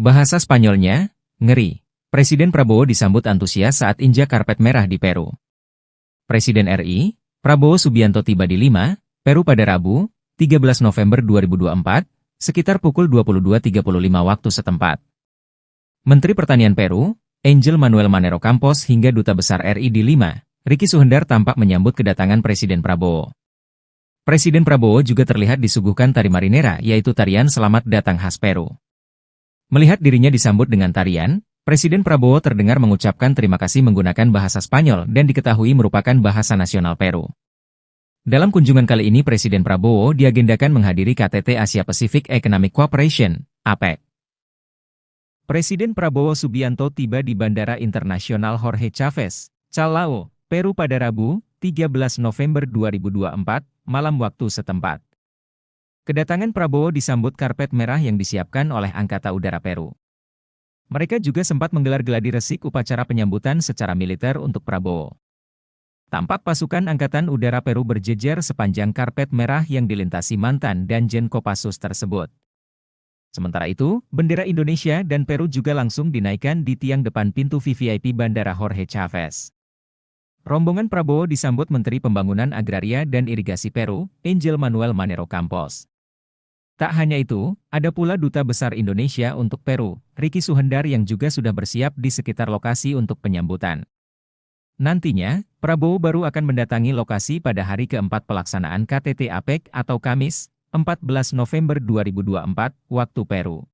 Bahasa Spanyolnya, ngeri. Presiden Prabowo disambut antusias saat injak karpet merah di Peru. Presiden RI, Prabowo Subianto tiba di Lima, Peru pada Rabu, 13 November 2024, sekitar pukul 22.35 waktu setempat. Menteri Pertanian Peru, Angel Manuel Manero Campos hingga Duta Besar RI di Lima, Ricky Suhendar tampak menyambut kedatangan Presiden Prabowo. Presiden Prabowo juga terlihat disuguhkan tari marinera, yaitu tarian selamat datang khas Peru. Melihat dirinya disambut dengan tarian, Presiden Prabowo terdengar mengucapkan terima kasih menggunakan bahasa Spanyol dan diketahui merupakan bahasa nasional Peru. Dalam kunjungan kali ini Presiden Prabowo diagendakan menghadiri KTT Asia Pacific Economic Cooperation, APEC. Presiden Prabowo Subianto tiba di Bandara Internasional Jorge Chávez, Callao, Peru pada Rabu, 13 November 2024, malam waktu setempat. Kedatangan Prabowo disambut karpet merah yang disiapkan oleh Angkatan Udara Peru. Mereka juga sempat menggelar gladi resik upacara penyambutan secara militer untuk Prabowo. Tampak pasukan Angkatan Udara Peru berjejer sepanjang karpet merah yang dilintasi mantan Danjen Kopassus tersebut. Sementara itu, bendera Indonesia dan Peru juga langsung dinaikkan di tiang depan pintu VVIP Bandara Jorge Chávez. Rombongan Prabowo disambut Menteri Pembangunan Agraria dan Irigasi Peru, Angel Manuel Manero Campos. Tak hanya itu, ada pula Duta Besar Indonesia untuk Peru, Ricky Suhendar yang juga sudah bersiap di sekitar lokasi untuk penyambutan. Nantinya, Prabowo baru akan mendatangi lokasi pada hari keempat pelaksanaan KTT APEC atau Kamis, 14 November 2024, waktu Peru.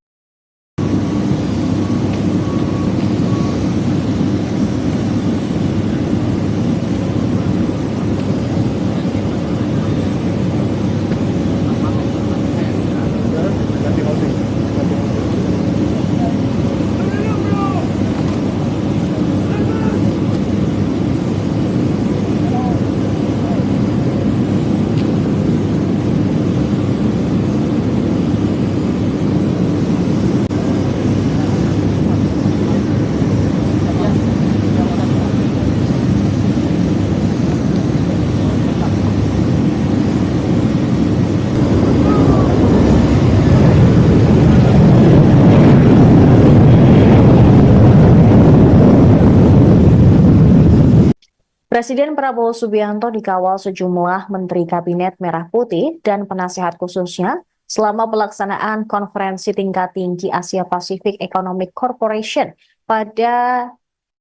Presiden Prabowo Subianto dikawal sejumlah Menteri Kabinet Merah Putih dan penasehat khususnya selama pelaksanaan konferensi tingkat tinggi Asia Pacific Economic Corporation pada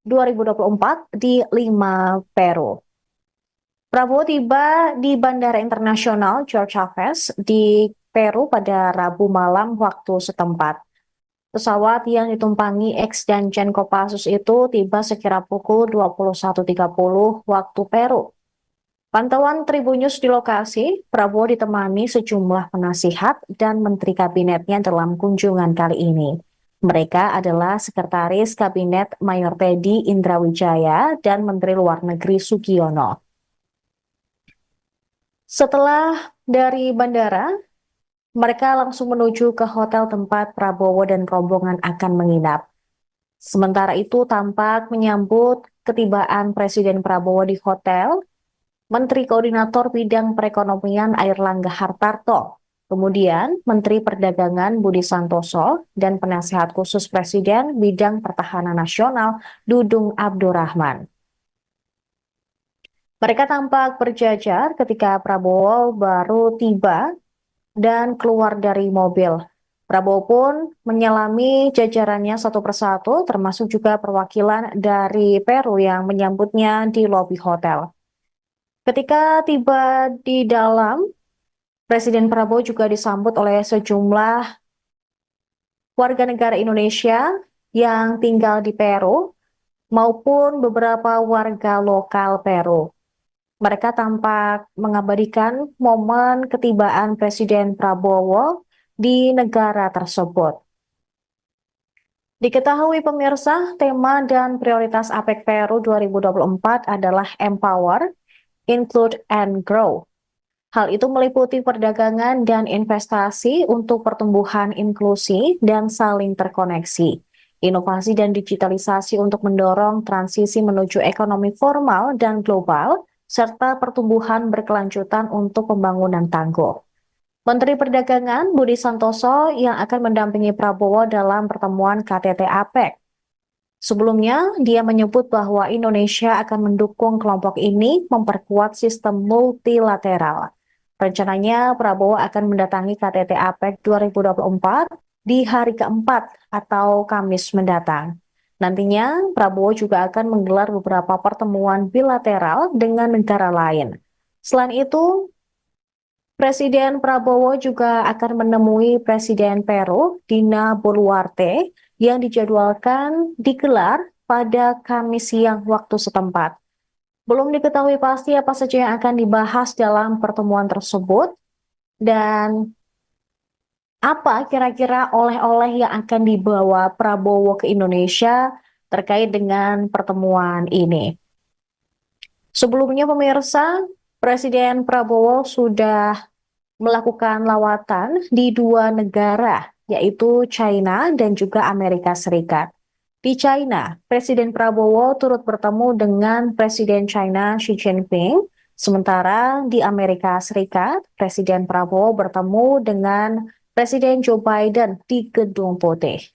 2024 di Lima, Peru. Prabowo tiba di Bandara Internasional Jorge Chávez di Peru pada Rabu malam waktu setempat. Pesawat yang ditumpangi ex-Danjen Kopassus itu tiba sekira pukul 21.30 waktu Peru. Pantauan Tribun News di lokasi, Prabowo ditemani sejumlah penasihat dan menteri kabinetnya dalam kunjungan kali ini. Mereka adalah Sekretaris Kabinet Mayor Teddy Indrawijaya dan Menteri Luar Negeri Sugiono. Setelah dari bandara, mereka langsung menuju ke hotel tempat Prabowo dan rombongan akan menginap. Sementara itu tampak menyambut ketibaan Presiden Prabowo di hotel, Menteri Koordinator Bidang Perekonomian Airlangga Hartarto, kemudian Menteri Perdagangan Budi Santoso, dan Penasehat Khusus Presiden Bidang Pertahanan Nasional Dudung Abdurrahman. Mereka tampak berjajar ketika Prabowo baru tiba dan keluar dari mobil. Prabowo pun menyelami jajarannya satu persatu, termasuk juga perwakilan dari Peru yang menyambutnya di lobi hotel. Ketika tiba di dalam, Presiden Prabowo juga disambut oleh sejumlah warga negara Indonesia yang tinggal di Peru maupun beberapa warga lokal Peru. Mereka tampak mengabadikan momen ketibaan Presiden Prabowo di negara tersebut. Diketahui pemirsa, tema dan prioritas APEC Peru 2024 adalah Empower, Include, and Grow. Hal itu meliputi perdagangan dan investasi untuk pertumbuhan inklusi dan saling terkoneksi, inovasi dan digitalisasi untuk mendorong transisi menuju ekonomi formal dan global, serta pertumbuhan berkelanjutan untuk pembangunan tangguh. Menteri Perdagangan Budi Santoso yang akan mendampingi Prabowo dalam pertemuan KTT APEC. Sebelumnya, dia menyebut bahwa Indonesia akan mendukung kelompok ini memperkuat sistem multilateral. Rencananya, Prabowo akan mendatangi KTT APEC 2024 di hari keempat atau Kamis mendatang. Nantinya, Prabowo juga akan menggelar beberapa pertemuan bilateral dengan negara lain. Selain itu, Presiden Prabowo juga akan menemui Presiden Peru, Dina Boluarte, yang dijadwalkan digelar pada Kamis siang waktu setempat. Belum diketahui pasti apa saja yang akan dibahas dalam pertemuan tersebut dan apa kira-kira oleh-oleh yang akan dibawa Prabowo ke Indonesia terkait dengan pertemuan ini. Sebelumnya pemirsa, Presiden Prabowo sudah melakukan lawatan di dua negara, yaitu China dan juga Amerika Serikat. Di China, Presiden Prabowo turut bertemu dengan Presiden China Xi Jinping, sementara di Amerika Serikat, Presiden Prabowo bertemu dengan Presiden Joe Biden di Gedung Putih.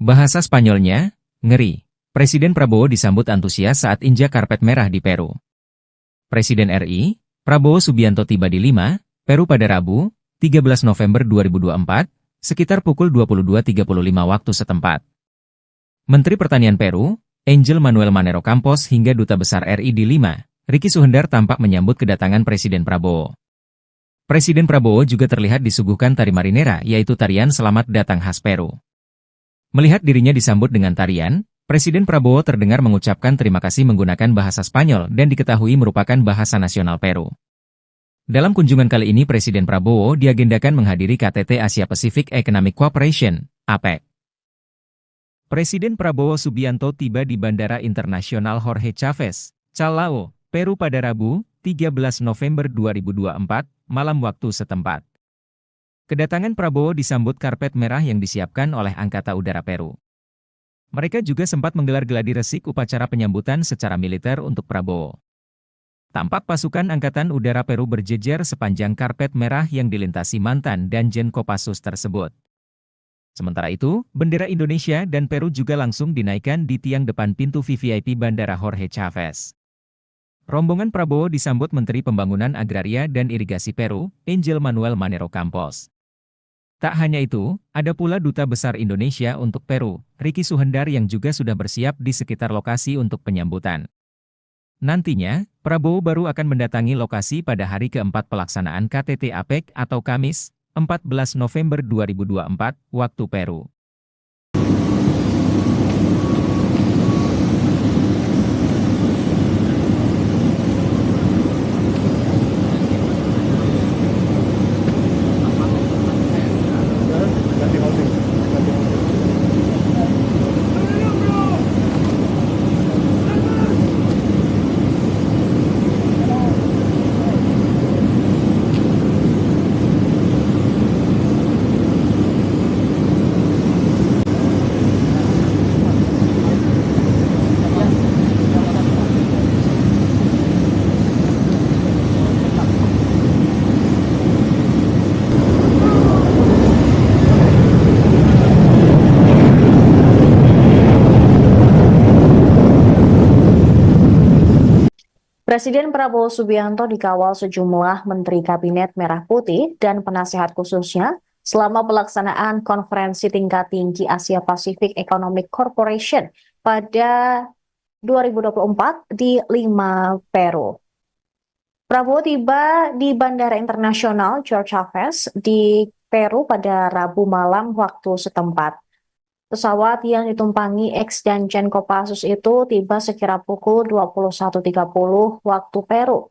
Bahasa Spanyolnya, ngeri. Presiden Prabowo disambut antusias saat injak karpet merah di Peru. Presiden RI, Prabowo Subianto tiba di Lima, Peru pada Rabu, 13 November 2024, sekitar pukul 22.35 waktu setempat. Menteri Pertanian Peru, Angel Manuel Manero Campos hingga Duta Besar RI di Lima, Ricky Suhendar tampak menyambut kedatangan Presiden Prabowo. Presiden Prabowo juga terlihat disuguhkan tari marinera, yaitu tarian selamat datang khas Peru. Melihat dirinya disambut dengan tarian, Presiden Prabowo terdengar mengucapkan terima kasih menggunakan bahasa Spanyol dan diketahui merupakan bahasa nasional Peru. Dalam kunjungan kali ini Presiden Prabowo diagendakan menghadiri KTT Asia Pacific Economic Cooperation, APEC. Presiden Prabowo Subianto tiba di Bandara Internasional Jorge Chávez, Callao, Peru pada Rabu, 13 November 2024, malam waktu setempat. Kedatangan Prabowo disambut karpet merah yang disiapkan oleh Angkatan Udara Peru. Mereka juga sempat menggelar gladi resik upacara penyambutan secara militer untuk Prabowo. Tampak pasukan Angkatan Udara Peru berjejer sepanjang karpet merah yang dilintasi mantan Danjen Kopassus tersebut. Sementara itu, bendera Indonesia dan Peru juga langsung dinaikkan di tiang depan pintu VVIP Bandara Jorge Chávez. Rombongan Prabowo disambut Menteri Pembangunan Agraria dan Irigasi Peru, Angel Manuel Manero Campos. Tak hanya itu, ada pula Duta Besar Indonesia untuk Peru, Ricky Suhendar yang juga sudah bersiap di sekitar lokasi untuk penyambutan. Nantinya, Prabowo baru akan mendatangi lokasi pada hari keempat pelaksanaan KTT APEC atau Kamis, 14 November 2024, waktu Peru. Presiden Prabowo Subianto dikawal sejumlah Menteri Kabinet Merah Putih dan penasehat khususnya selama pelaksanaan konferensi tingkat tinggi Asia Pacific Economic Corporation pada 2024 di Lima, Peru. Prabowo tiba di Bandara Internasional George Chavez di Peru pada Rabu malam waktu setempat. Pesawat yang ditumpangi ex Danjen Kopassus itu tiba sekira pukul 21.30 waktu Peru.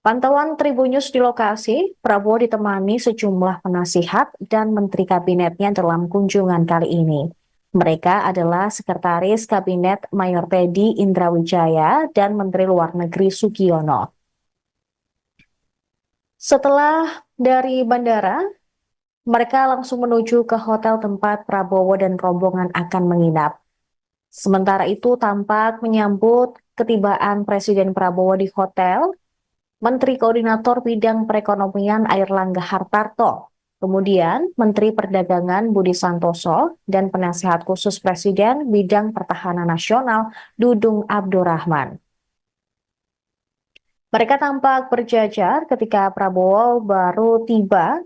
Pantauan Tribunnews di lokasi, Prabowo ditemani sejumlah penasihat dan menteri kabinetnya dalam kunjungan kali ini. Mereka adalah Sekretaris Kabinet Mayor Teddy Indrawijaya dan Menteri Luar Negeri Sugiono. Setelah dari bandara, mereka langsung menuju ke hotel tempat Prabowo dan rombongan akan menginap. Sementara itu tampak menyambut ketibaan Presiden Prabowo di hotel, Menteri Koordinator Bidang Perekonomian Airlangga Hartarto, kemudian Menteri Perdagangan Budi Santoso, dan Penasehat Khusus Presiden Bidang Pertahanan Nasional Dudung Abdurrahman. Mereka tampak berjajar ketika Prabowo baru tiba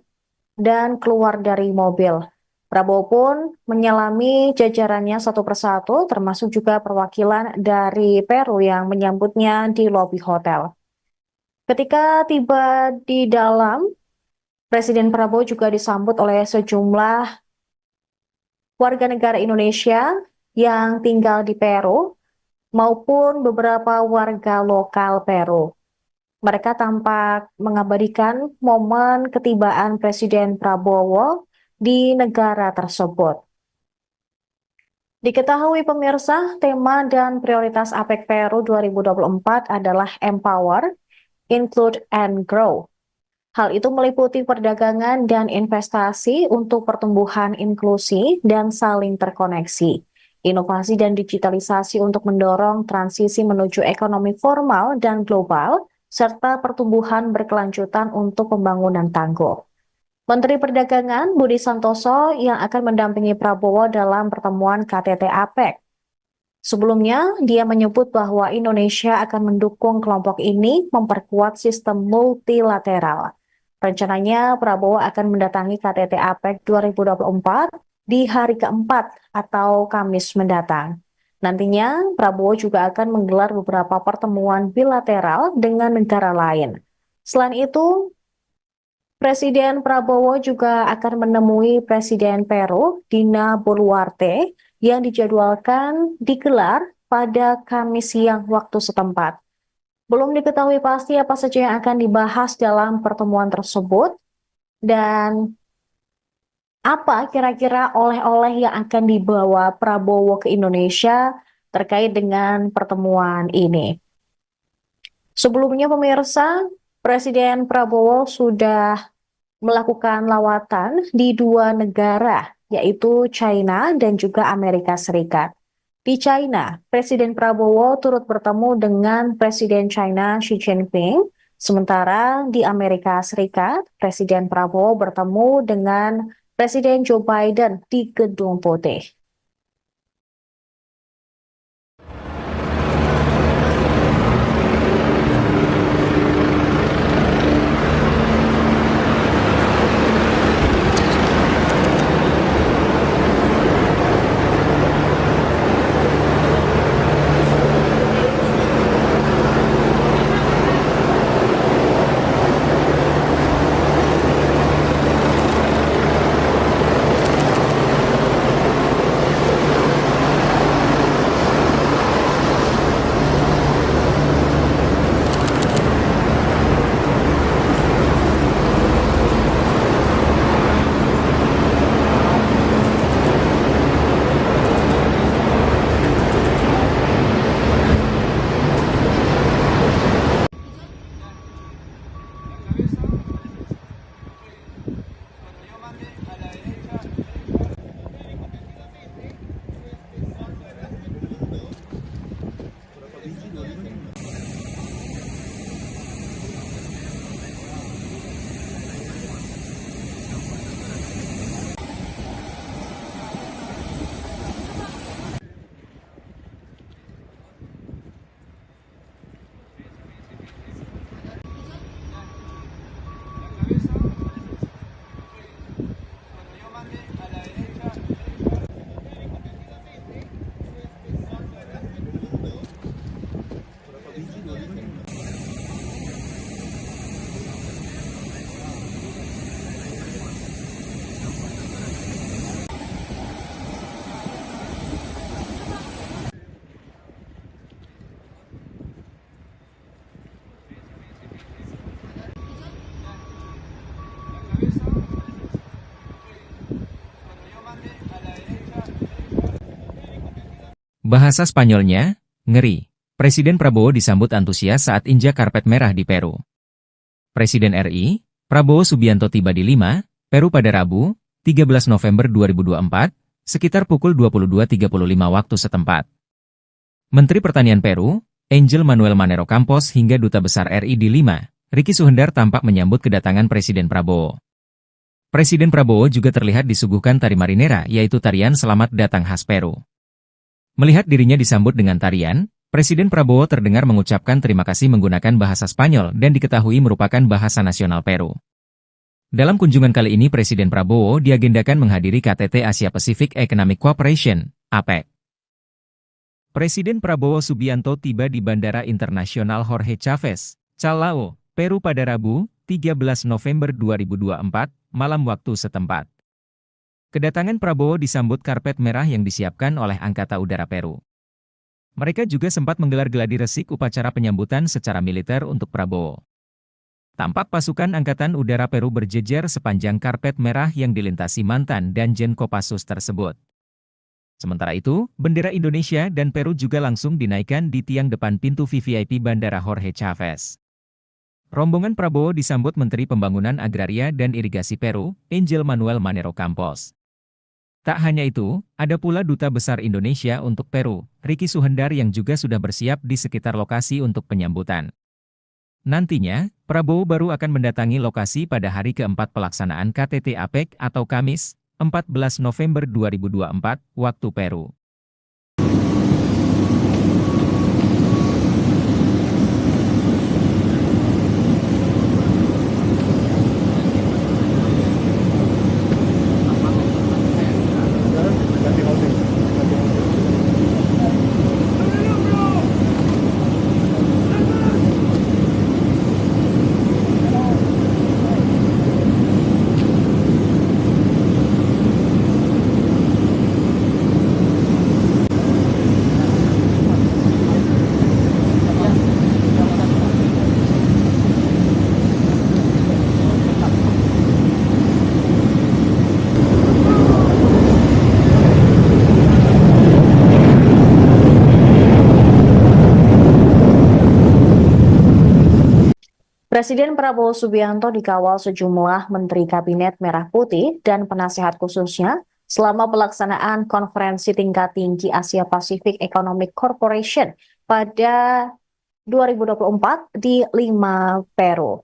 dan keluar dari mobil. Prabowo pun menyelami jajarannya satu persatu, termasuk juga perwakilan dari Peru yang menyambutnya di lobi hotel. Ketika tiba di dalam, Presiden Prabowo juga disambut oleh sejumlah warga negara Indonesia yang tinggal di Peru maupun beberapa warga lokal Peru. Mereka tampak mengabadikan momen ketibaan Presiden Prabowo di negara tersebut. Diketahui pemirsa, tema dan prioritas APEC Peru 2024 adalah Empower, Include, and Grow. Hal itu meliputi perdagangan dan investasi untuk pertumbuhan inklusi dan saling terkoneksi, inovasi dan digitalisasi untuk mendorong transisi menuju ekonomi formal dan global, serta pertumbuhan berkelanjutan untuk pembangunan tangguh. Menteri Perdagangan Budi Santoso yang akan mendampingi Prabowo dalam pertemuan KTT APEC. Sebelumnya, dia menyebut bahwa Indonesia akan mendukung kelompok ini memperkuat sistem multilateral. Rencananya, Prabowo akan mendatangi KTT APEC 2024 di hari keempat atau Kamis mendatang. Nantinya, Prabowo juga akan menggelar beberapa pertemuan bilateral dengan negara lain. Selain itu, Presiden Prabowo juga akan menemui Presiden Peru, Dina Boluarte, yang dijadwalkan digelar pada Kamis siang waktu setempat. Belum diketahui pasti apa saja yang akan dibahas dalam pertemuan tersebut, dan apa kira-kira oleh-oleh yang akan dibawa Prabowo ke Indonesia terkait dengan pertemuan ini. Sebelumnya pemirsa, Presiden Prabowo sudah melakukan lawatan di dua negara, yaitu China dan juga Amerika Serikat. Di China, Presiden Prabowo turut bertemu dengan Presiden China Xi Jinping, sementara di Amerika Serikat, Presiden Prabowo bertemu dengan Presiden Joe Biden di Gedung Putih. Bahasa Spanyolnya, ngeri. Presiden Prabowo disambut antusias saat injak karpet merah di Peru. Presiden RI, Prabowo Subianto tiba di Lima, Peru pada Rabu, 13 November 2024, sekitar pukul 22.35 waktu setempat. Menteri Pertanian Peru, Angel Manuel Manero Campos hingga Duta Besar RI di Lima, Ricky Suhendar tampak menyambut kedatangan Presiden Prabowo. Presiden Prabowo juga terlihat disuguhkan tari marinera, yaitu tarian selamat datang khas Peru. Melihat dirinya disambut dengan tarian, Presiden Prabowo terdengar mengucapkan terima kasih menggunakan bahasa Spanyol dan diketahui merupakan bahasa nasional Peru. Dalam kunjungan kali ini Presiden Prabowo diagendakan menghadiri KTT Asia Pacific Economic Cooperation, APEC. Presiden Prabowo Subianto tiba di Bandara Internasional Jorge Chávez, Callao, Peru pada Rabu, 13 November 2024, malam waktu setempat. Kedatangan Prabowo disambut karpet merah yang disiapkan oleh Angkatan Udara Peru. Mereka juga sempat menggelar gladi resik upacara penyambutan secara militer untuk Prabowo. Tampak pasukan Angkatan Udara Peru berjejer sepanjang karpet merah yang dilintasi mantan Danjen Kopassus tersebut. Sementara itu, bendera Indonesia dan Peru juga langsung dinaikkan di tiang depan pintu VVIP Bandara Jorge Chávez. Rombongan Prabowo disambut Menteri Pembangunan Agraria dan Irigasi Peru, Angel Manuel Manero Campos. Tak hanya itu, ada pula Duta Besar Indonesia untuk Peru, Ricky Suhendar yang juga sudah bersiap di sekitar lokasi untuk penyambutan. Nantinya, Prabowo baru akan mendatangi lokasi pada hari keempat pelaksanaan KTT APEC atau Kamis, 14 November 2024, waktu Peru. Presiden Prabowo Subianto dikawal sejumlah Menteri Kabinet Merah Putih dan penasehat khususnya selama pelaksanaan konferensi tingkat tinggi Asia Pacific Economic Corporation pada 2024 di Lima, Peru.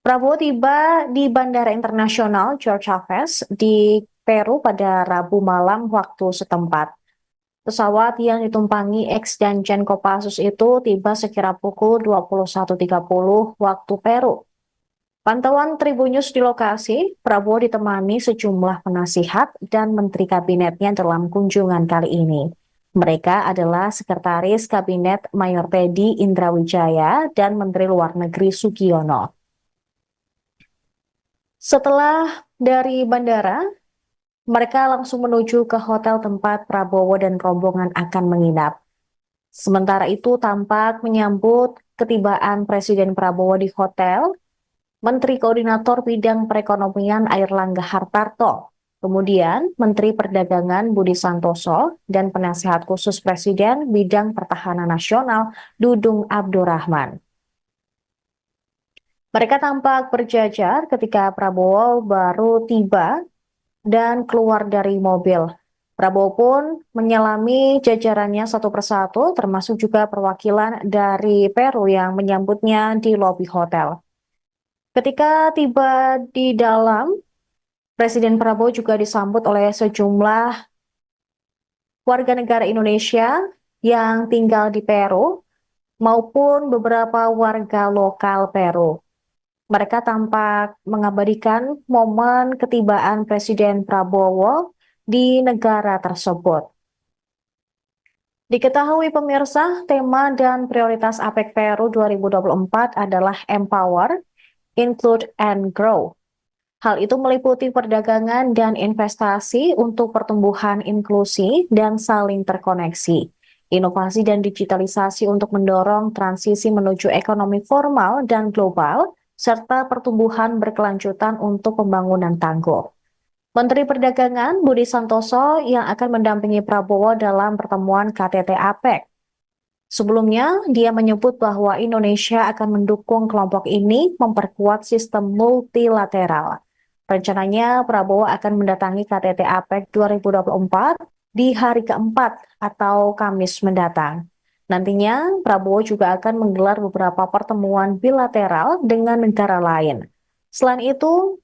Prabowo tiba di Bandara Internasional Jorge Chávez di Peru pada Rabu malam waktu setempat. Pesawat yang ditumpangi ex-Danjen Kopassus itu tiba sekira pukul 21.30 waktu Peru. Pantauan Tribunnews di lokasi, Prabowo ditemani sejumlah penasihat dan menteri kabinetnya dalam kunjungan kali ini. Mereka adalah Sekretaris Kabinet Mayor Teddy Indrawijaya dan Menteri Luar Negeri Sugiono. Setelah dari bandara, mereka langsung menuju ke hotel tempat Prabowo dan rombongan akan menginap. Sementara itu tampak menyambut ketibaan Presiden Prabowo di hotel, Menteri Koordinator Bidang Perekonomian Airlangga Hartarto, kemudian Menteri Perdagangan Budi Santoso, dan Penasehat Khusus Presiden Bidang Pertahanan Nasional Dudung Abdurrahman. Mereka tampak berjajar ketika Prabowo baru tiba dan keluar dari mobil. Prabowo pun menyelami jajarannya satu persatu, termasuk juga perwakilan dari Peru yang menyambutnya di lobi hotel. Ketika tiba di dalam, Presiden Prabowo juga disambut oleh sejumlah warga negara Indonesia yang tinggal di Peru maupun beberapa warga lokal Peru. Mereka tampak mengabadikan momen ketibaan Presiden Prabowo di negara tersebut. Diketahui pemirsa, tema dan prioritas APEC Peru 2024 adalah Empower, Include, and Grow. Hal itu meliputi perdagangan dan investasi untuk pertumbuhan inklusi dan saling terkoneksi, inovasi dan digitalisasi untuk mendorong transisi menuju ekonomi formal dan global, serta pertumbuhan berkelanjutan untuk pembangunan tangguh. Menteri Perdagangan Budi Santoso yang akan mendampingi Prabowo dalam pertemuan KTT APEC. Sebelumnya, dia menyebut bahwa Indonesia akan mendukung kelompok ini memperkuat sistem multilateral. Rencananya, Prabowo akan mendatangi KTT APEC 2024 di hari keempat atau Kamis mendatang. Nantinya, Prabowo juga akan menggelar beberapa pertemuan bilateral dengan negara lain. Selain itu,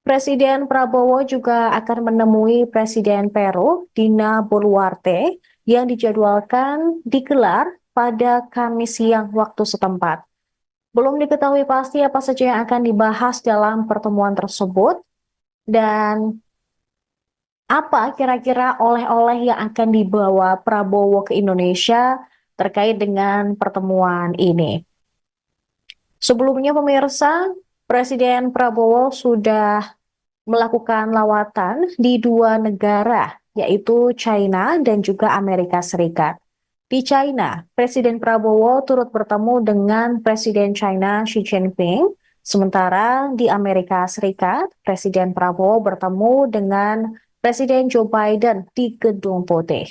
Presiden Prabowo juga akan menemui Presiden Peru, Dina Boluarte, yang dijadwalkan digelar pada Kamis siang waktu setempat. Belum diketahui pasti apa saja yang akan dibahas dalam pertemuan tersebut dan apa kira-kira oleh-oleh yang akan dibawa Prabowo ke Indonesia terkait dengan pertemuan ini. Sebelumnya pemirsa, Presiden Prabowo sudah melakukan lawatan di dua negara, yaitu China dan juga Amerika Serikat. Di China, Presiden Prabowo turut bertemu dengan Presiden China Xi Jinping, sementara di Amerika Serikat, Presiden Prabowo bertemu dengan Presiden Joe Biden di Gedung Putih.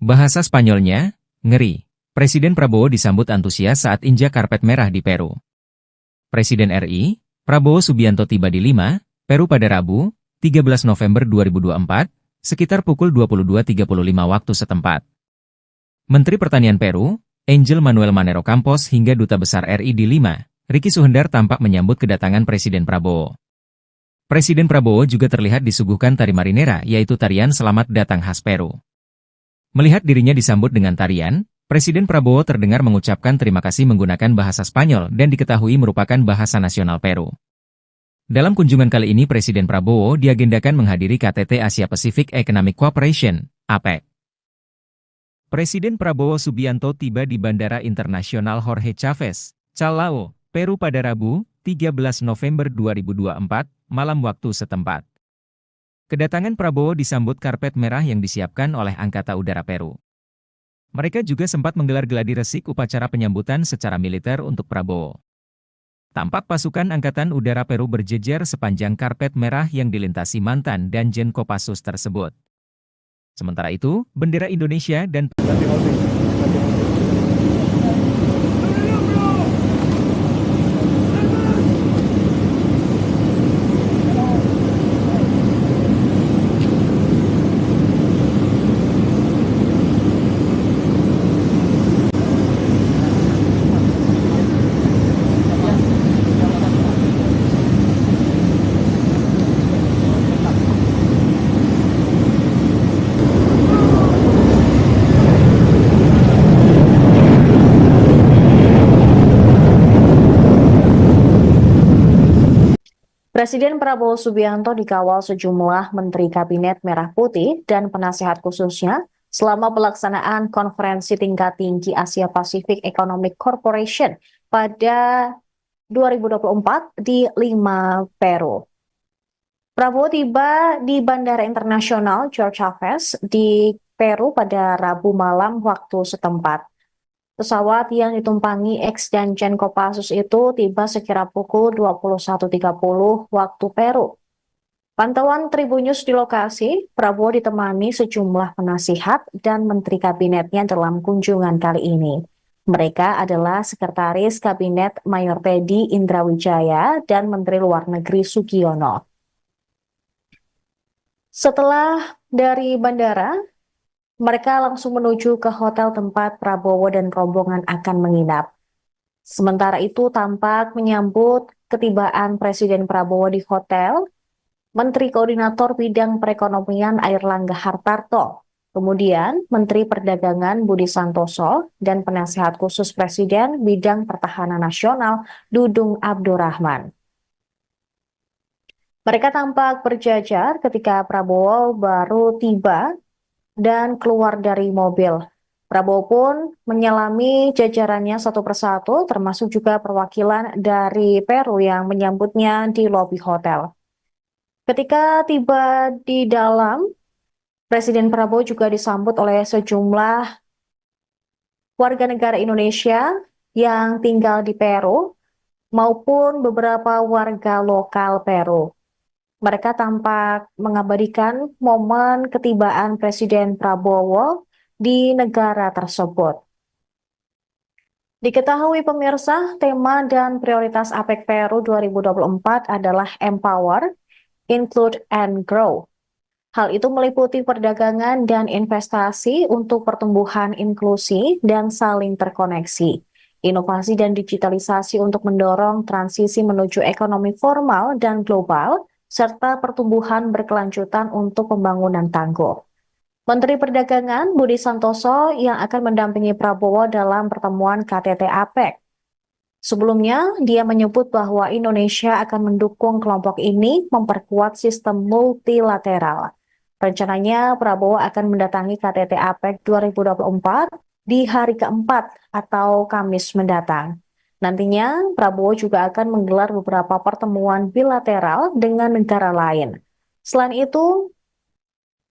Bahasa Spanyolnya, ngeri. Presiden Prabowo disambut antusias saat injak karpet merah di Peru. Presiden RI, Prabowo Subianto tiba di Lima, Peru pada Rabu, 13 November 2024, sekitar pukul 22.35 waktu setempat. Menteri Pertanian Peru, Angel Manuel Manero Campos hingga Duta Besar RI di Lima, Ricky Suhendar tampak menyambut kedatangan Presiden Prabowo. Presiden Prabowo juga terlihat disuguhkan tari marinera, yaitu tarian selamat datang khas Peru. Melihat dirinya disambut dengan tarian, Presiden Prabowo terdengar mengucapkan terima kasih menggunakan bahasa Spanyol dan diketahui merupakan bahasa nasional Peru. Dalam kunjungan kali ini Presiden Prabowo diagendakan menghadiri KTT Asia Pacific Economic Cooperation, APEC. Presiden Prabowo Subianto tiba di Bandara Internasional Jorge Chávez, Callao, Peru pada Rabu, 13 November 2024, malam waktu setempat. Kedatangan Prabowo disambut karpet merah yang disiapkan oleh Angkatan Udara Peru. Mereka juga sempat menggelar gladi resik upacara penyambutan secara militer untuk Prabowo. Tampak pasukan Angkatan Udara Peru berjejer sepanjang karpet merah yang dilintasi mantan Danjen Kopassus tersebut. Sementara itu, bendera Indonesia dan Presiden Prabowo Subianto dikawal sejumlah Menteri Kabinet Merah Putih dan penasehat khususnya selama pelaksanaan konferensi tingkat tinggi Asia Pacific Economic Corporation pada 2024 di Lima, Peru. Prabowo tiba di Bandara Internasional George Chavez di Peru pada Rabu malam waktu setempat. Pesawat yang ditumpangi ex-Danjen Kopassus itu tiba sekira pukul 21.30 waktu Peru. Pantauan Tribunnews di lokasi, Prabowo ditemani sejumlah penasihat dan menteri kabinetnya dalam kunjungan kali ini. Mereka adalah Sekretaris Kabinet Mayor Teddy Indrawijaya dan Menteri Luar Negeri Sugiono. Setelah dari bandara, mereka langsung menuju ke hotel tempat Prabowo dan rombongan akan menginap. Sementara itu tampak menyambut ketibaan Presiden Prabowo di hotel, Menteri Koordinator Bidang Perekonomian Airlangga Hartarto, kemudian Menteri Perdagangan Budi Santoso, dan Penasehat Khusus Presiden Bidang Pertahanan Nasional Dudung Abdurrahman. Mereka tampak berjajar ketika Prabowo baru tiba dan keluar dari mobil. Prabowo pun menyalami jajarannya satu persatu, termasuk juga perwakilan dari Peru yang menyambutnya di lobi hotel. Ketika tiba di dalam, Presiden Prabowo juga disambut oleh sejumlah warga negara Indonesia yang tinggal di Peru maupun beberapa warga lokal Peru. Mereka tampak mengabadikan momen ketibaan Presiden Prabowo di negara tersebut. Diketahui pemirsa, tema dan prioritas APEC Peru 2024 adalah Empower, Include, and Grow. Hal itu meliputi perdagangan dan investasi untuk pertumbuhan inklusi dan saling terkoneksi, inovasi dan digitalisasi untuk mendorong transisi menuju ekonomi formal dan global, serta pertumbuhan berkelanjutan untuk pembangunan tangguh. Menteri Perdagangan Budi Santoso yang akan mendampingi Prabowo dalam pertemuan KTT APEC. Sebelumnya, dia menyebut bahwa Indonesia akan mendukung kelompok ini memperkuat sistem multilateral. Rencananya, Prabowo akan mendatangi KTT APEC 2024 di hari keempat atau Kamis mendatang. Nantinya, Prabowo juga akan menggelar beberapa pertemuan bilateral dengan negara lain. Selain itu,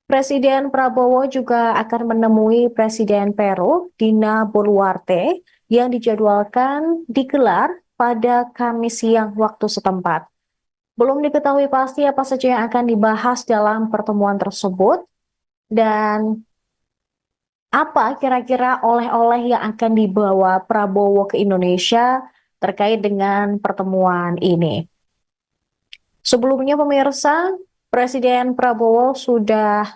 Presiden Prabowo juga akan menemui Presiden Peru, Dina Boluarte, yang dijadwalkan digelar pada Kamis siang waktu setempat. Belum diketahui pasti apa saja yang akan dibahas dalam pertemuan tersebut, dan apa kira-kira oleh-oleh yang akan dibawa Prabowo ke Indonesia terkait dengan pertemuan ini. Sebelumnya pemirsa, Presiden Prabowo sudah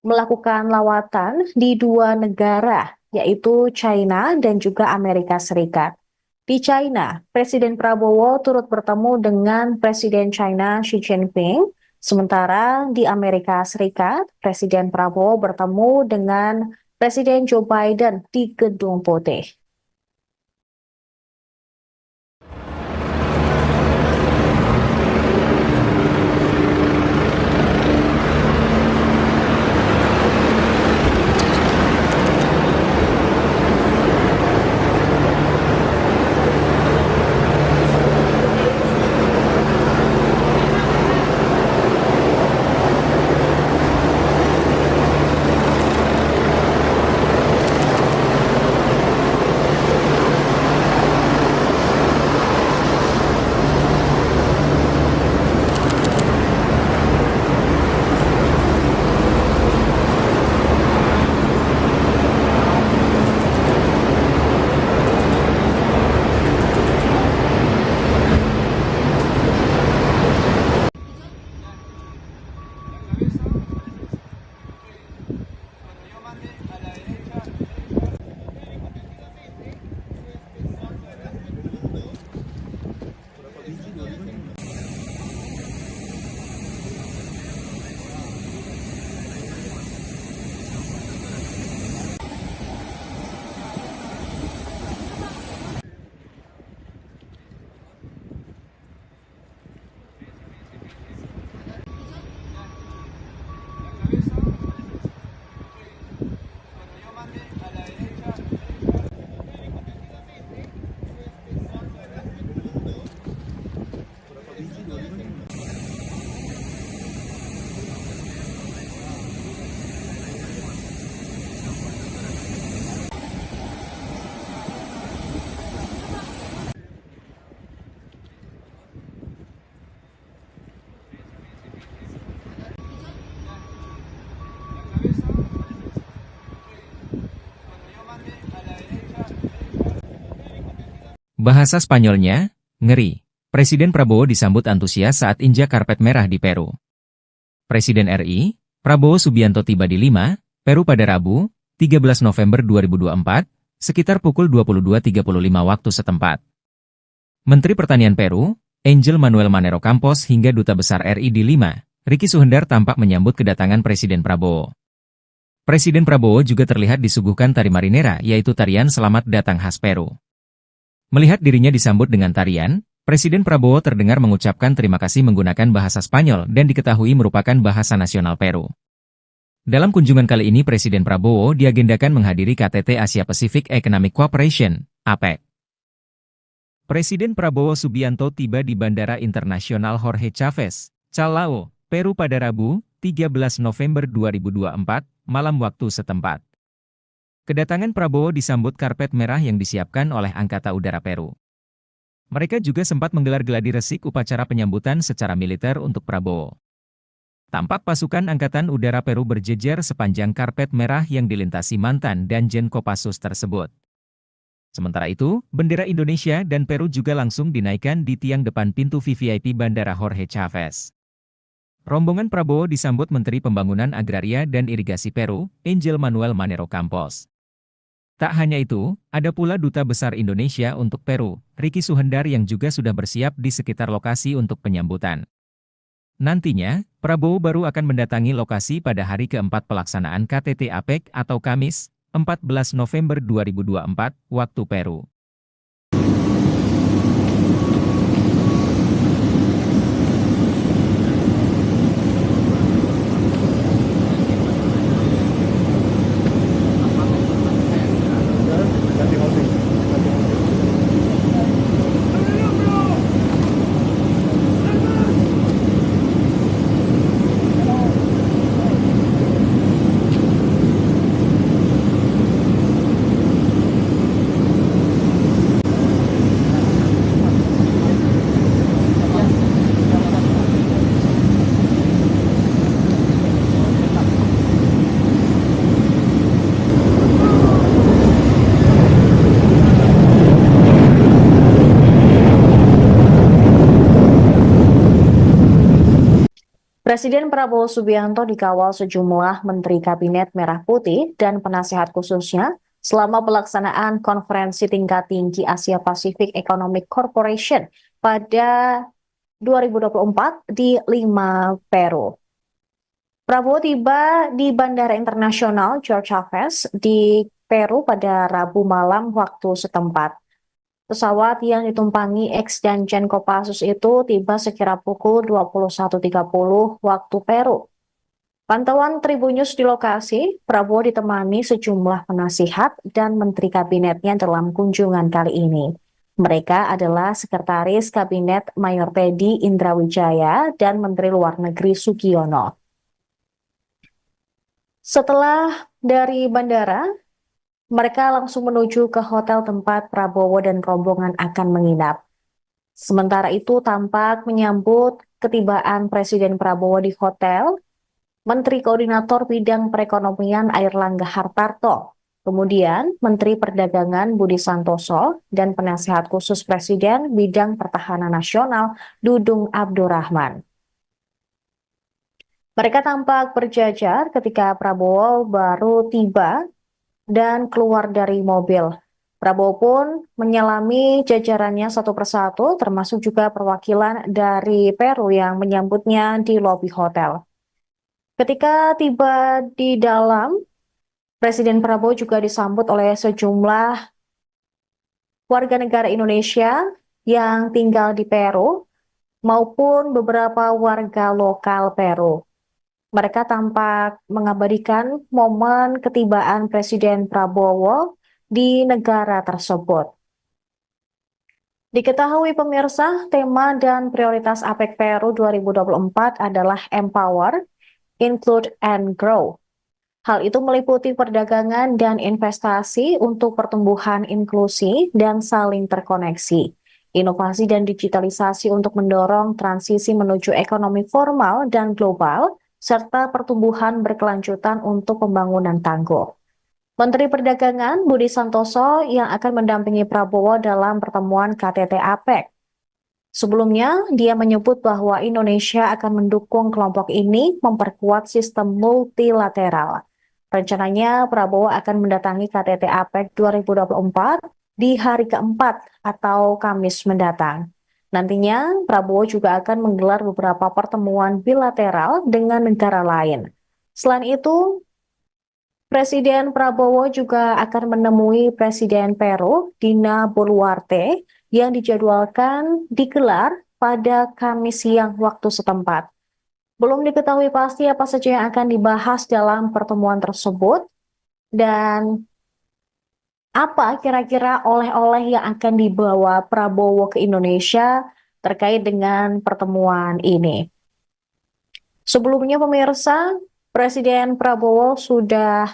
melakukan lawatan di dua negara, yaitu China dan juga Amerika Serikat. Di China, Presiden Prabowo turut bertemu dengan Presiden China Xi Jinping, sementara di Amerika Serikat, Presiden Prabowo bertemu dengan Presiden Joe Biden di Gedung Putih. Bahasa Spanyolnya, ngeri. Presiden Prabowo disambut antusias saat injak karpet merah di Peru. Presiden RI, Prabowo Subianto tiba di Lima, Peru pada Rabu, 13 November 2024, sekitar pukul 22.35 waktu setempat. Menteri Pertanian Peru, Angel Manuel Manero Campos hingga Duta Besar RI di Lima, Ricky Suhendar tampak menyambut kedatangan Presiden Prabowo. Presiden Prabowo juga terlihat disuguhkan tari marinera, yaitu tarian selamat datang khas Peru. Melihat dirinya disambut dengan tarian, Presiden Prabowo terdengar mengucapkan terima kasih menggunakan bahasa Spanyol dan diketahui merupakan bahasa nasional Peru. Dalam kunjungan kali ini Presiden Prabowo diagendakan menghadiri KTT Asia Pacific Economic Cooperation, APEC. Presiden Prabowo Subianto tiba di Bandara Internasional Jorge Chávez, Callao, Peru pada Rabu, 13 November 2024, malam waktu setempat. Kedatangan Prabowo disambut karpet merah yang disiapkan oleh Angkatan Udara Peru. Mereka juga sempat menggelar gladi resik upacara penyambutan secara militer untuk Prabowo. Tampak pasukan Angkatan Udara Peru berjejer sepanjang karpet merah yang dilintasi mantan dan Danjen Kopassus tersebut. Sementara itu, bendera Indonesia dan Peru juga langsung dinaikkan di tiang depan pintu VVIP Bandara Jorge Chávez. Rombongan Prabowo disambut Menteri Pembangunan Agraria dan Irigasi Peru, Angel Manuel Manero Campos. Tak hanya itu, ada pula Duta Besar Indonesia untuk Peru, Ricky Suhendar yang juga sudah bersiap di sekitar lokasi untuk penyambutan. Nantinya, Prabowo baru akan mendatangi lokasi pada hari keempat pelaksanaan KTT APEC atau Kamis, 14 November 2024, waktu Peru. Presiden Prabowo Subianto dikawal sejumlah Menteri Kabinet Merah Putih dan penasehat khususnya selama pelaksanaan konferensi tingkat tinggi Asia Pacific Economic Corporation pada 2024 di Lima, Peru. Prabowo tiba di Bandara Internasional Jorge Chávez di Peru pada Rabu malam waktu setempat. Pesawat yang ditumpangi ex-Danjen Kopassus itu tiba sekira pukul 21.30 waktu Peru. Pantauan Tribunnews di lokasi, Prabowo ditemani sejumlah penasihat dan menteri kabinetnya dalam kunjungan kali ini. Mereka adalah Sekretaris Kabinet Mayor Teddy Indrawijaya dan Menteri Luar Negeri Sugiono. Setelah dari bandara, mereka langsung menuju ke hotel tempat Prabowo dan rombongan akan menginap. Sementara itu tampak menyambut ketibaan Presiden Prabowo di hotel, Menteri Koordinator Bidang Perekonomian Airlangga Hartarto, kemudian Menteri Perdagangan Budi Santoso, dan Penasehat Khusus Presiden Bidang Pertahanan Nasional Dudung Abdurrahman. Mereka tampak berjajar ketika Prabowo baru tiba dan keluar dari mobil. Prabowo pun menyelami jajarannya satu persatu, termasuk juga perwakilan dari Peru yang menyambutnya di lobi hotel. Ketika tiba di dalam, Presiden Prabowo juga disambut oleh sejumlah warga negara Indonesia yang tinggal di Peru maupun beberapa warga lokal Peru. Mereka tampak mengabadikan momen ketibaan Presiden Prabowo di negara tersebut. Diketahui pemirsa, tema dan prioritas APEC Peru 2024 adalah Empower, Include, and Grow. Hal itu meliputi perdagangan dan investasi untuk pertumbuhan inklusi dan saling terkoneksi, inovasi dan digitalisasi untuk mendorong transisi menuju ekonomi formal dan global, serta pertumbuhan berkelanjutan untuk pembangunan tangguh. Menteri Perdagangan Budi Santoso yang akan mendampingi Prabowo dalam pertemuan KTT APEC. Sebelumnya, dia menyebut bahwa Indonesia akan mendukung kelompok ini memperkuat sistem multilateral. Rencananya, Prabowo akan mendatangi KTT APEC 2024 di hari keempat atau Kamis mendatang. Nantinya, Prabowo juga akan menggelar beberapa pertemuan bilateral dengan negara lain. Selain itu, Presiden Prabowo juga akan menemui Presiden Peru, Dina Boluarte, yang dijadwalkan digelar pada Kamis siang waktu setempat. Belum diketahui pasti apa saja yang akan dibahas dalam pertemuan tersebut dan apa kira-kira oleh-oleh yang akan dibawa Prabowo ke Indonesia terkait dengan pertemuan ini. Sebelumnya pemirsa, Presiden Prabowo sudah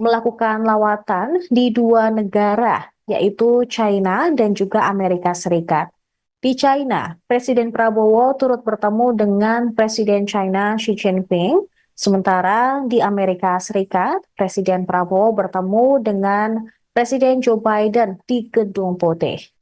melakukan lawatan di dua negara, yaitu China dan juga Amerika Serikat. Di China, Presiden Prabowo turut bertemu dengan Presiden China Xi Jinping, sementara di Amerika Serikat, Presiden Prabowo bertemu dengan Presiden Joe Biden di Gedung Putih.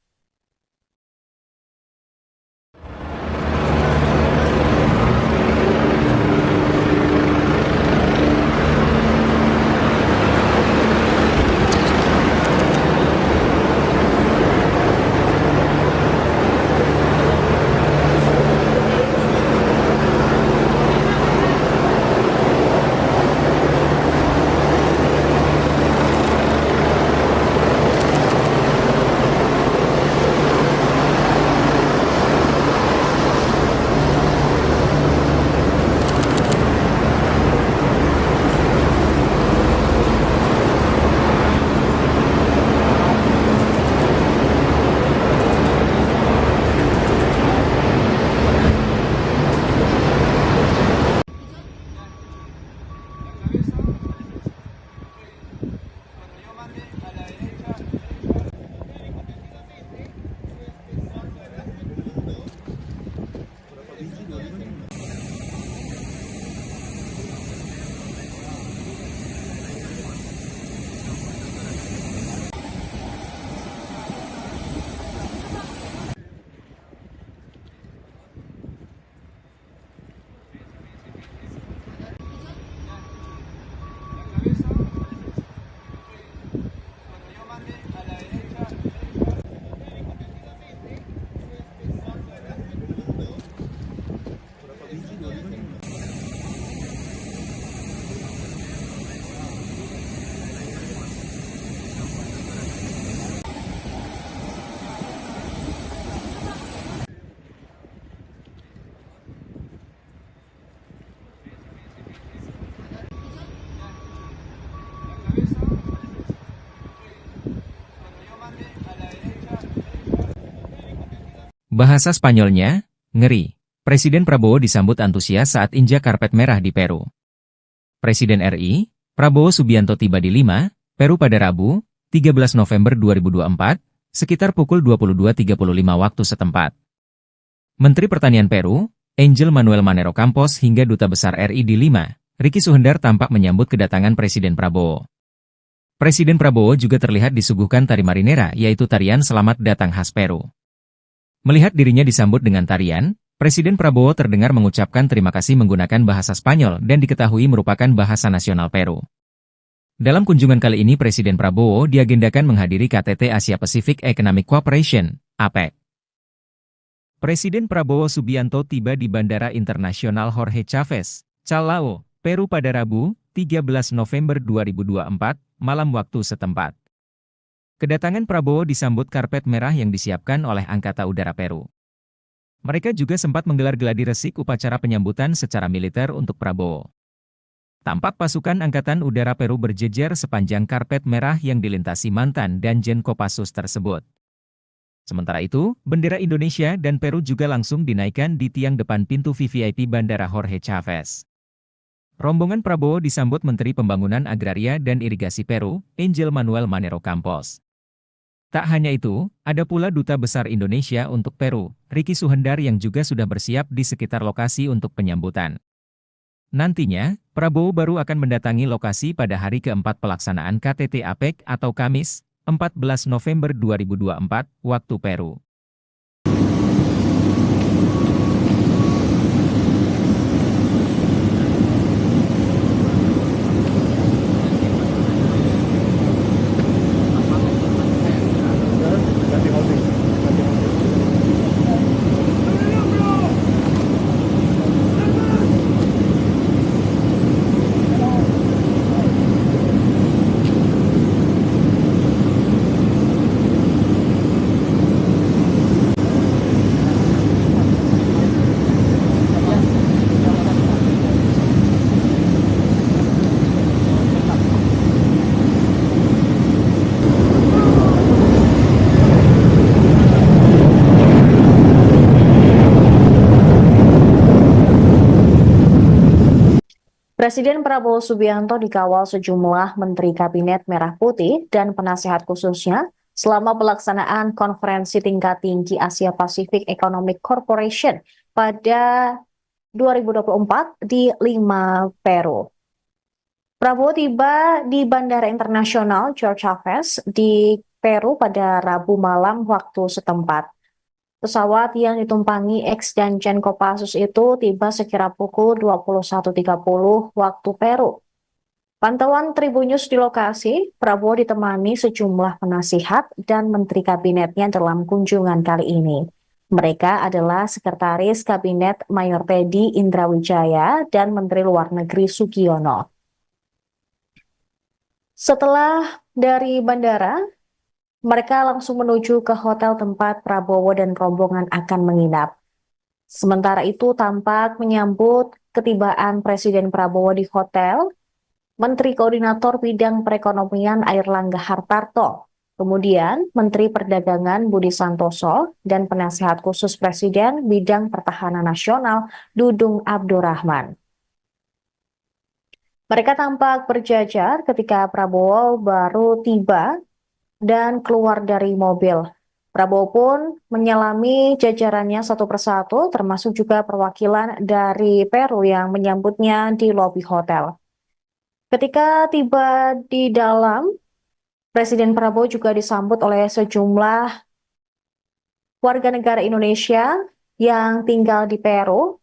Bahasa Spanyolnya, ngeri. Presiden Prabowo disambut antusias saat injak karpet merah di Peru. Presiden RI, Prabowo Subianto tiba di Lima, Peru pada Rabu, 13 November 2024, sekitar pukul 22.35 waktu setempat. Menteri Pertanian Peru, Angel Manuel Manero Campos hingga Duta Besar RI di Lima, Ricky Suhendar tampak menyambut kedatangan Presiden Prabowo. Presiden Prabowo juga terlihat disuguhkan tari marinera, yaitu tarian selamat datang khas Peru. Melihat dirinya disambut dengan tarian, Presiden Prabowo terdengar mengucapkan terima kasih menggunakan bahasa Spanyol dan diketahui merupakan bahasa nasional Peru. Dalam kunjungan kali ini Presiden Prabowo diagendakan menghadiri KTT Asia Pacific Economic Cooperation, APEC. Presiden Prabowo Subianto tiba di Bandara Internasional Jorge Chávez, Callao, Peru pada Rabu, 13 November 2024, malam waktu setempat. Kedatangan Prabowo disambut karpet merah yang disiapkan oleh Angkatan Udara Peru. Mereka juga sempat menggelar gladi resik upacara penyambutan secara militer untuk Prabowo. Tampak pasukan Angkatan Udara Peru berjejer sepanjang karpet merah yang dilintasi mantan dan Jen Kopassus tersebut. Sementara itu, bendera Indonesia dan Peru juga langsung dinaikkan di tiang depan pintu VVIP Bandara Jorge Chávez. Rombongan Prabowo disambut Menteri Pembangunan Agraria dan Irigasi Peru, Angel Manuel Manero Campos. Tak hanya itu, ada pula Duta Besar Indonesia untuk Peru, Ricky Suhendar yang juga sudah bersiap di sekitar lokasi untuk penyambutan. Nantinya, Prabowo baru akan mendatangi lokasi pada hari keempat pelaksanaan KTT APEC atau Kamis, 14 November 2024, waktu Peru. Presiden Prabowo Subianto dikawal sejumlah Menteri Kabinet Merah Putih dan penasehat khususnya selama pelaksanaan konferensi tingkat tinggi Asia Pacific Economic Corporation pada 2024 di Lima, Peru. Prabowo tiba di Bandara Internasional George Chavez di Peru pada Rabu malam waktu setempat. Pesawat yang ditumpangi ex-Danjen Kopassus itu tiba sekira pukul 21.30 waktu Peru. Pantauan Tribunnews di lokasi, Prabowo ditemani sejumlah penasihat dan menteri kabinetnya dalam kunjungan kali ini. Mereka adalah Sekretaris Kabinet Mayor Teddy Indrawijaya dan Menteri Luar Negeri Sugiono. Setelah dari bandara, mereka langsung menuju ke hotel tempat Prabowo dan rombongan akan menginap. Sementara itu tampak menyambut ketibaan Presiden Prabowo di hotel, Menteri Koordinator Bidang Perekonomian Airlangga Hartarto, kemudian Menteri Perdagangan Budi Santoso, dan Penasehat Khusus Presiden Bidang Pertahanan Nasional Dudung Abdurrahman. Mereka tampak berjajar ketika Prabowo baru tiba dan keluar dari mobil. Prabowo pun menyelami jajarannya satu persatu, termasuk juga perwakilan dari Peru yang menyambutnya di lobi hotel. Ketika tiba di dalam, Presiden Prabowo juga disambut oleh sejumlah warga negara Indonesia yang tinggal di Peru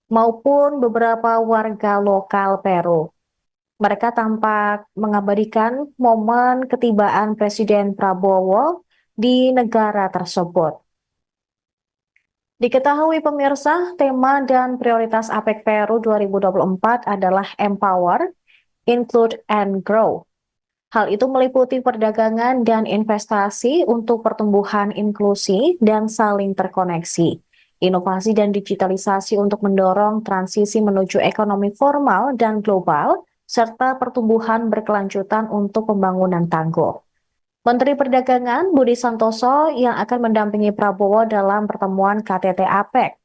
maupun beberapa warga lokal Peru. Mereka tampak mengabadikan momen ketibaan Presiden Prabowo di negara tersebut. Diketahui pemirsa, tema dan prioritas APEC Peru 2024 adalah Empower, Include, and Grow. Hal itu meliputi perdagangan dan investasi untuk pertumbuhan inklusi dan saling terkoneksi, inovasi dan digitalisasi untuk mendorong transisi menuju ekonomi formal dan global, serta pertumbuhan berkelanjutan untuk pembangunan tangguh. Menteri Perdagangan Budi Santoso yang akan mendampingi Prabowo dalam pertemuan KTT APEC.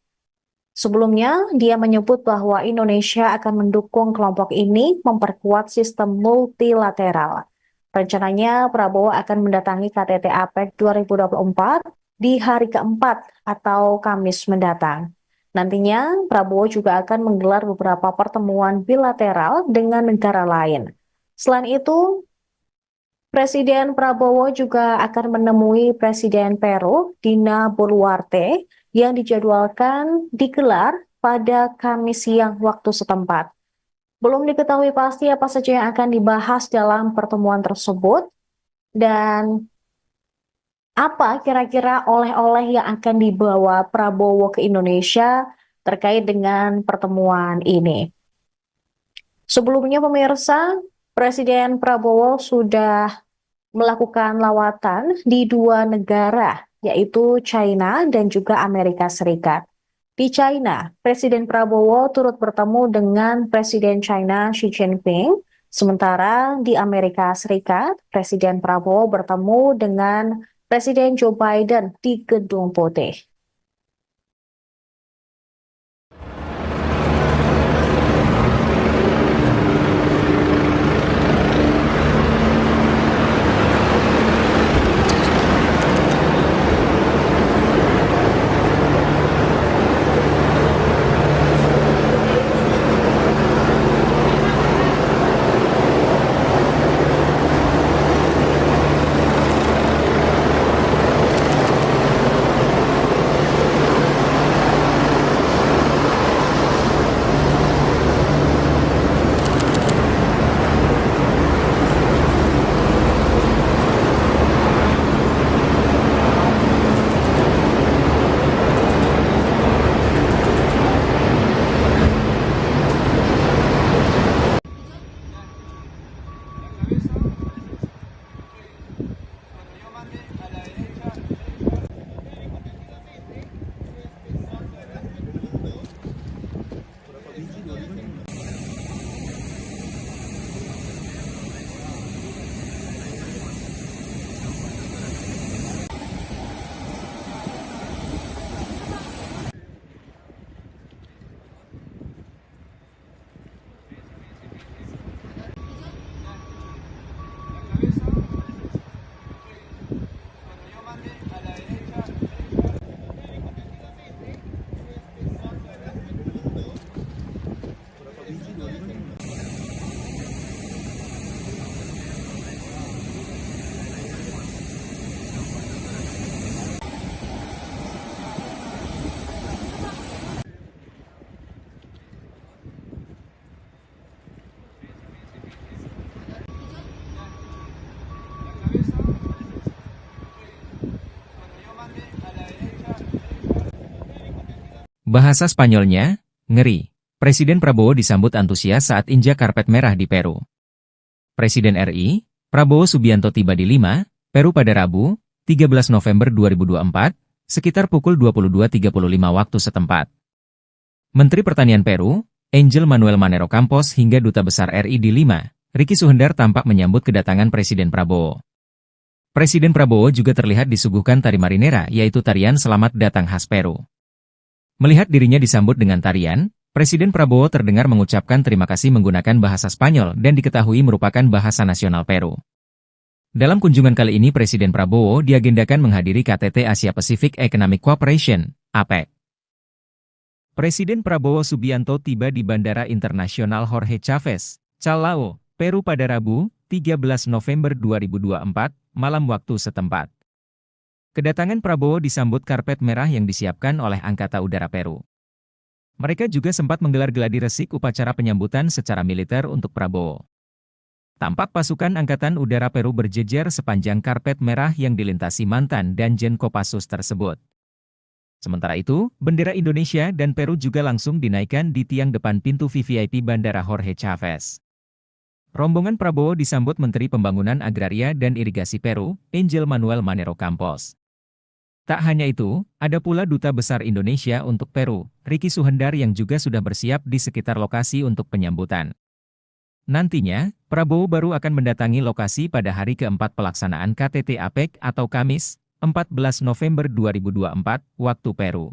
Sebelumnya, dia menyebut bahwa Indonesia akan mendukung kelompok ini memperkuat sistem multilateral. Rencananya, Prabowo akan mendatangi KTT APEC 2024 di hari keempat atau Kamis mendatang. Nantinya, Prabowo juga akan menggelar beberapa pertemuan bilateral dengan negara lain. Selain itu, Presiden Prabowo juga akan menemui Presiden Peru, Dina Boluarte, yang dijadwalkan digelar pada Kamis siang waktu setempat. Belum diketahui pasti apa saja yang akan dibahas dalam pertemuan tersebut, dan apa kira-kira oleh-oleh yang akan dibawa Prabowo ke Indonesia terkait dengan pertemuan ini. Sebelumnya pemirsa, Presiden Prabowo sudah melakukan lawatan di dua negara, yaitu China dan juga Amerika Serikat. Di China, Presiden Prabowo turut bertemu dengan Presiden China Xi Jinping, sementara di Amerika Serikat, Presiden Prabowo bertemu dengan Presiden Joe Biden di Gedung Putih. Bahasa Spanyolnya, ngeri. Presiden Prabowo disambut antusias saat injak karpet merah di Peru. Presiden RI, Prabowo Subianto tiba di Lima, Peru pada Rabu, 13 November 2024, sekitar pukul 22.35 waktu setempat. Menteri Pertanian Peru, Angel Manuel Manero Campos hingga Duta Besar RI di Lima, Ricky Suhendar tampak menyambut kedatangan Presiden Prabowo. Presiden Prabowo juga terlihat disuguhkan tari marinera, yaitu tarian selamat datang khas Peru. Melihat dirinya disambut dengan tarian, Presiden Prabowo terdengar mengucapkan terima kasih menggunakan bahasa Spanyol dan diketahui merupakan bahasa nasional Peru. Dalam kunjungan kali ini Presiden Prabowo diagendakan menghadiri KTT Asia Pacific Economic Cooperation, APEC. Presiden Prabowo Subianto tiba di Bandara Internasional Jorge Chávez, Callao, Peru pada Rabu, 13 November 2024, malam waktu setempat. Kedatangan Prabowo disambut karpet merah yang disiapkan oleh Angkatan Udara Peru. Mereka juga sempat menggelar gladi resik upacara penyambutan secara militer untuk Prabowo. Tampak pasukan Angkatan Udara Peru berjejer sepanjang karpet merah yang dilintasi mantan Danjen Kopassus tersebut. Sementara itu, bendera Indonesia dan Peru juga langsung dinaikkan di tiang depan pintu VVIP Bandara Jorge Chávez. Rombongan Prabowo disambut Menteri Pembangunan Agraria dan Irigasi Peru, Angel Manuel Manero Campos. Tak hanya itu, ada pula Duta Besar Indonesia untuk Peru, Ricky Suhendar yang juga sudah bersiap di sekitar lokasi untuk penyambutan. Nantinya, Prabowo baru akan mendatangi lokasi pada hari keempat pelaksanaan KTT APEC atau Kamis, 14 November 2024, waktu Peru.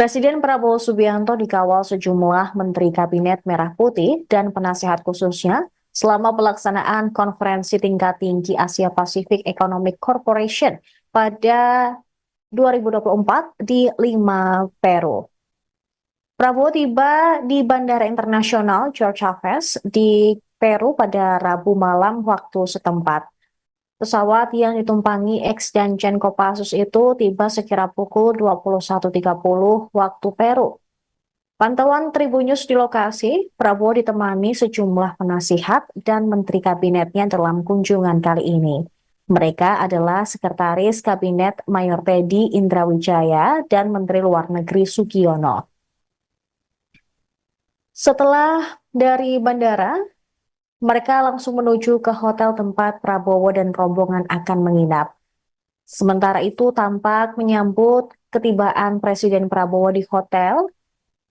Presiden Prabowo Subianto dikawal sejumlah Menteri Kabinet Merah Putih dan penasehat khususnya selama pelaksanaan konferensi tingkat tinggi Asia Pacific Economic Corporation pada 2024 di Lima, Peru. Prabowo tiba di Bandara Internasional Jorge Chávez di Peru pada Rabu malam waktu setempat. Pesawat yang ditumpangi ex-Danjen Kopassus itu tiba sekira pukul 21.30 waktu Peru. Pantauan Tribunnews di lokasi, Prabowo ditemani sejumlah penasihat dan menteri kabinetnya dalam kunjungan kali ini. Mereka adalah Sekretaris Kabinet Mayor Teddy Indrawijaya dan Menteri Luar Negeri Sugiono. Setelah dari bandara, mereka langsung menuju ke hotel tempat Prabowo dan rombongan akan menginap. Sementara itu tampak menyambut ketibaan Presiden Prabowo di hotel,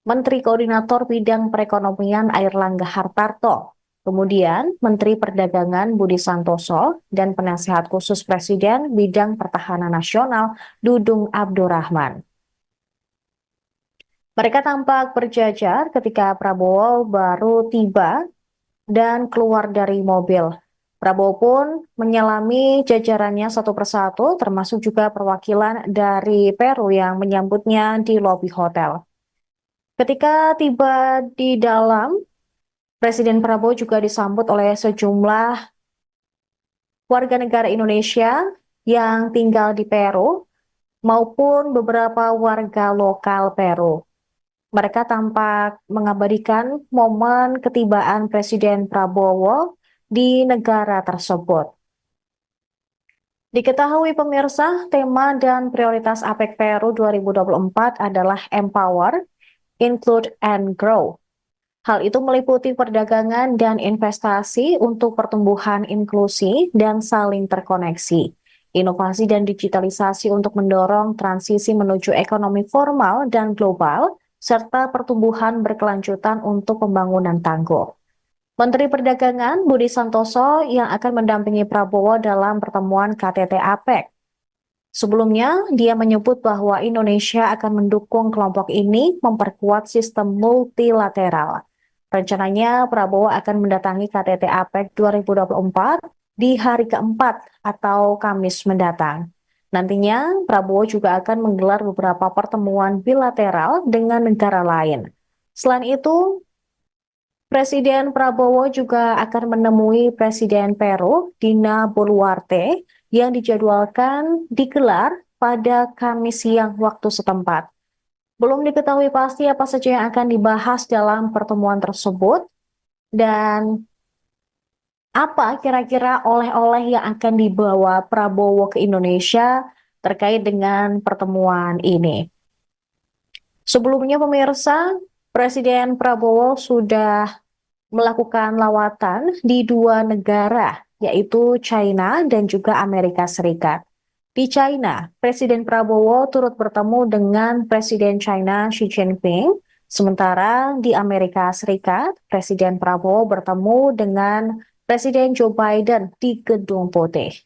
Menteri Koordinator Bidang Perekonomian Airlangga Hartarto, kemudian Menteri Perdagangan Budi Santoso, dan Penasehat Khusus Presiden Bidang Pertahanan Nasional Dudung Abdurrahman. Mereka tampak berjajar ketika Prabowo baru tiba dan keluar dari mobil. Prabowo pun menyalami jajarannya satu persatu, termasuk juga perwakilan dari Peru yang menyambutnya di lobi hotel. Ketika tiba di dalam, Presiden Prabowo juga disambut oleh sejumlah warga negara Indonesia yang tinggal di Peru maupun beberapa warga lokal Peru. Mereka tampak mengabadikan momen ketibaan Presiden Prabowo di negara tersebut. Diketahui pemirsa, tema dan prioritas APEC Peru 2024 adalah Empower, Include, and Grow. Hal itu meliputi perdagangan dan investasi untuk pertumbuhan inklusi dan saling terkoneksi, inovasi dan digitalisasi untuk mendorong transisi menuju ekonomi formal dan global, serta pertumbuhan berkelanjutan untuk pembangunan tangguh. Menteri Perdagangan Budi Santoso yang akan mendampingi Prabowo dalam pertemuan KTT APEC. Sebelumnya, dia menyebut bahwa Indonesia akan mendukung kelompok ini memperkuat sistem multilateral. Rencananya, Prabowo akan mendatangi KTT APEC 2024 di hari keempat atau Kamis mendatang. Nantinya, Prabowo juga akan menggelar beberapa pertemuan bilateral dengan negara lain. Selain itu, Presiden Prabowo juga akan menemui Presiden Peru, Dina Boluarte, yang dijadwalkan digelar pada Kamis siang waktu setempat. Belum diketahui pasti apa saja yang akan dibahas dalam pertemuan tersebut dan apa kira-kira oleh-oleh yang akan dibawa Prabowo ke Indonesia terkait dengan pertemuan ini. Sebelumnya pemirsa, Presiden Prabowo sudah melakukan lawatan di dua negara, yaitu China dan juga Amerika Serikat. Di China, Presiden Prabowo turut bertemu dengan Presiden China Xi Jinping, sementara di Amerika Serikat, Presiden Prabowo bertemu dengan Presiden Joe Biden di Gedung Putih.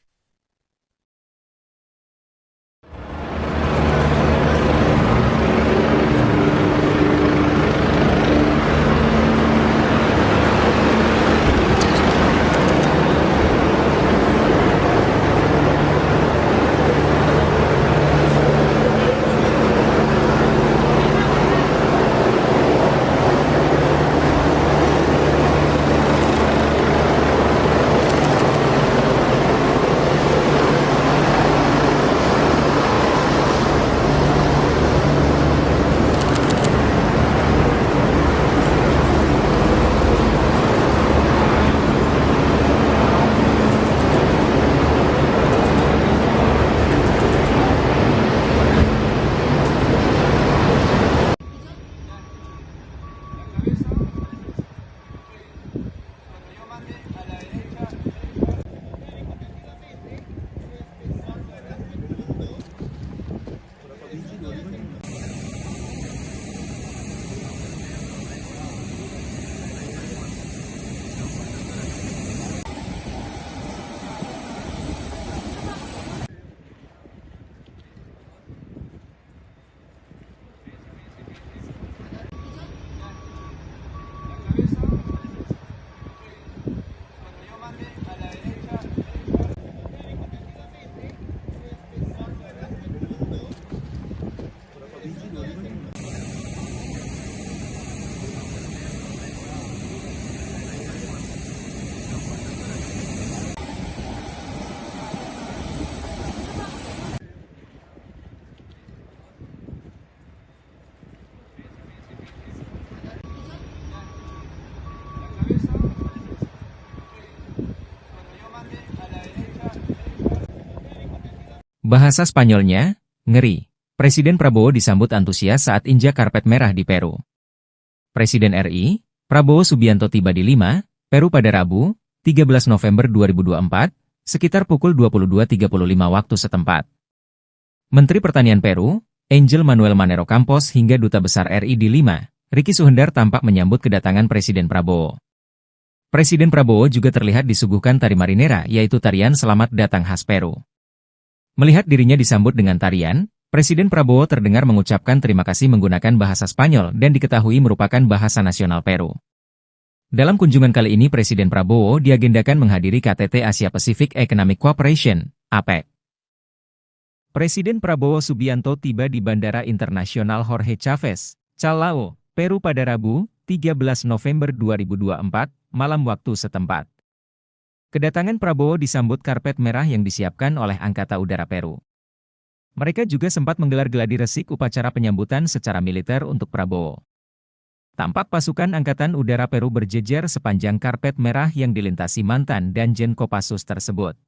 Bahasa Spanyolnya, ngeri. Presiden Prabowo disambut antusias saat injak karpet merah di Peru. Presiden RI, Prabowo Subianto tiba di Lima, Peru pada Rabu, 13 November 2024, sekitar pukul 22.35 waktu setempat. Menteri Pertanian Peru, Angel Manuel Manero Campos hingga Duta Besar RI di Lima, Ricky Suhendar tampak menyambut kedatangan Presiden Prabowo. Presiden Prabowo juga terlihat disuguhkan tari marinera yaitu tarian selamat datang khas Peru. Melihat dirinya disambut dengan tarian, Presiden Prabowo terdengar mengucapkan terima kasih menggunakan bahasa Spanyol dan diketahui merupakan bahasa nasional Peru. Dalam kunjungan kali ini Presiden Prabowo diagendakan menghadiri KTT Asia Pacific Economic Cooperation, APEC. Presiden Prabowo Subianto tiba di Bandara Internasional Jorge Chávez, Callao, Peru pada Rabu, 13 November 2024, malam waktu setempat. Kedatangan Prabowo disambut karpet merah yang disiapkan oleh Angkatan Udara Peru. Mereka juga sempat menggelar gladi resik upacara penyambutan secara militer untuk Prabowo. Tampak pasukan Angkatan Udara Peru berjejer sepanjang karpet merah yang dilintasi mantan Danjen Kopassus tersebut.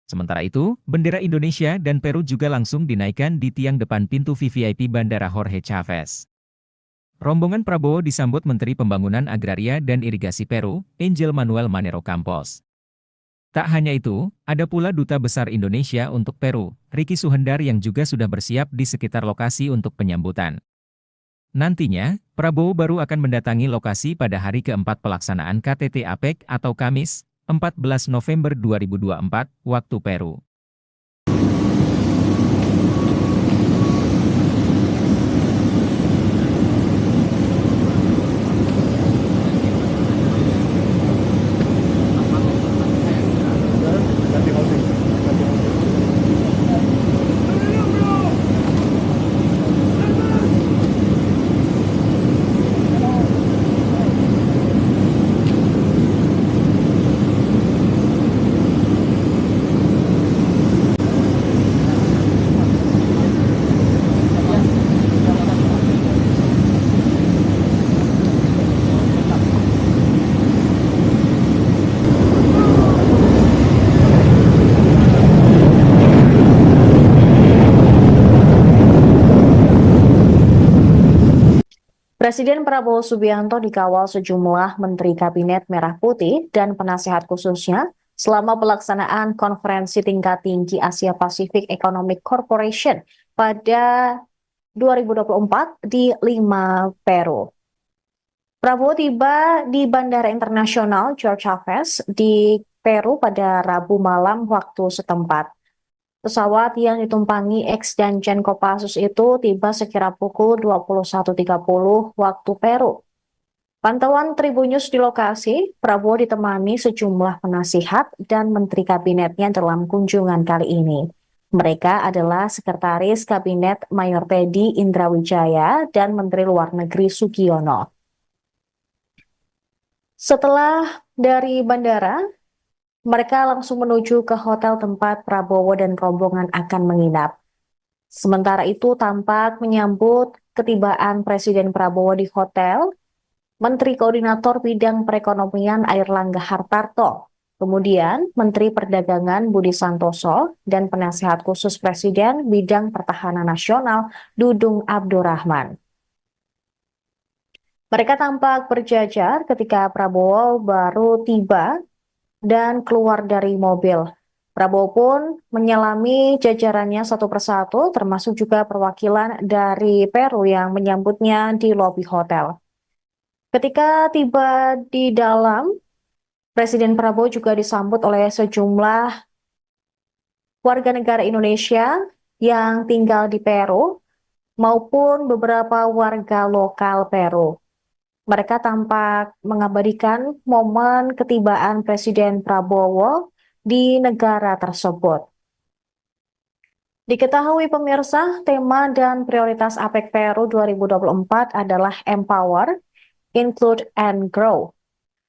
Sementara itu, bendera Indonesia dan Peru juga langsung dinaikkan di tiang depan pintu VVIP Bandara Jorge Chávez. Rombongan Prabowo disambut Menteri Pembangunan Agraria dan Irigasi Peru, Angel Manuel Manero Campos. Tak hanya itu, ada pula Duta Besar Indonesia untuk Peru, Ricky Suhendar yang juga sudah bersiap di sekitar lokasi untuk penyambutan. Nantinya, Prabowo baru akan mendatangi lokasi pada hari keempat pelaksanaan KTT APEC atau Kamis, 14 November 2024, waktu Peru. Presiden Prabowo Subianto dikawal sejumlah Menteri Kabinet Merah Putih dan penasehat khususnya selama pelaksanaan konferensi tingkat tinggi Asia Pacific Economic Corporation pada 2024 di Lima, Peru. Prabowo tiba di Bandara Internasional George Chavez di Peru pada Rabu malam waktu setempat. Pesawat yang ditumpangi ex-Danjen Kopassus itu tiba sekira pukul 21.30 waktu Peru. Pantauan Tribunnews di lokasi, Prabowo ditemani sejumlah penasihat dan menteri kabinetnya dalam kunjungan kali ini. Mereka adalah Sekretaris Kabinet Mayor Teddy Indrawijaya dan Menteri Luar Negeri Sugiono. Setelah dari bandara, mereka langsung menuju ke hotel tempat Prabowo dan rombongan akan menginap. Sementara itu tampak menyambut ketibaan Presiden Prabowo di hotel, Menteri Koordinator Bidang Perekonomian Airlangga Hartarto, kemudian Menteri Perdagangan Budi Santoso, dan Penasehat Khusus Presiden Bidang Pertahanan Nasional Dudung Abdurrahman. Mereka tampak berjajar ketika Prabowo baru tiba dan keluar dari mobil. Prabowo pun menyelami jajarannya satu persatu, termasuk juga perwakilan dari Peru yang menyambutnya di lobi hotel. Ketika tiba di dalam, Presiden Prabowo juga disambut oleh sejumlah warga negara Indonesia yang tinggal di Peru maupun beberapa warga lokal Peru. Mereka tampak mengabadikan momen ketibaan Presiden Prabowo di negara tersebut. Diketahui pemirsa, tema dan prioritas APEC Peru 2024 adalah Empower, Include, and Grow.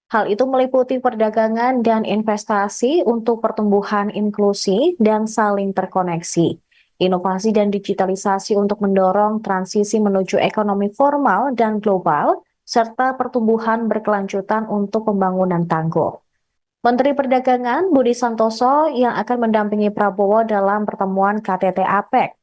Hal itu meliputi perdagangan dan investasi untuk pertumbuhan inklusi dan saling terkoneksi, inovasi dan digitalisasi untuk mendorong transisi menuju ekonomi formal dan global, serta pertumbuhan berkelanjutan untuk pembangunan tangguh. Menteri Perdagangan Budi Santoso yang akan mendampingi Prabowo dalam pertemuan KTT APEC.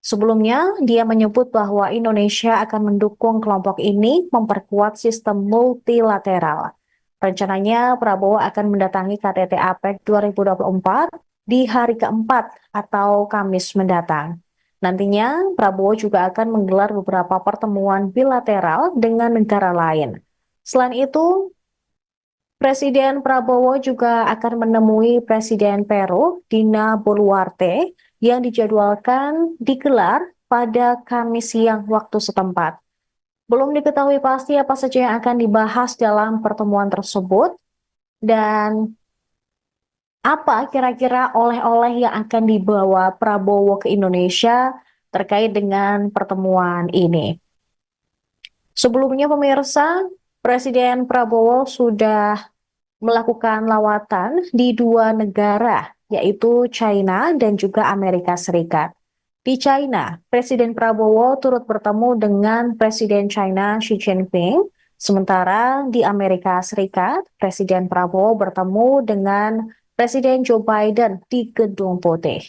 Sebelumnya, dia menyebut bahwa Indonesia akan mendukung kelompok ini memperkuat sistem multilateral. Rencananya, Prabowo akan mendatangi KTT APEC 2024 di hari keempat atau Kamis mendatang. Nantinya, Prabowo juga akan menggelar beberapa pertemuan bilateral dengan negara lain. Selain itu, Presiden Prabowo juga akan menemui Presiden Peru, Dina Boluarte, yang dijadwalkan digelar pada Kamis siang waktu setempat. Belum diketahui pasti apa saja yang akan dibahas dalam pertemuan tersebut, dan apa kira-kira oleh-oleh yang akan dibawa Prabowo ke Indonesia terkait dengan pertemuan ini. Sebelumnya pemirsa, Presiden Prabowo sudah melakukan lawatan di dua negara, yaitu China dan juga Amerika Serikat. Di China, Presiden Prabowo turut bertemu dengan Presiden China Xi Jinping, sementara di Amerika Serikat, Presiden Prabowo bertemu dengan Presiden Joe Biden di Gedung Putih.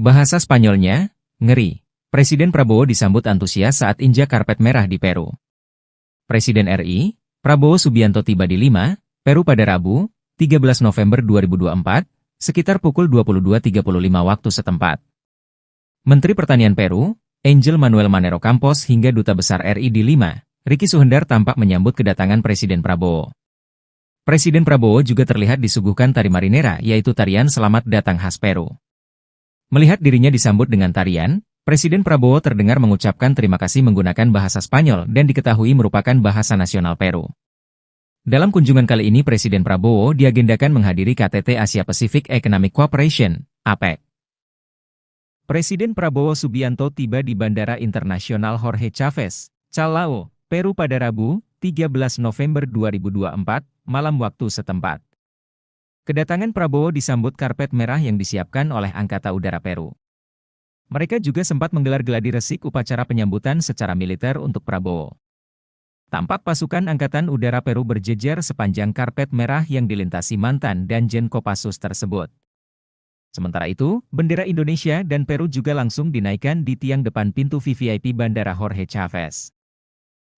Bahasa Spanyolnya, ngeri. Presiden Prabowo disambut antusias saat injak karpet merah di Peru. Presiden RI, Prabowo Subianto tiba di Lima, Peru pada Rabu, 13 November 2024, sekitar pukul 22.35 waktu setempat. Menteri Pertanian Peru, Angel Manuel Manero Campos hingga Duta Besar RI di Lima, Ricky Suhendar tampak menyambut kedatangan Presiden Prabowo. Presiden Prabowo juga terlihat disuguhkan tari marinera, yaitu tarian selamat datang khas Peru. Melihat dirinya disambut dengan tarian, Presiden Prabowo terdengar mengucapkan terima kasih menggunakan bahasa Spanyol dan diketahui merupakan bahasa nasional Peru. Dalam kunjungan kali ini Presiden Prabowo diagendakan menghadiri KTT Asia Pacific Economic Cooperation, APEC. Presiden Prabowo Subianto tiba di Bandara Internasional Jorge Chávez, Callao, Peru pada Rabu, 13 November 2024, malam waktu setempat. Kedatangan Prabowo disambut karpet merah yang disiapkan oleh Angkatan Udara Peru. Mereka juga sempat menggelar gladi resik upacara penyambutan secara militer untuk Prabowo. Tampak pasukan Angkatan Udara Peru berjejer sepanjang karpet merah yang dilintasi mantan Danjen Kopassus tersebut. Sementara itu, bendera Indonesia dan Peru juga langsung dinaikkan di tiang depan pintu VVIP Bandara Jorge Chávez.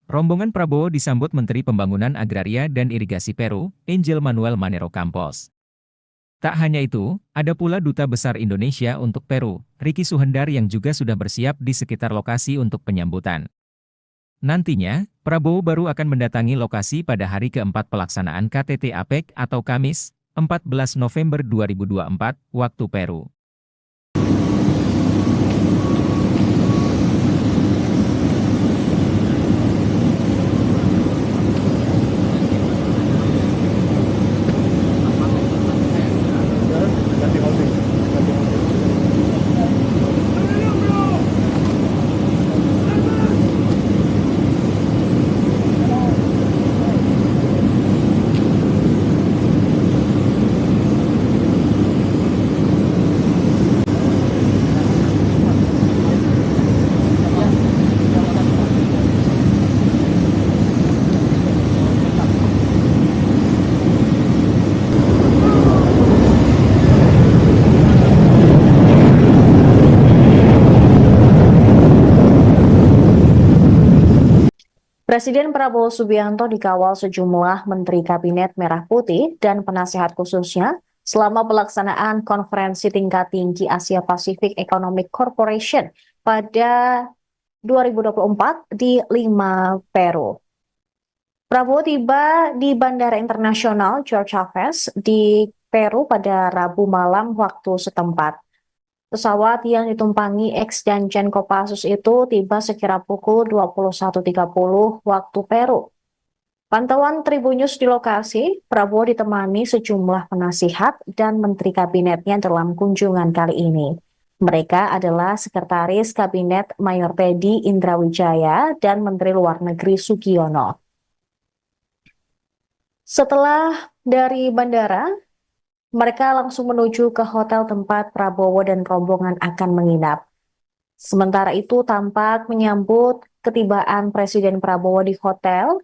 Rombongan Prabowo disambut Menteri Pembangunan Agraria dan Irigasi Peru, Angel Manuel Manero Campos. Tak hanya itu, ada pula Duta Besar Indonesia untuk Peru, Ricky Suhendar yang juga sudah bersiap di sekitar lokasi untuk penyambutan. Nantinya, Prabowo baru akan mendatangi lokasi pada hari keempat pelaksanaan KTT APEC atau Kamis, 14 November 2024, waktu Peru. Presiden Prabowo Subianto dikawal sejumlah Menteri Kabinet Merah Putih dan penasehat khususnya selama pelaksanaan konferensi tingkat tinggi Asia Pacific Economic Corporation pada 2024 di Lima, Peru. Prabowo tiba di Bandara Internasional Jorge Chávez di Peru pada Rabu malam waktu setempat. Pesawat yang ditumpangi ex-Danjen Kopassus itu tiba sekira pukul 21.30 waktu Peru. Pantauan Tribunnews di lokasi, Prabowo ditemani sejumlah penasihat dan menteri kabinetnya dalam kunjungan kali ini. Mereka adalah Sekretaris Kabinet Mayor Teddy Indrawijaya dan Menteri Luar Negeri Sugiono. Setelah dari bandara, mereka langsung menuju ke hotel tempat Prabowo dan rombongan akan menginap. Sementara itu tampak menyambut ketibaan Presiden Prabowo di hotel,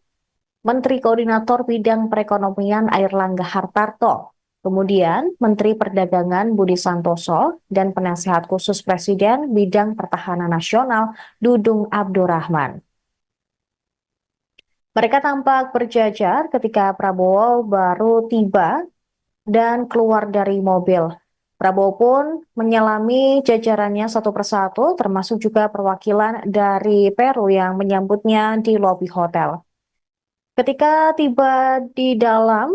Menteri Koordinator Bidang Perekonomian Airlangga Hartarto, kemudian Menteri Perdagangan Budi Santoso, dan Penasehat Khusus Presiden Bidang Pertahanan Nasional Dudung Abdurrahman. Mereka tampak berjajar ketika Prabowo baru tiba dan keluar dari mobil. Prabowo pun menyalami jajarannya satu persatu, termasuk juga perwakilan dari Peru yang menyambutnya di lobi hotel. Ketika tiba di dalam,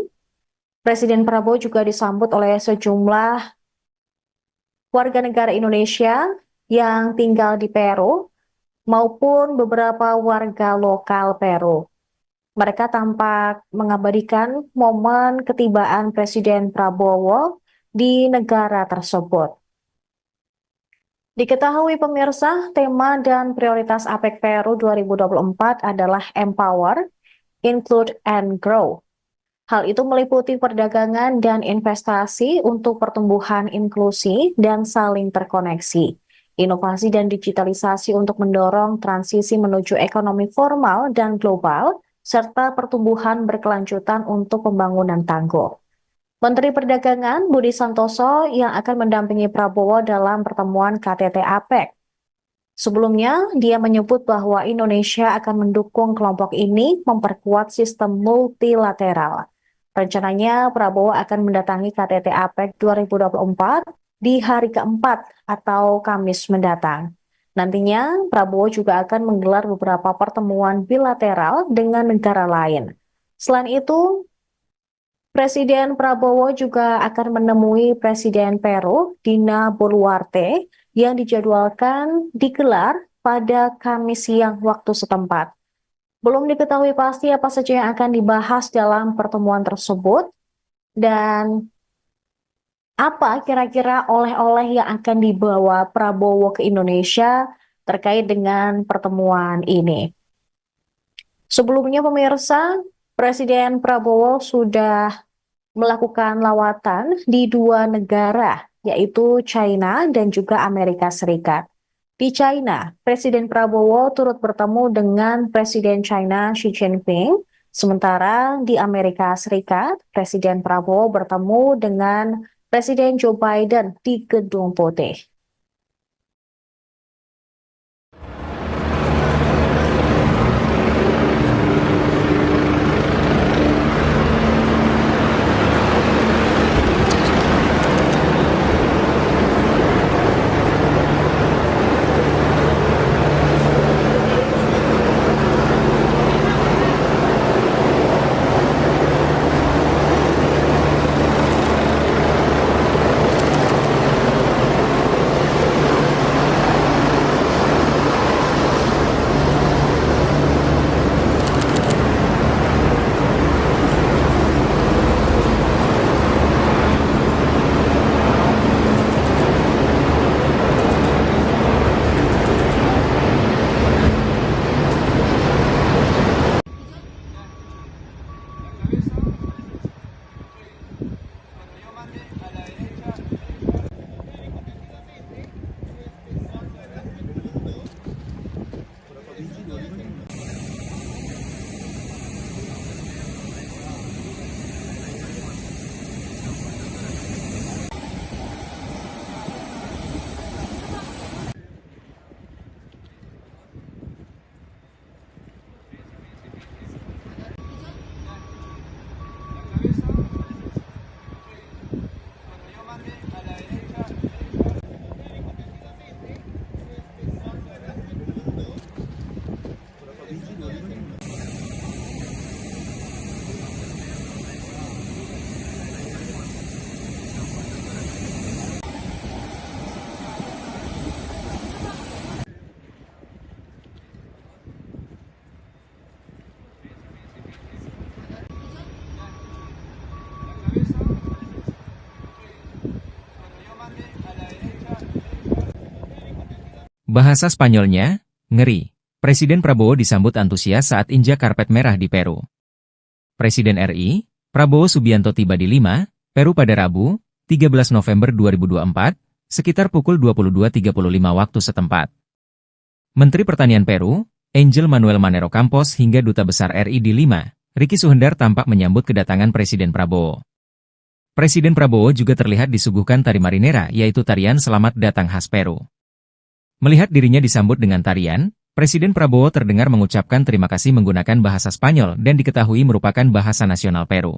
Presiden Prabowo juga disambut oleh sejumlah warga negara Indonesia yang tinggal di Peru maupun beberapa warga lokal Peru. Mereka tampak mengabadikan momen ketibaan Presiden Prabowo di negara tersebut. Diketahui pemirsa, tema dan prioritas APEC Peru 2024 adalah Empower, Include, and Grow. Hal itu meliputi perdagangan dan investasi untuk pertumbuhan inklusi dan saling terkoneksi, inovasi dan digitalisasi untuk mendorong transisi menuju ekonomi formal dan global, serta pertumbuhan berkelanjutan untuk pembangunan tangguh. Menteri Perdagangan Budi Santoso yang akan mendampingi Prabowo dalam pertemuan KTT APEC. Sebelumnya, dia menyebut bahwa Indonesia akan mendukung kelompok ini memperkuat sistem multilateral. Rencananya, Prabowo akan mendatangi KTT APEC 2024 di hari keempat atau Kamis mendatang. Nantinya, Prabowo juga akan menggelar beberapa pertemuan bilateral dengan negara lain. Selain itu, Presiden Prabowo juga akan menemui Presiden Peru, Dina Boluarte, yang dijadwalkan digelar pada Kamis siang waktu setempat. Belum diketahui pasti apa saja yang akan dibahas dalam pertemuan tersebut dan apa kira-kira oleh-oleh yang akan dibawa Prabowo ke Indonesia terkait dengan pertemuan ini. Sebelumnya pemirsa, Presiden Prabowo sudah melakukan lawatan di dua negara, yaitu China dan juga Amerika Serikat. Di China, Presiden Prabowo turut bertemu dengan Presiden China Xi Jinping, sementara di Amerika Serikat, Presiden Prabowo bertemu dengan Presiden Joe Biden di Gedung Putih. Bahasa Spanyolnya, ngeri. Presiden Prabowo disambut antusias saat injak karpet merah di Peru. Presiden RI, Prabowo Subianto tiba di Lima, Peru pada Rabu, 13 November 2024, sekitar pukul 22.35 waktu setempat. Menteri Pertanian Peru, Angel Manuel Manero Campos hingga Duta Besar RI di Lima, Ricky Suhendar tampak menyambut kedatangan Presiden Prabowo. Presiden Prabowo juga terlihat disuguhkan tari marinera, yaitu tarian selamat datang khas Peru. Melihat dirinya disambut dengan tarian, Presiden Prabowo terdengar mengucapkan terima kasih menggunakan bahasa Spanyol dan diketahui merupakan bahasa nasional Peru.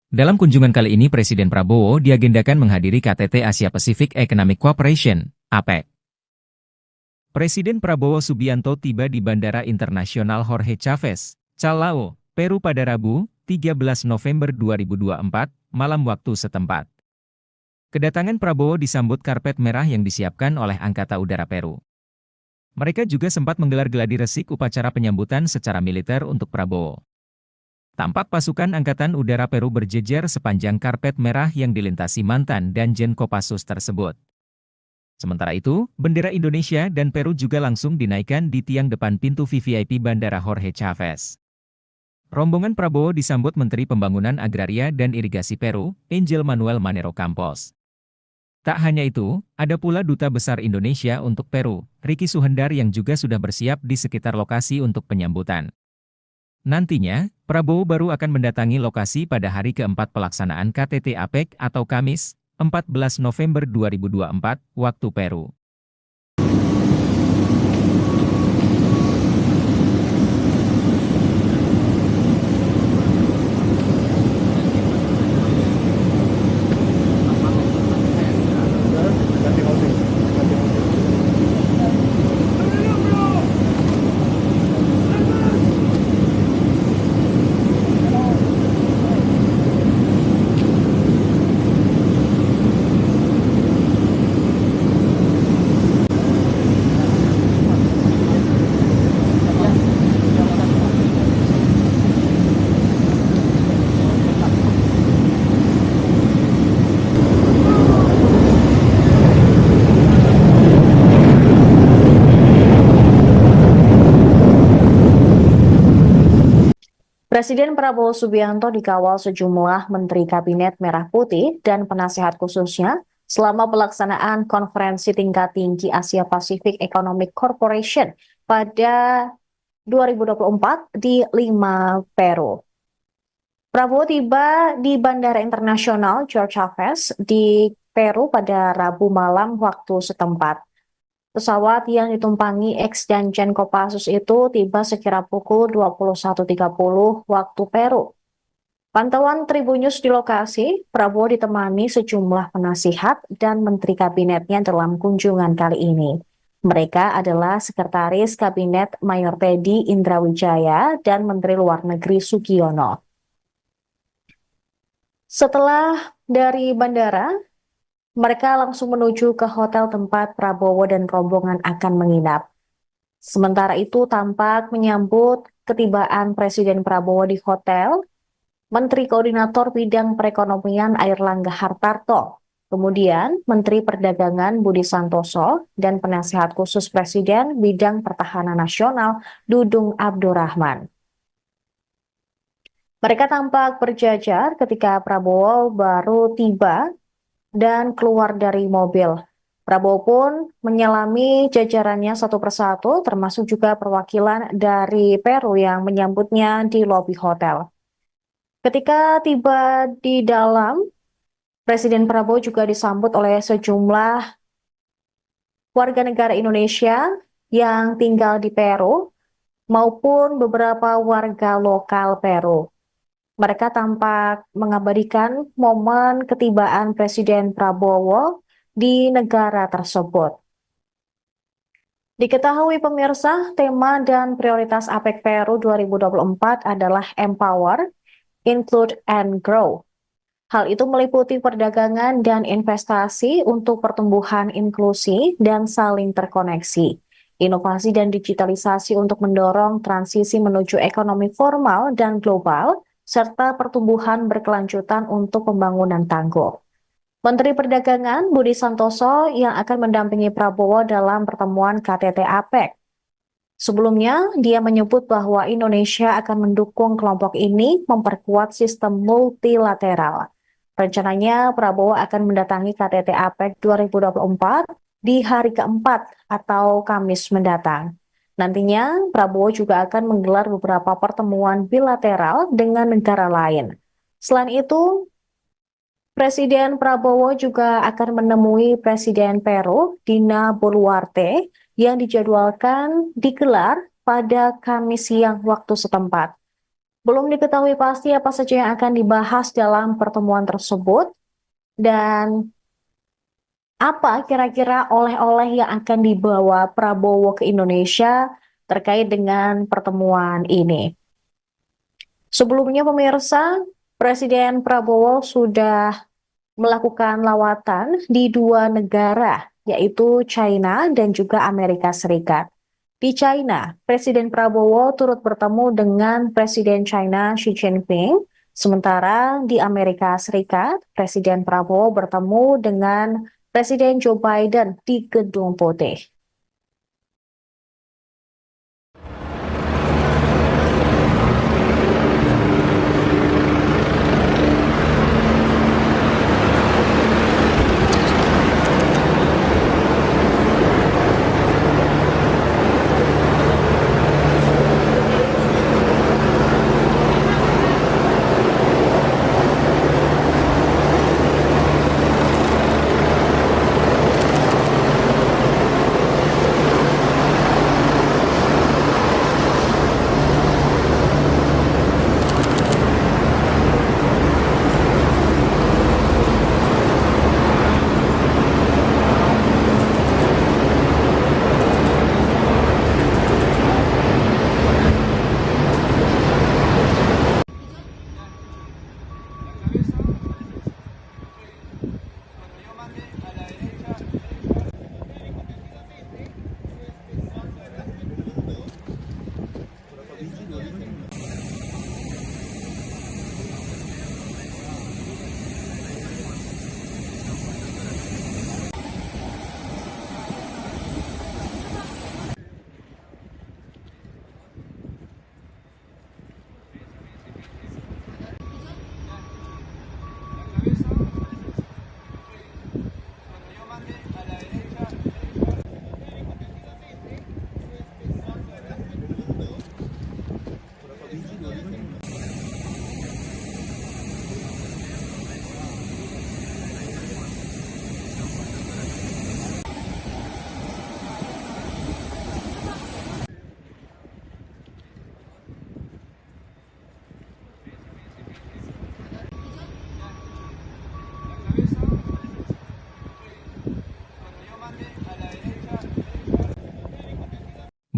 Dalam kunjungan kali ini Presiden Prabowo diagendakan menghadiri KTT Asia Pacific Economic Cooperation, APEC. Presiden Prabowo Subianto tiba di Bandara Internasional Jorge Chávez, Callao, Peru pada Rabu, 13 November 2024, malam waktu setempat. Kedatangan Prabowo disambut karpet merah yang disiapkan oleh Angkatan Udara Peru. Mereka juga sempat menggelar gladi resik upacara penyambutan secara militer untuk Prabowo. Tampak pasukan Angkatan Udara Peru berjejer sepanjang karpet merah yang dilintasi mantan dan Jen Kopassus tersebut. Sementara itu, bendera Indonesia dan Peru juga langsung dinaikkan di tiang depan pintu VVIP Bandara Jorge Chávez. Rombongan Prabowo disambut Menteri Pembangunan Agraria dan Irigasi Peru, Angel Manuel Manero Campos. Tak hanya itu, ada pula Duta Besar Indonesia untuk Peru, Ricky Suhendar yang juga sudah bersiap di sekitar lokasi untuk penyambutan. Nantinya, Prabowo baru akan mendatangi lokasi pada hari keempat pelaksanaan KTT APEC atau Kamis, 14 November 2024, waktu Peru. Presiden Prabowo Subianto dikawal sejumlah Menteri Kabinet Merah Putih dan penasehat khususnya selama pelaksanaan konferensi tingkat tinggi Asia Pacific Economic Corporation pada 2024 di Lima, Peru. Prabowo tiba di Bandara Internasional George Chavez di Peru pada Rabu malam waktu setempat. Pesawat yang ditumpangi ex-Danjen Kopassus itu tiba sekira pukul 21.30 waktu Peru. Pantauan Tribunnews di lokasi, Prabowo ditemani sejumlah penasihat dan menteri kabinetnya dalam kunjungan kali ini. Mereka adalah Sekretaris Kabinet Mayor Teddy Indrawijaya dan Menteri Luar Negeri Sugiono. Setelah dari bandara, mereka langsung menuju ke hotel tempat Prabowo dan rombongan akan menginap. Sementara itu tampak menyambut ketibaan Presiden Prabowo di hotel, Menteri Koordinator Bidang Perekonomian Airlangga Hartarto, kemudian Menteri Perdagangan Budi Santoso, dan Penasehat Khusus Presiden Bidang Pertahanan Nasional Dudung Abdurrahman. Mereka tampak berjajar ketika Prabowo baru tiba dan keluar dari mobil. Prabowo pun menyelami jajarannya satu persatu, termasuk juga perwakilan dari Peru yang menyambutnya di lobi hotel. Ketika tiba di dalam, Presiden Prabowo juga disambut oleh sejumlah warga negara Indonesia yang tinggal di Peru maupun beberapa warga lokal Peru. Mereka tampak mengabadikan momen ketibaan Presiden Prabowo di negara tersebut. Diketahui pemirsa, tema dan prioritas APEC Peru 2024 adalah Empower, Include, and Grow. Hal itu meliputi perdagangan dan investasi untuk pertumbuhan inklusi dan saling terkoneksi, inovasi dan digitalisasi untuk mendorong transisi menuju ekonomi formal dan global, serta pertumbuhan berkelanjutan untuk pembangunan tangguh. Menteri Perdagangan Budi Santoso yang akan mendampingi Prabowo dalam pertemuan KTT APEC. Sebelumnya, dia menyebut bahwa Indonesia akan mendukung kelompok ini memperkuat sistem multilateral. Rencananya, Prabowo akan mendatangi KTT APEC 2024 di hari keempat atau Kamis mendatang. Nantinya, Prabowo juga akan menggelar beberapa pertemuan bilateral dengan negara lain. Selain itu, Presiden Prabowo juga akan menemui Presiden Peru, Dina Boluarte, yang dijadwalkan digelar pada Kamis siang waktu setempat. Belum diketahui pasti apa saja yang akan dibahas dalam pertemuan tersebut, dan apa kira-kira oleh-oleh yang akan dibawa Prabowo ke Indonesia terkait dengan pertemuan ini? Sebelumnya pemirsa, Presiden Prabowo sudah melakukan lawatan di dua negara, yaitu China dan juga Amerika Serikat. Di China, Presiden Prabowo turut bertemu dengan Presiden China Xi Jinping, sementara di Amerika Serikat, Presiden Prabowo bertemu dengan Presiden Joe Biden di Gedung Putih.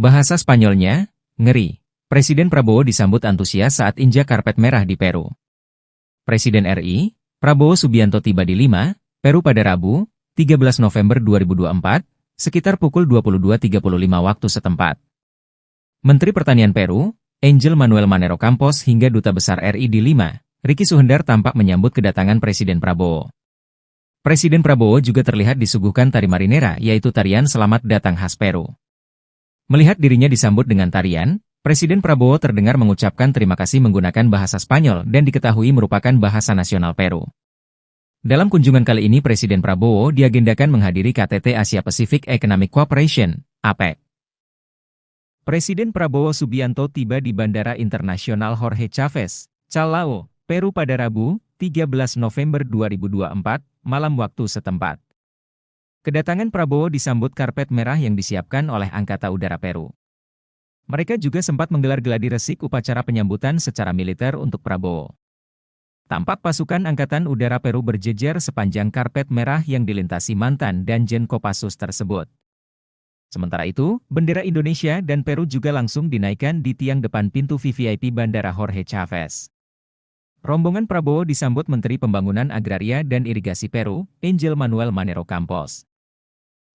Bahasa Spanyolnya, ngeri. Presiden Prabowo disambut antusias saat injak karpet merah di Peru. Presiden RI, Prabowo Subianto tiba di Lima, Peru pada Rabu, 13 November 2024, sekitar pukul 22.35 waktu setempat. Menteri Pertanian Peru, Angel Manuel Manero Campos hingga Duta Besar RI di Lima, Ricky Suhendar tampak menyambut kedatangan Presiden Prabowo. Presiden Prabowo juga terlihat disuguhkan tari marinera, yaitu tarian selamat datang khas Peru. Melihat dirinya disambut dengan tarian, Presiden Prabowo terdengar mengucapkan terima kasih menggunakan bahasa Spanyol dan diketahui merupakan bahasa nasional Peru. Dalam kunjungan kali ini Presiden Prabowo diagendakan menghadiri KTT Asia Pacific Economic Cooperation, APEC. Presiden Prabowo Subianto tiba di Bandara Internasional Jorge Chávez, Callao, Peru pada Rabu, 13 November 2024, malam waktu setempat. Kedatangan Prabowo disambut karpet merah yang disiapkan oleh Angkatan Udara Peru. Mereka juga sempat menggelar gladi resik upacara penyambutan secara militer untuk Prabowo. Tampak pasukan Angkatan Udara Peru berjejer sepanjang karpet merah yang dilintasi mantan dan Danjen Kopassus tersebut. Sementara itu, bendera Indonesia dan Peru juga langsung dinaikkan di tiang depan pintu VVIP Bandara Jorge Chávez. Rombongan Prabowo disambut Menteri Pembangunan Agraria dan Irigasi Peru, Angel Manuel Manero Campos.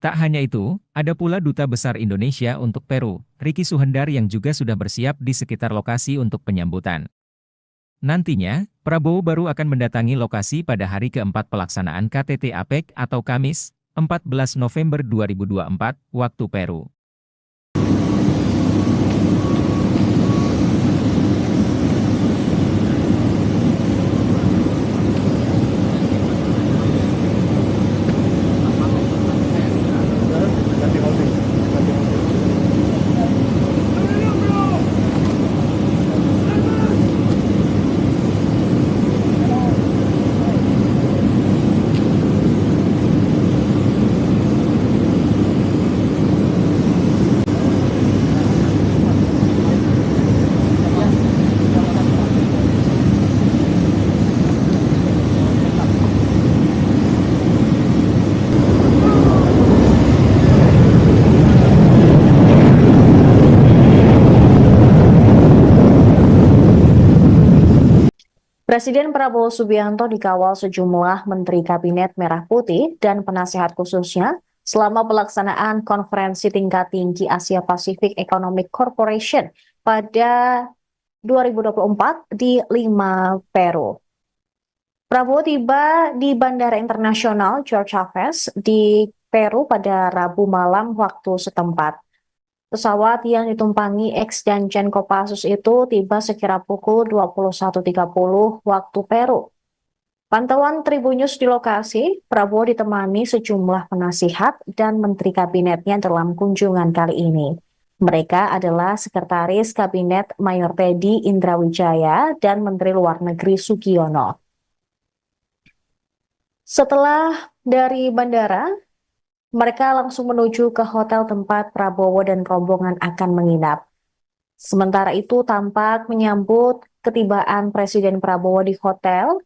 Tak hanya itu, ada pula Duta Besar Indonesia untuk Peru, Ricky Suhendar yang juga sudah bersiap di sekitar lokasi untuk penyambutan. Nantinya, Prabowo baru akan mendatangi lokasi pada hari keempat pelaksanaan KTT APEC atau Kamis, 14 November 2024, waktu Peru. Presiden Prabowo Subianto dikawal sejumlah Menteri Kabinet Merah Putih dan penasehat khususnya selama pelaksanaan konferensi tingkat tinggi Asia Pacific Economic Corporation pada 2024 di Lima, Peru. Prabowo tiba di Bandara Internasional Jorge Chávez di Peru pada Rabu malam waktu setempat. Pesawat yang ditumpangi ex-Danjen Kopassus itu tiba sekira pukul 21.30 waktu Peru. Pantauan Tribunnews di lokasi, Prabowo ditemani sejumlah penasihat dan menteri kabinetnya dalam kunjungan kali ini. Mereka adalah Sekretaris Kabinet Mayor Teddy Indrawijaya dan Menteri Luar Negeri Sugiono. Setelah dari bandara, mereka langsung menuju ke hotel tempat Prabowo dan rombongan akan menginap. Sementara itu tampak menyambut ketibaan Presiden Prabowo di hotel,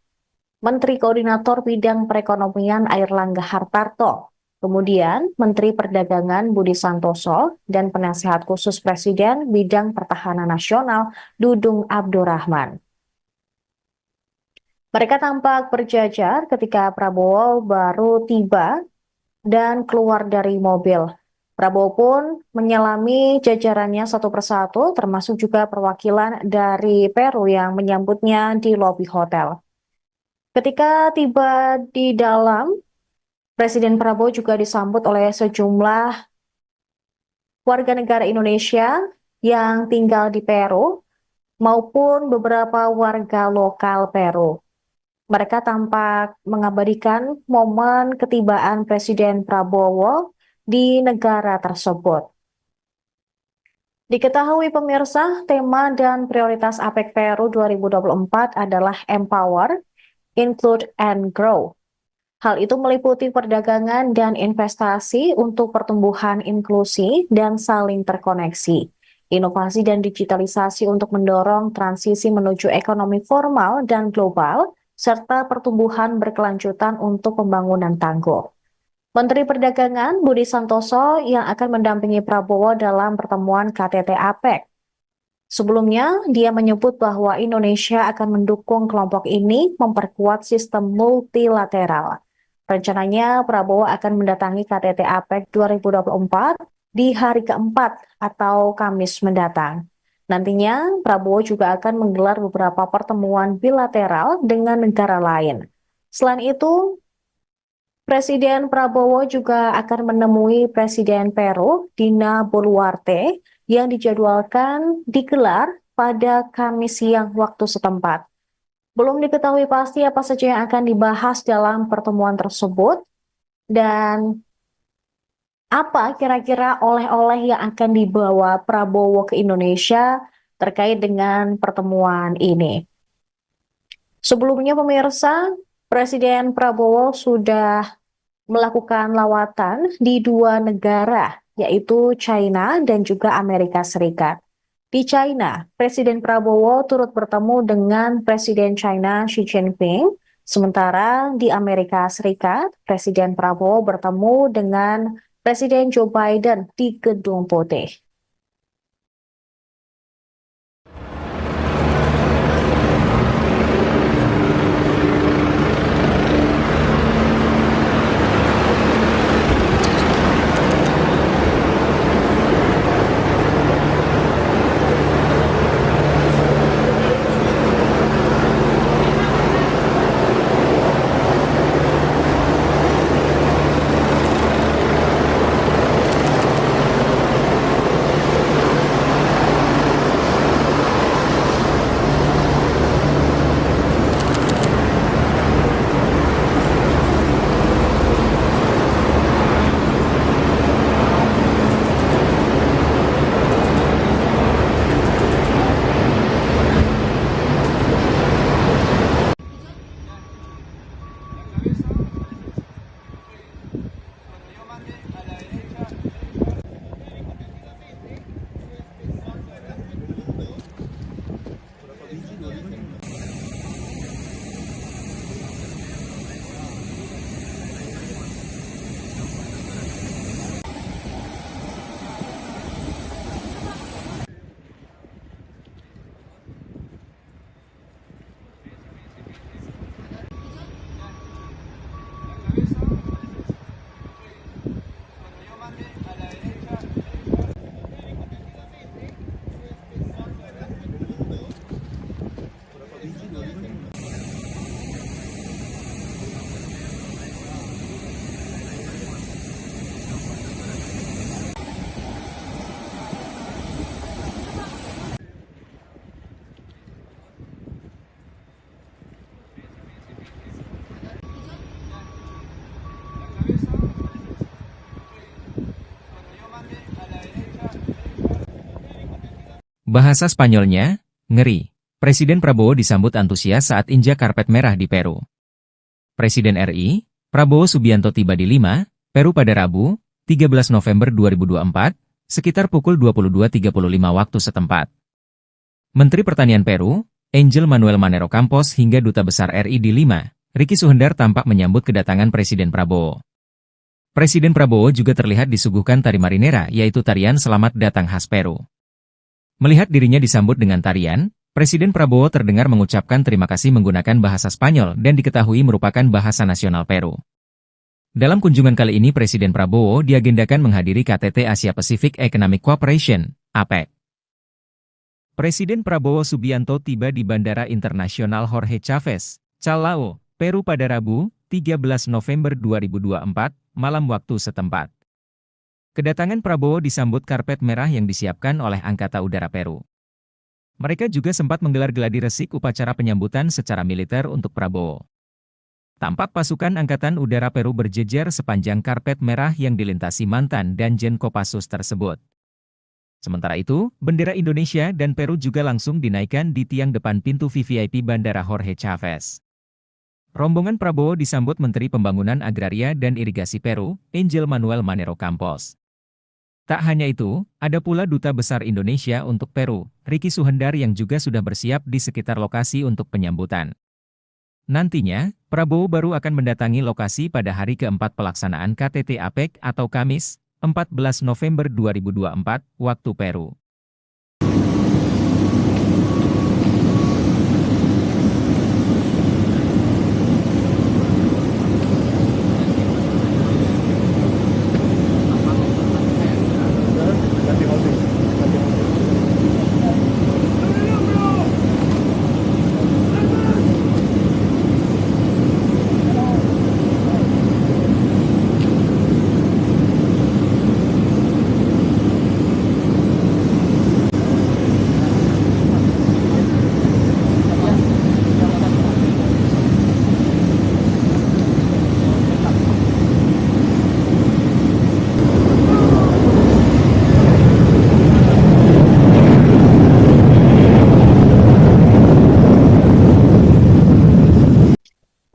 Menteri Koordinator Bidang Perekonomian Airlangga Hartarto, kemudian Menteri Perdagangan Budi Santoso, dan Penasehat Khusus Presiden Bidang Pertahanan Nasional Dudung Abdurrahman. Mereka tampak berjajar ketika Prabowo baru tiba dan keluar dari mobil. Prabowo pun menyelami jajarannya satu persatu, termasuk juga perwakilan dari Peru yang menyambutnya di lobi hotel. Ketika tiba di dalam, Presiden Prabowo juga disambut oleh sejumlah warga negara Indonesia yang tinggal di Peru maupun beberapa warga lokal Peru. Mereka tampak mengabadikan momen ketibaan Presiden Prabowo di negara tersebut. Diketahui pemirsa, tema dan prioritas APEC Peru 2024 adalah Empower, Include, and Grow. Hal itu meliputi perdagangan dan investasi untuk pertumbuhan inklusi dan saling terkoneksi, inovasi dan digitalisasi untuk mendorong transisi menuju ekonomi formal dan global, serta pertumbuhan berkelanjutan untuk pembangunan tangguh. Menteri Perdagangan Budi Santoso yang akan mendampingi Prabowo dalam pertemuan KTT APEC. Sebelumnya, dia menyebut bahwa Indonesia akan mendukung kelompok ini memperkuat sistem multilateral. Rencananya, Prabowo akan mendatangi KTT APEC 2024 di hari keempat atau Kamis mendatang. Nantinya, Prabowo juga akan menggelar beberapa pertemuan bilateral dengan negara lain. Selain itu, Presiden Prabowo juga akan menemui Presiden Peru, Dina Boluarte, yang dijadwalkan digelar pada Kamis siang waktu setempat. Belum diketahui pasti apa saja yang akan dibahas dalam pertemuan tersebut dan apa kira-kira oleh-oleh yang akan dibawa Prabowo ke Indonesia terkait dengan pertemuan ini. Sebelumnya pemirsa, Presiden Prabowo sudah melakukan lawatan di dua negara, yaitu China dan juga Amerika Serikat. Di China, Presiden Prabowo turut bertemu dengan Presiden China Xi Jinping, sementara di Amerika Serikat, Presiden Prabowo bertemu dengan Presiden Joe Biden di Gedung Putih. Bahasa Spanyolnya, ngeri. Presiden Prabowo disambut antusias saat injak karpet merah di Peru. Presiden RI, Prabowo Subianto tiba di Lima, Peru pada Rabu, 13 November 2024, sekitar pukul 22.35 waktu setempat. Menteri Pertanian Peru, Angel Manuel Manero Campos hingga Duta Besar RI di Lima, Ricky Suhendar tampak menyambut kedatangan Presiden Prabowo. Presiden Prabowo juga terlihat disuguhkan tari marinera yaitu tarian selamat datang khas Peru. Melihat dirinya disambut dengan tarian, Presiden Prabowo terdengar mengucapkan terima kasih menggunakan bahasa Spanyol dan diketahui merupakan bahasa nasional Peru. Dalam kunjungan kali ini Presiden Prabowo diagendakan menghadiri KTT Asia Pacific Economic Cooperation, APEC. Presiden Prabowo Subianto tiba di Bandara Internasional Jorge Chávez, Callao, Peru pada Rabu, 13 November 2024, malam waktu setempat. Kedatangan Prabowo disambut karpet merah yang disiapkan oleh Angkatan Udara Peru. Mereka juga sempat menggelar gladi resik upacara penyambutan secara militer untuk Prabowo. Tampak pasukan Angkatan Udara Peru berjejer sepanjang karpet merah yang dilintasi mantan dan Jen Kopassus tersebut. Sementara itu, bendera Indonesia dan Peru juga langsung dinaikkan di tiang depan pintu VVIP Bandara Jorge Chávez. Rombongan Prabowo disambut Menteri Pembangunan Agraria dan Irigasi Peru, Angel Manuel Manero Campos. Tak hanya itu, ada pula Duta Besar Indonesia untuk Peru, Ricky Suhendar yang juga sudah bersiap di sekitar lokasi untuk penyambutan. Nantinya, Prabowo baru akan mendatangi lokasi pada hari keempat pelaksanaan KTT APEC atau Kamis, 14 November 2024, waktu Peru.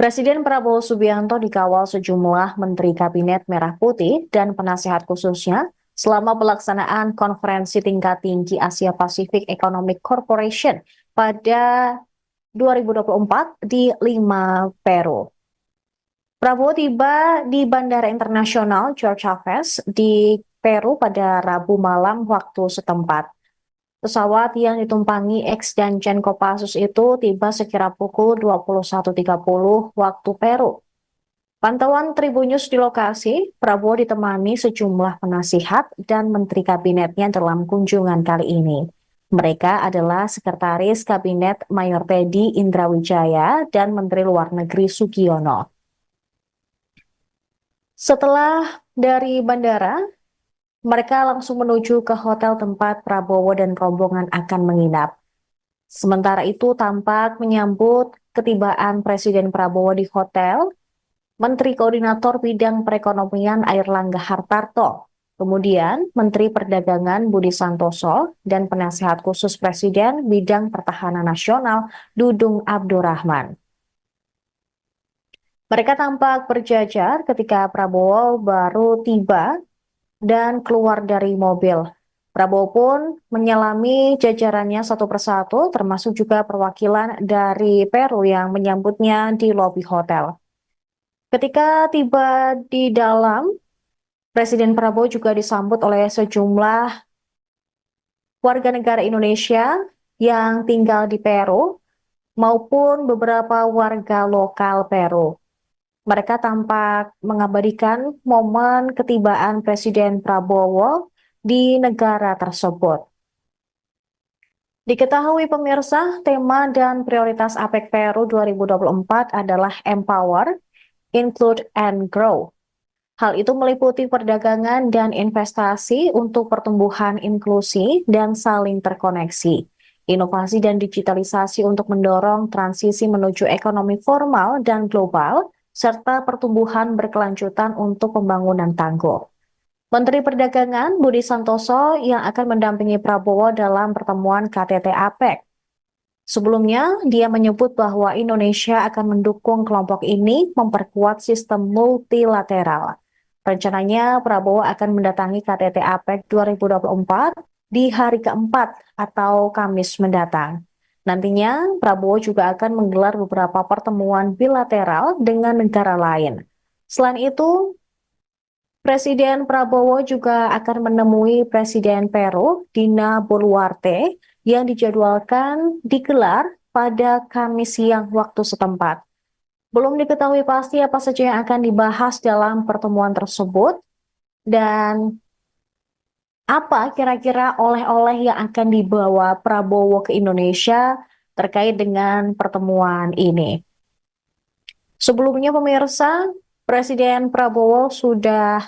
Presiden Prabowo Subianto dikawal sejumlah Menteri Kabinet Merah Putih dan penasehat khususnya selama pelaksanaan konferensi tingkat tinggi Asia Pacific Economic Corporation pada 2024 di Lima, Peru. Prabowo tiba di Bandara Internasional George Chavez di Peru pada Rabu malam waktu setempat. Pesawat yang ditumpangi ex Danjen Kopassus itu tiba sekira pukul 21.30 waktu Peru. Pantauan Tribunnews di lokasi, Prabowo ditemani sejumlah penasihat dan menteri kabinetnya dalam kunjungan kali ini. Mereka adalah Sekretaris Kabinet Mayor Teddy Indrawijaya dan Menteri Luar Negeri Sugiono. Setelah dari bandara, mereka langsung menuju ke hotel tempat Prabowo dan rombongan akan menginap. Sementara itu tampak menyambut ketibaan Presiden Prabowo di hotel, Menteri Koordinator Bidang Perekonomian Airlangga Hartarto, kemudian Menteri Perdagangan Budi Santoso, dan Penasehat Khusus Presiden Bidang Pertahanan Nasional Dudung Abdurrahman. Mereka tampak berjajar ketika Prabowo baru tiba dan keluar dari mobil. Prabowo pun menyelami jajarannya satu persatu, termasuk juga perwakilan dari Peru yang menyambutnya di lobi hotel. Ketika tiba di dalam, Presiden Prabowo juga disambut oleh sejumlah warga negara Indonesia yang tinggal di Peru maupun beberapa warga lokal Peru. Mereka tampak mengabadikan momen ketibaan Presiden Prabowo di negara tersebut. Diketahui pemirsa, tema dan prioritas APEC Peru 2024 adalah Empower, Include, and Grow. Hal itu meliputi perdagangan dan investasi untuk pertumbuhan inklusi dan saling terkoneksi, inovasi dan digitalisasi untuk mendorong transisi menuju ekonomi formal dan global, serta pertumbuhan berkelanjutan untuk pembangunan tangguh. Menteri Perdagangan Budi Santoso yang akan mendampingi Prabowo dalam pertemuan KTT APEC. Sebelumnya, dia menyebut bahwa Indonesia akan mendukung kelompok ini memperkuat sistem multilateral. Rencananya, Prabowo akan mendatangi KTT APEC 2024 di hari keempat atau Kamis mendatang. Nantinya, Prabowo juga akan menggelar beberapa pertemuan bilateral dengan negara lain. Selain itu, Presiden Prabowo juga akan menemui Presiden Peru, Dina Boluarte, yang dijadwalkan digelar pada Kamis siang waktu setempat. Belum diketahui pasti apa saja yang akan dibahas dalam pertemuan tersebut, dan apa kira-kira oleh-oleh yang akan dibawa Prabowo ke Indonesia terkait dengan pertemuan ini? Sebelumnya pemirsa, Presiden Prabowo sudah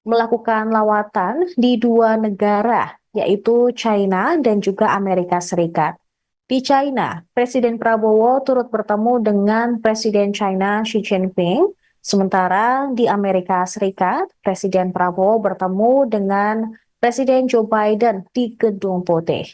melakukan lawatan di dua negara, yaitu China dan juga Amerika Serikat. Di China, Presiden Prabowo turut bertemu dengan Presiden China Xi Jinping, sementara di Amerika Serikat, Presiden Prabowo bertemu dengan Presiden Joe Biden di Gedung Putih.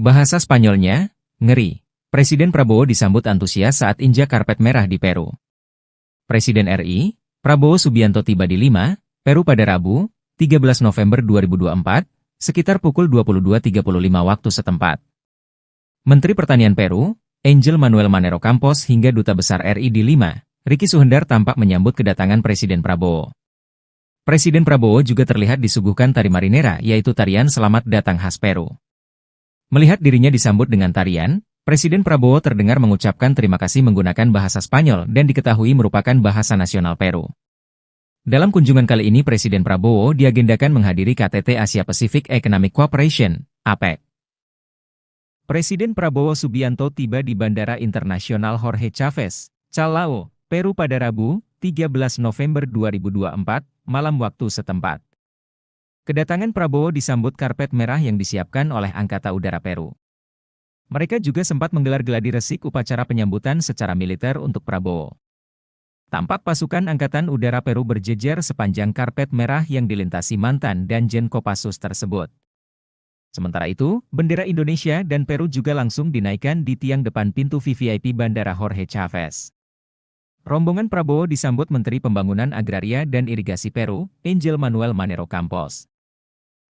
Bahasa Spanyolnya, ngeri. Presiden Prabowo disambut antusias saat injak karpet merah di Peru. Presiden RI, Prabowo Subianto tiba di Lima, Peru pada Rabu, 13 November 2024, sekitar pukul 22.35 waktu setempat. Menteri Pertanian Peru, Angel Manuel Manero Campos hingga Duta Besar RI di Lima, Ricky Suhendar tampak menyambut kedatangan Presiden Prabowo. Presiden Prabowo juga terlihat disuguhkan tari marinera, yaitu tarian selamat datang khas Peru. Melihat dirinya disambut dengan tarian, Presiden Prabowo terdengar mengucapkan terima kasih menggunakan bahasa Spanyol dan diketahui merupakan bahasa nasional Peru. Dalam kunjungan kali ini Presiden Prabowo diagendakan menghadiri KTT Asia Pacific Economic Cooperation, APEC. Presiden Prabowo Subianto tiba di Bandara Internasional Jorge Chávez, Callao, Peru pada Rabu, 13 November 2024, malam waktu setempat. Kedatangan Prabowo disambut karpet merah yang disiapkan oleh Angkatan Udara Peru. Mereka juga sempat menggelar gladi resik upacara penyambutan secara militer untuk Prabowo. Tampak pasukan Angkatan Udara Peru berjejer sepanjang karpet merah yang dilintasi mantan dan Jen Kopassus tersebut. Sementara itu, bendera Indonesia dan Peru juga langsung dinaikkan di tiang depan pintu VVIP Bandara Jorge Chávez. Rombongan Prabowo disambut Menteri Pembangunan Agraria dan Irigasi Peru, Angel Manuel Manero Campos.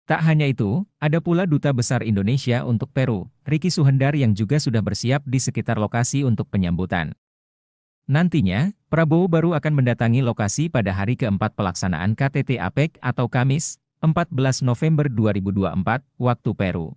Tak hanya itu, ada pula Duta Besar Indonesia untuk Peru, Ricky Suhendar yang juga sudah bersiap di sekitar lokasi untuk penyambutan. Nantinya, Prabowo baru akan mendatangi lokasi pada hari keempat pelaksanaan KTT APEC atau Kamis, 14 November 2024, waktu Peru.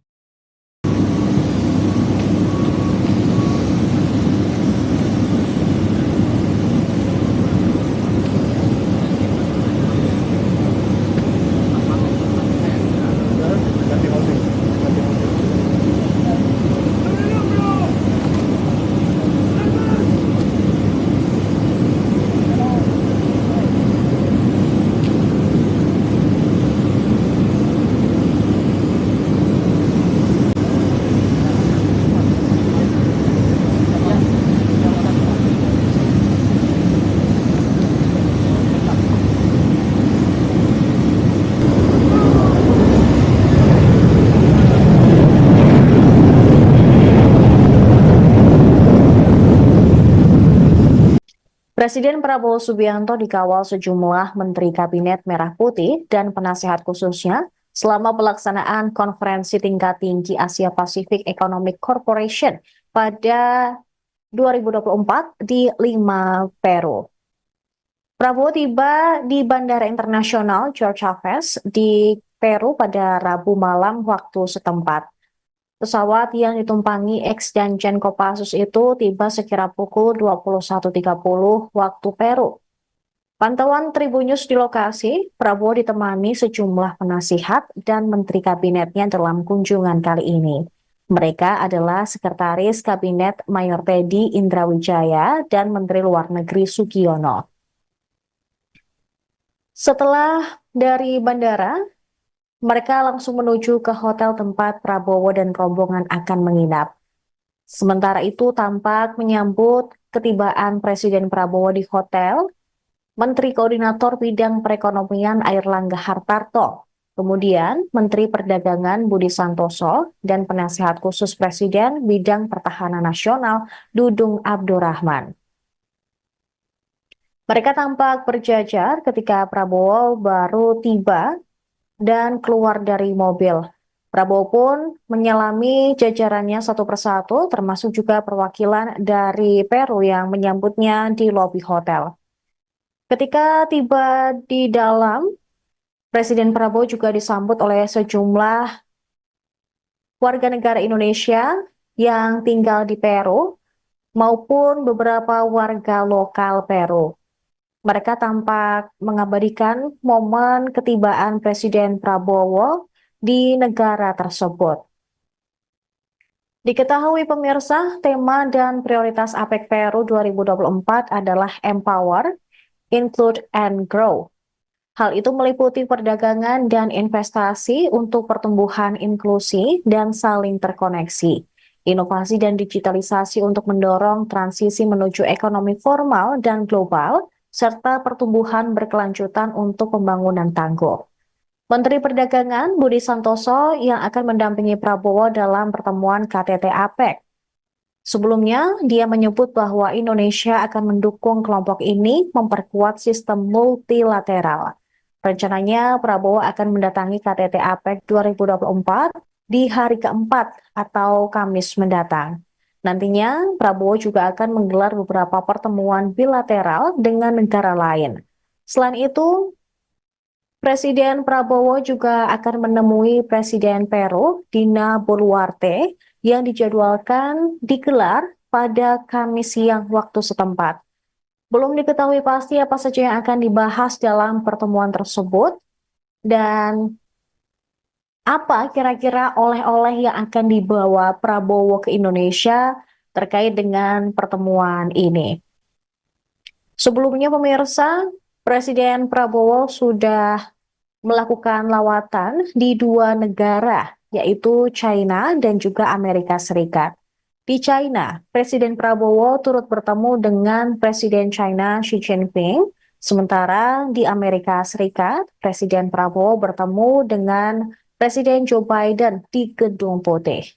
Presiden Prabowo Subianto dikawal sejumlah Menteri Kabinet Merah Putih dan penasehat khususnya selama pelaksanaan konferensi tingkat tinggi Asia Pacific Economic Corporation pada 2024 di Lima, Peru. Prabowo tiba di Bandara Internasional Jorge Chávez di Peru pada Rabu malam waktu setempat. Pesawat yang ditumpangi ex dan Jen Kopassus itu tiba sekira pukul 21.30 waktu Peru. Pantauan Tribunnews di lokasi, Prabowo ditemani sejumlah penasihat dan menteri kabinetnya dalam kunjungan kali ini. Mereka adalah Sekretaris Kabinet Mayor Teddy Indrawijaya dan Menteri Luar Negeri Sugiono. Setelah dari bandara, mereka langsung menuju ke hotel tempat Prabowo dan rombongan akan menginap. Sementara itu tampak menyambut ketibaan Presiden Prabowo di hotel, Menteri Koordinator Bidang Perekonomian Airlangga Hartarto, kemudian Menteri Perdagangan Budi Santoso, dan Penasehat Khusus Presiden Bidang Pertahanan Nasional Dudung Abdurrahman. Mereka tampak berjajar ketika Prabowo baru tiba dan keluar dari mobil. Prabowo pun menyelami jajarannya satu persatu, termasuk juga perwakilan dari Peru yang menyambutnya di lobi hotel. Ketika tiba di dalam, Presiden Prabowo juga disambut oleh sejumlah warga negara Indonesia yang tinggal di Peru maupun beberapa warga lokal Peru. Mereka tampak mengabadikan momen ketibaan Presiden Prabowo di negara tersebut. Diketahui pemirsa, tema dan prioritas APEC Peru 2024 adalah Empower, Include, and Grow. Hal itu meliputi perdagangan dan investasi untuk pertumbuhan inklusi dan saling terkoneksi, inovasi dan digitalisasi untuk mendorong transisi menuju ekonomi formal dan global, serta pertumbuhan berkelanjutan untuk pembangunan tangguh. Menteri Perdagangan Budi Santoso yang akan mendampingi Prabowo dalam pertemuan KTT APEC. Sebelumnya, dia menyebut bahwa Indonesia akan mendukung kelompok ini memperkuat sistem multilateral. Rencananya, Prabowo akan mendatangi KTT APEC 2024 di hari keempat atau Kamis mendatang. Nantinya, Prabowo juga akan menggelar beberapa pertemuan bilateral dengan negara lain. Selain itu, Presiden Prabowo juga akan menemui Presiden Peru, Dina Boluarte, yang dijadwalkan digelar pada Kamis siang waktu setempat. Belum diketahui pasti apa saja yang akan dibahas dalam pertemuan tersebut dan apa kira-kira oleh-oleh yang akan dibawa Prabowo ke Indonesia terkait dengan pertemuan ini. Sebelumnya pemirsa, Presiden Prabowo sudah melakukan lawatan di dua negara, yaitu China dan juga Amerika Serikat. Di China, Presiden Prabowo turut bertemu dengan Presiden China Xi Jinping, sementara di Amerika Serikat, Presiden Prabowo bertemu dengan Presiden Joe Biden di Gedung Putih.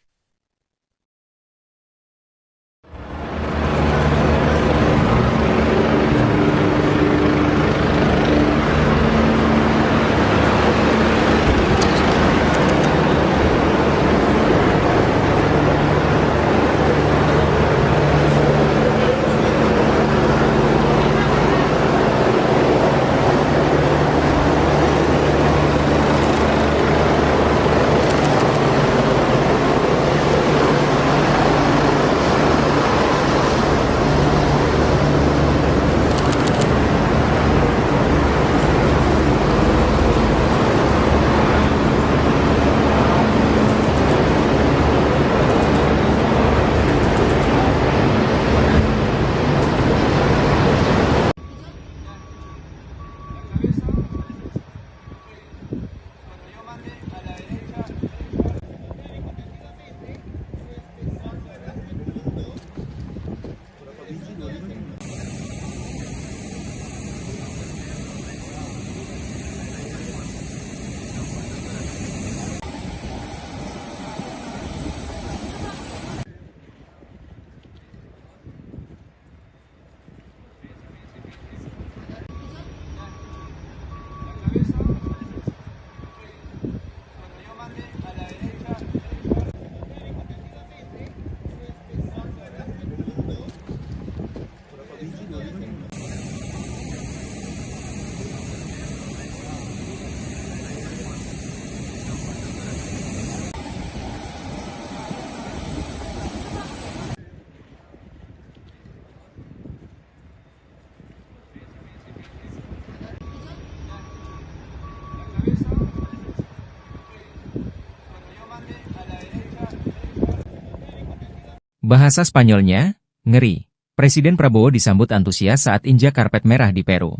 Bahasa Spanyolnya, ngeri. Presiden Prabowo disambut antusias saat injak karpet merah di Peru.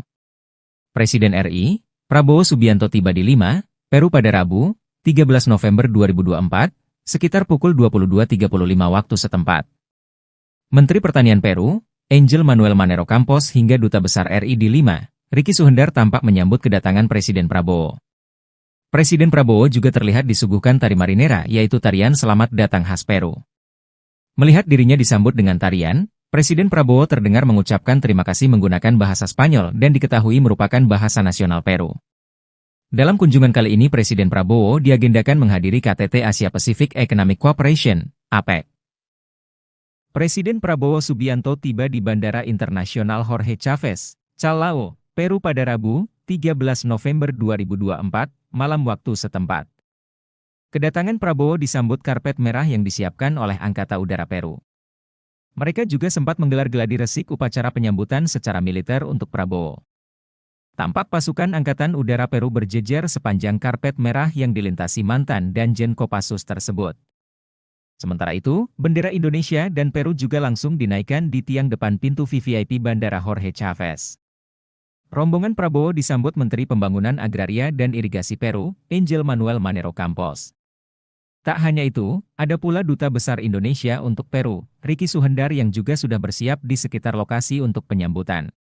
Presiden RI, Prabowo Subianto tiba di Lima, Peru pada Rabu, 13 November 2024, sekitar pukul 22.35 waktu setempat. Menteri Pertanian Peru, Angel Manuel Manero Campos hingga Duta Besar RI di Lima, Ricky Suhendar tampak menyambut kedatangan Presiden Prabowo. Presiden Prabowo juga terlihat disuguhkan tari marinera yaitu tarian selamat datang khas Peru. Melihat dirinya disambut dengan tarian, Presiden Prabowo terdengar mengucapkan terima kasih menggunakan bahasa Spanyol dan diketahui merupakan bahasa nasional Peru. Dalam kunjungan kali ini Presiden Prabowo diagendakan menghadiri KTT Asia Pacific Economic Cooperation, APEC. Presiden Prabowo Subianto tiba di Bandara Internasional Jorge Chávez, Callao, Peru pada Rabu, 13 November 2024, malam waktu setempat. Kedatangan Prabowo disambut karpet merah yang disiapkan oleh Angkatan Udara Peru. Mereka juga sempat menggelar gladi resik upacara penyambutan secara militer untuk Prabowo. Tampak pasukan Angkatan Udara Peru berjejer sepanjang karpet merah yang dilintasi mantan dan Jen Kopassus tersebut. Sementara itu, bendera Indonesia dan Peru juga langsung dinaikkan di tiang depan pintu VVIP Bandara Jorge Chávez. Rombongan Prabowo disambut Menteri Pembangunan Agraria dan Irigasi Peru, Angel Manuel Manero Campos. Tak hanya itu, ada pula Duta Besar Indonesia untuk Peru, Ricky Suhendar yang juga sudah bersiap di sekitar lokasi untuk penyambutan.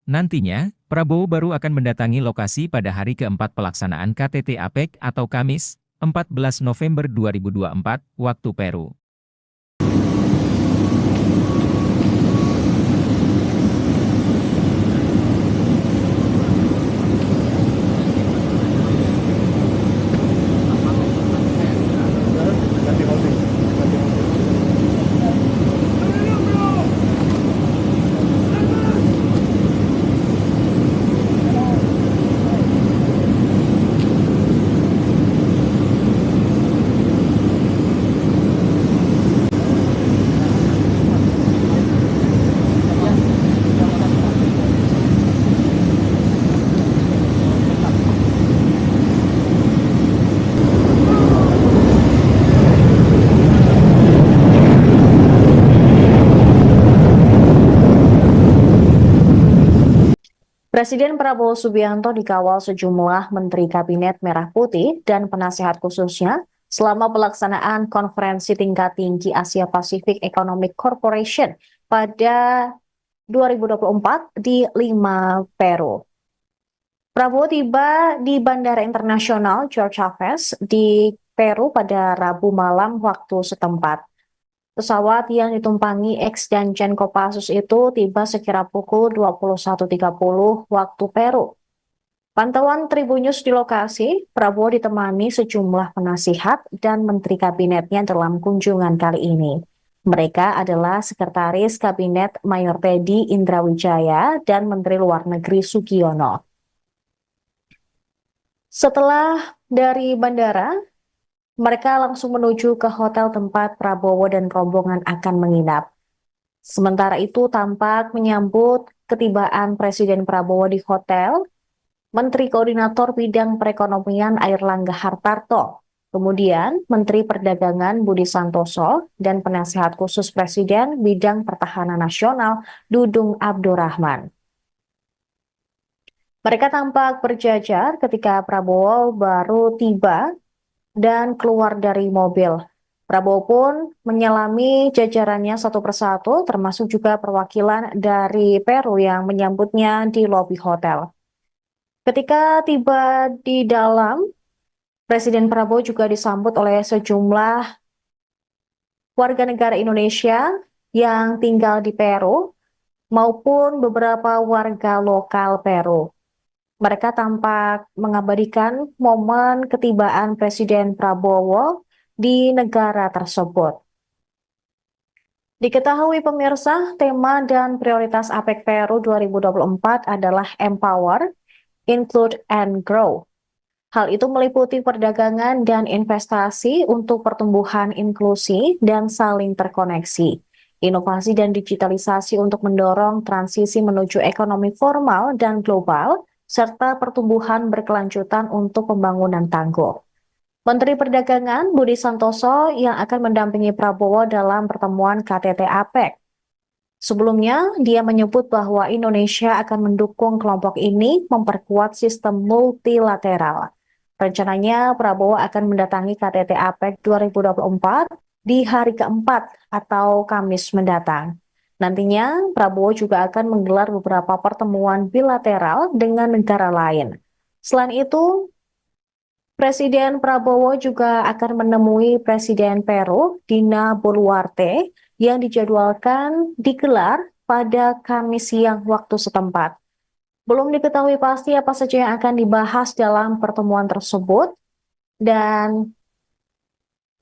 Nantinya, Prabowo baru akan mendatangi lokasi pada hari keempat pelaksanaan KTT APEC atau Kamis, 14 November 2024, waktu Peru. Presiden Prabowo Subianto dikawal sejumlah Menteri Kabinet Merah Putih dan penasehat khususnya selama pelaksanaan konferensi tingkat tinggi Asia Pacific Economic Corporation pada 2024 di Lima, Peru. Prabowo tiba di Bandara Internasional George Chavez di Peru pada Rabu malam waktu setempat. Pesawat yang ditumpangi ex Danjen Kopassus itu tiba sekira pukul 21.30 waktu Peru. Pantauan Tribunnews di lokasi, Prabowo ditemani sejumlah penasihat dan menteri kabinetnya dalam kunjungan kali ini. Mereka adalah Sekretaris Kabinet Mayor Teddy Indrawijaya dan Menteri Luar Negeri Sugiono. Setelah dari bandara, mereka langsung menuju ke hotel tempat Prabowo dan rombongan akan menginap. Sementara itu tampak menyambut ketibaan Presiden Prabowo di hotel, Menteri Koordinator Bidang Perekonomian Airlangga Hartarto, kemudian Menteri Perdagangan Budi Santoso, dan Penasehat Khusus Presiden Bidang Pertahanan Nasional Dudung Abdurrahman. Mereka tampak berjajar ketika Prabowo baru tiba dan keluar dari mobil. Prabowo pun menyelami jajarannya satu persatu, termasuk juga perwakilan dari Peru yang menyambutnya di lobi hotel. Ketika tiba di dalam, Presiden Prabowo juga disambut oleh sejumlah warga negara Indonesia yang tinggal di Peru maupun beberapa warga lokal Peru. Mereka tampak mengabadikan momen ketibaan Presiden Prabowo di negara tersebut. Diketahui pemirsa, tema dan prioritas APEC Peru 2024 adalah Empower, Include, and Grow. Hal itu meliputi perdagangan dan investasi untuk pertumbuhan inklusi dan saling terkoneksi, inovasi dan digitalisasi untuk mendorong transisi menuju ekonomi formal dan global, serta pertumbuhan berkelanjutan untuk pembangunan tangguh. Menteri Perdagangan Budi Santoso yang akan mendampingi Prabowo dalam pertemuan KTT APEC. Sebelumnya, dia menyebut bahwa Indonesia akan mendukung kelompok ini memperkuat sistem multilateral. Rencananya, Prabowo akan mendatangi KTT APEC 2024 di hari keempat atau Kamis mendatang. Nantinya, Prabowo juga akan menggelar beberapa pertemuan bilateral dengan negara lain. Selain itu, Presiden Prabowo juga akan menemui Presiden Peru, Dina Boluarte, yang dijadwalkan digelar pada Kamis siang waktu setempat. Belum diketahui pasti apa saja yang akan dibahas dalam pertemuan tersebut, dan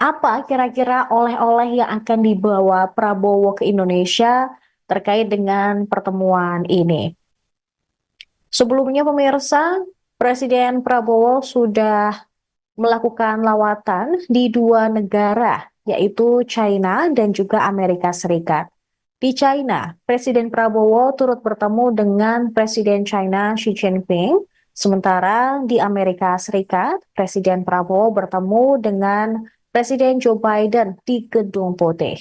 apa kira-kira oleh-oleh yang akan dibawa Prabowo ke Indonesia terkait dengan pertemuan ini? Sebelumnya pemirsa, Presiden Prabowo sudah melakukan lawatan di dua negara, yaitu China dan juga Amerika Serikat. Di China, Presiden Prabowo turut bertemu dengan Presiden China Xi Jinping, sementara di Amerika Serikat, Presiden Prabowo bertemu dengan Presiden Joe Biden di Gedung Putih.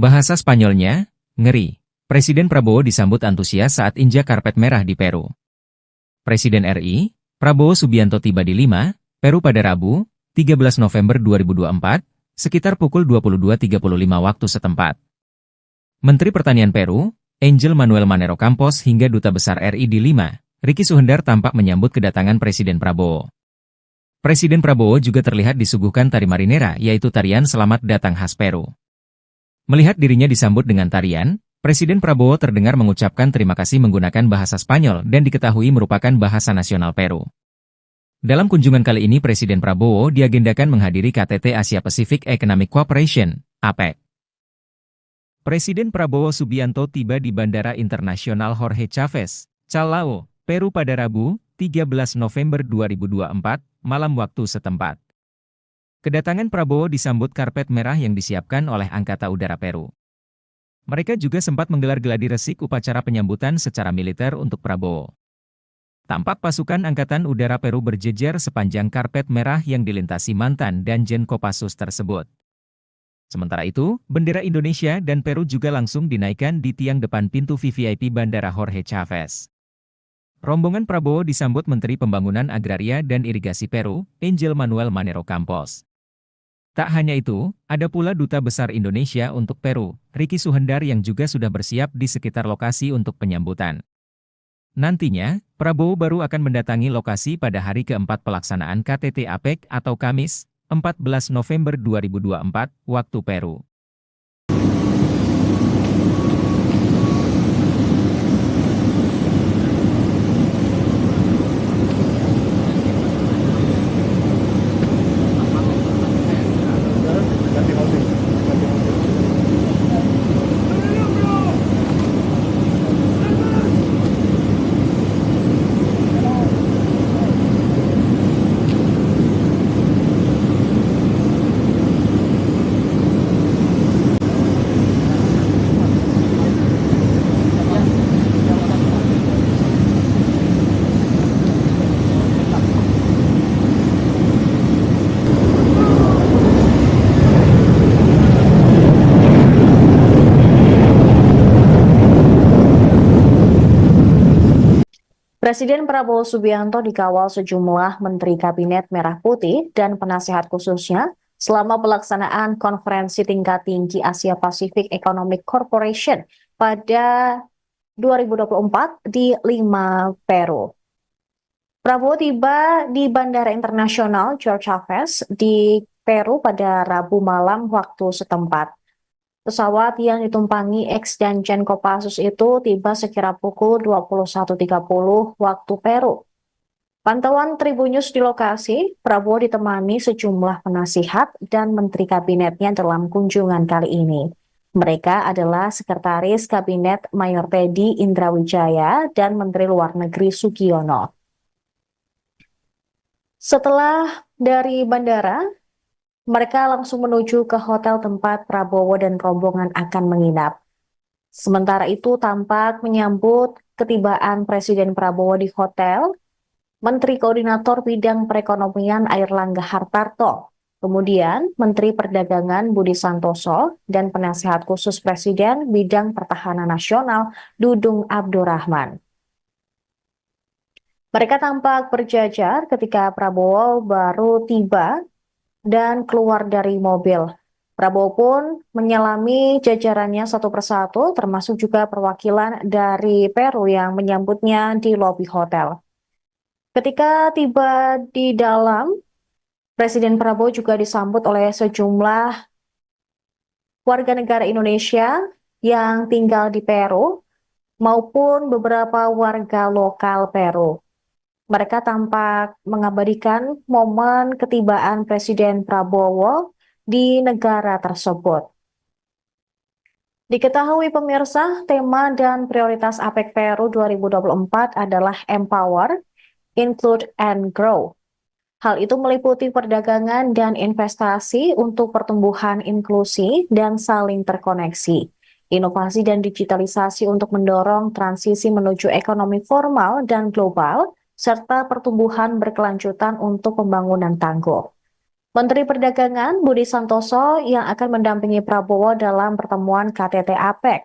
Bahasa Spanyolnya, ngeri. Presiden Prabowo disambut antusias saat injak karpet merah di Peru. Presiden RI, Prabowo Subianto tiba di Lima, Peru pada Rabu, 13 November 2024, sekitar pukul 22.35 waktu setempat. Menteri Pertanian Peru, Angel Manuel Manero Campos hingga Duta Besar RI di Lima, Ricky Suhendar tampak menyambut kedatangan Presiden Prabowo. Presiden Prabowo juga terlihat disuguhkan tari marinera, yaitu tarian selamat datang khas Peru. Melihat dirinya disambut dengan tarian, Presiden Prabowo terdengar mengucapkan terima kasih menggunakan bahasa Spanyol dan diketahui merupakan bahasa nasional Peru. Dalam kunjungan kali ini Presiden Prabowo diagendakan menghadiri KTT Asia Pacific Economic Cooperation, APEC. Presiden Prabowo Subianto tiba di Bandara Internasional Jorge Chávez, Callao, Peru pada Rabu, 13 November 2024, malam waktu setempat. Kedatangan Prabowo disambut karpet merah yang disiapkan oleh Angkatan Udara Peru. Mereka juga sempat menggelar gladi resik upacara penyambutan secara militer untuk Prabowo. Tampak pasukan Angkatan Udara Peru berjejer sepanjang karpet merah yang dilintasi mantan dan Jen Kopassus tersebut. Sementara itu, bendera Indonesia dan Peru juga langsung dinaikkan di tiang depan pintu VVIP Bandara Jorge Chávez. Rombongan Prabowo disambut Menteri Pembangunan Agraria dan Irigasi Peru, Angel Manuel Manero Campos. Tak hanya itu, ada pula Duta Besar Indonesia untuk Peru, Ricky Suhendar yang juga sudah bersiap di sekitar lokasi untuk penyambutan. Nantinya, Prabowo baru akan mendatangi lokasi pada hari keempat pelaksanaan KTT APEC atau Kamis, 14 November 2024, waktu Peru. Presiden Prabowo Subianto dikawal sejumlah Menteri Kabinet Merah Putih dan penasehat khususnya selama pelaksanaan konferensi tingkat tinggi Asia Pacific Economic Corporation pada 2024 di Lima, Peru. Prabowo tiba di Bandara Internasional Jorge Chávez di Peru pada Rabu malam waktu setempat. Pesawat yang ditumpangi ex dan Jen Kopassus itu tiba sekira pukul 21.30 waktu Peru. Pantauan Tribunnews di lokasi, Prabowo ditemani sejumlah penasihat dan menteri kabinetnya dalam kunjungan kali ini. Mereka adalah Sekretaris Kabinet Mayor Teddy Indrawijaya dan Menteri Luar Negeri Sugiono. Setelah dari bandara, mereka langsung menuju ke hotel tempat Prabowo dan rombongan akan menginap. Sementara itu tampak menyambut ketibaan Presiden Prabowo di hotel, Menteri Koordinator Bidang Perekonomian Airlangga Hartarto, kemudian Menteri Perdagangan Budi Santoso, dan Penasehat Khusus Presiden Bidang Pertahanan Nasional Dudung Abdurrahman. Mereka tampak berjajar ketika Prabowo baru tiba dan keluar dari mobil. Prabowo pun menyalami jajarannya satu persatu, termasuk juga perwakilan dari Peru yang menyambutnya di lobi hotel. Ketika tiba di dalam, Presiden Prabowo juga disambut oleh sejumlah warga negara Indonesia yang tinggal di Peru maupun beberapa warga lokal Peru. Mereka tampak mengabadikan momen ketibaan Presiden Prabowo di negara tersebut. Diketahui pemirsa, tema dan prioritas APEC Peru 2024 adalah Empower, Include, and Grow. Hal itu meliputi perdagangan dan investasi untuk pertumbuhan inklusi dan saling terkoneksi, inovasi dan digitalisasi untuk mendorong transisi menuju ekonomi formal dan global, serta pertumbuhan berkelanjutan untuk pembangunan tangguh. Menteri Perdagangan Budi Santoso yang akan mendampingi Prabowo dalam pertemuan KTT APEC.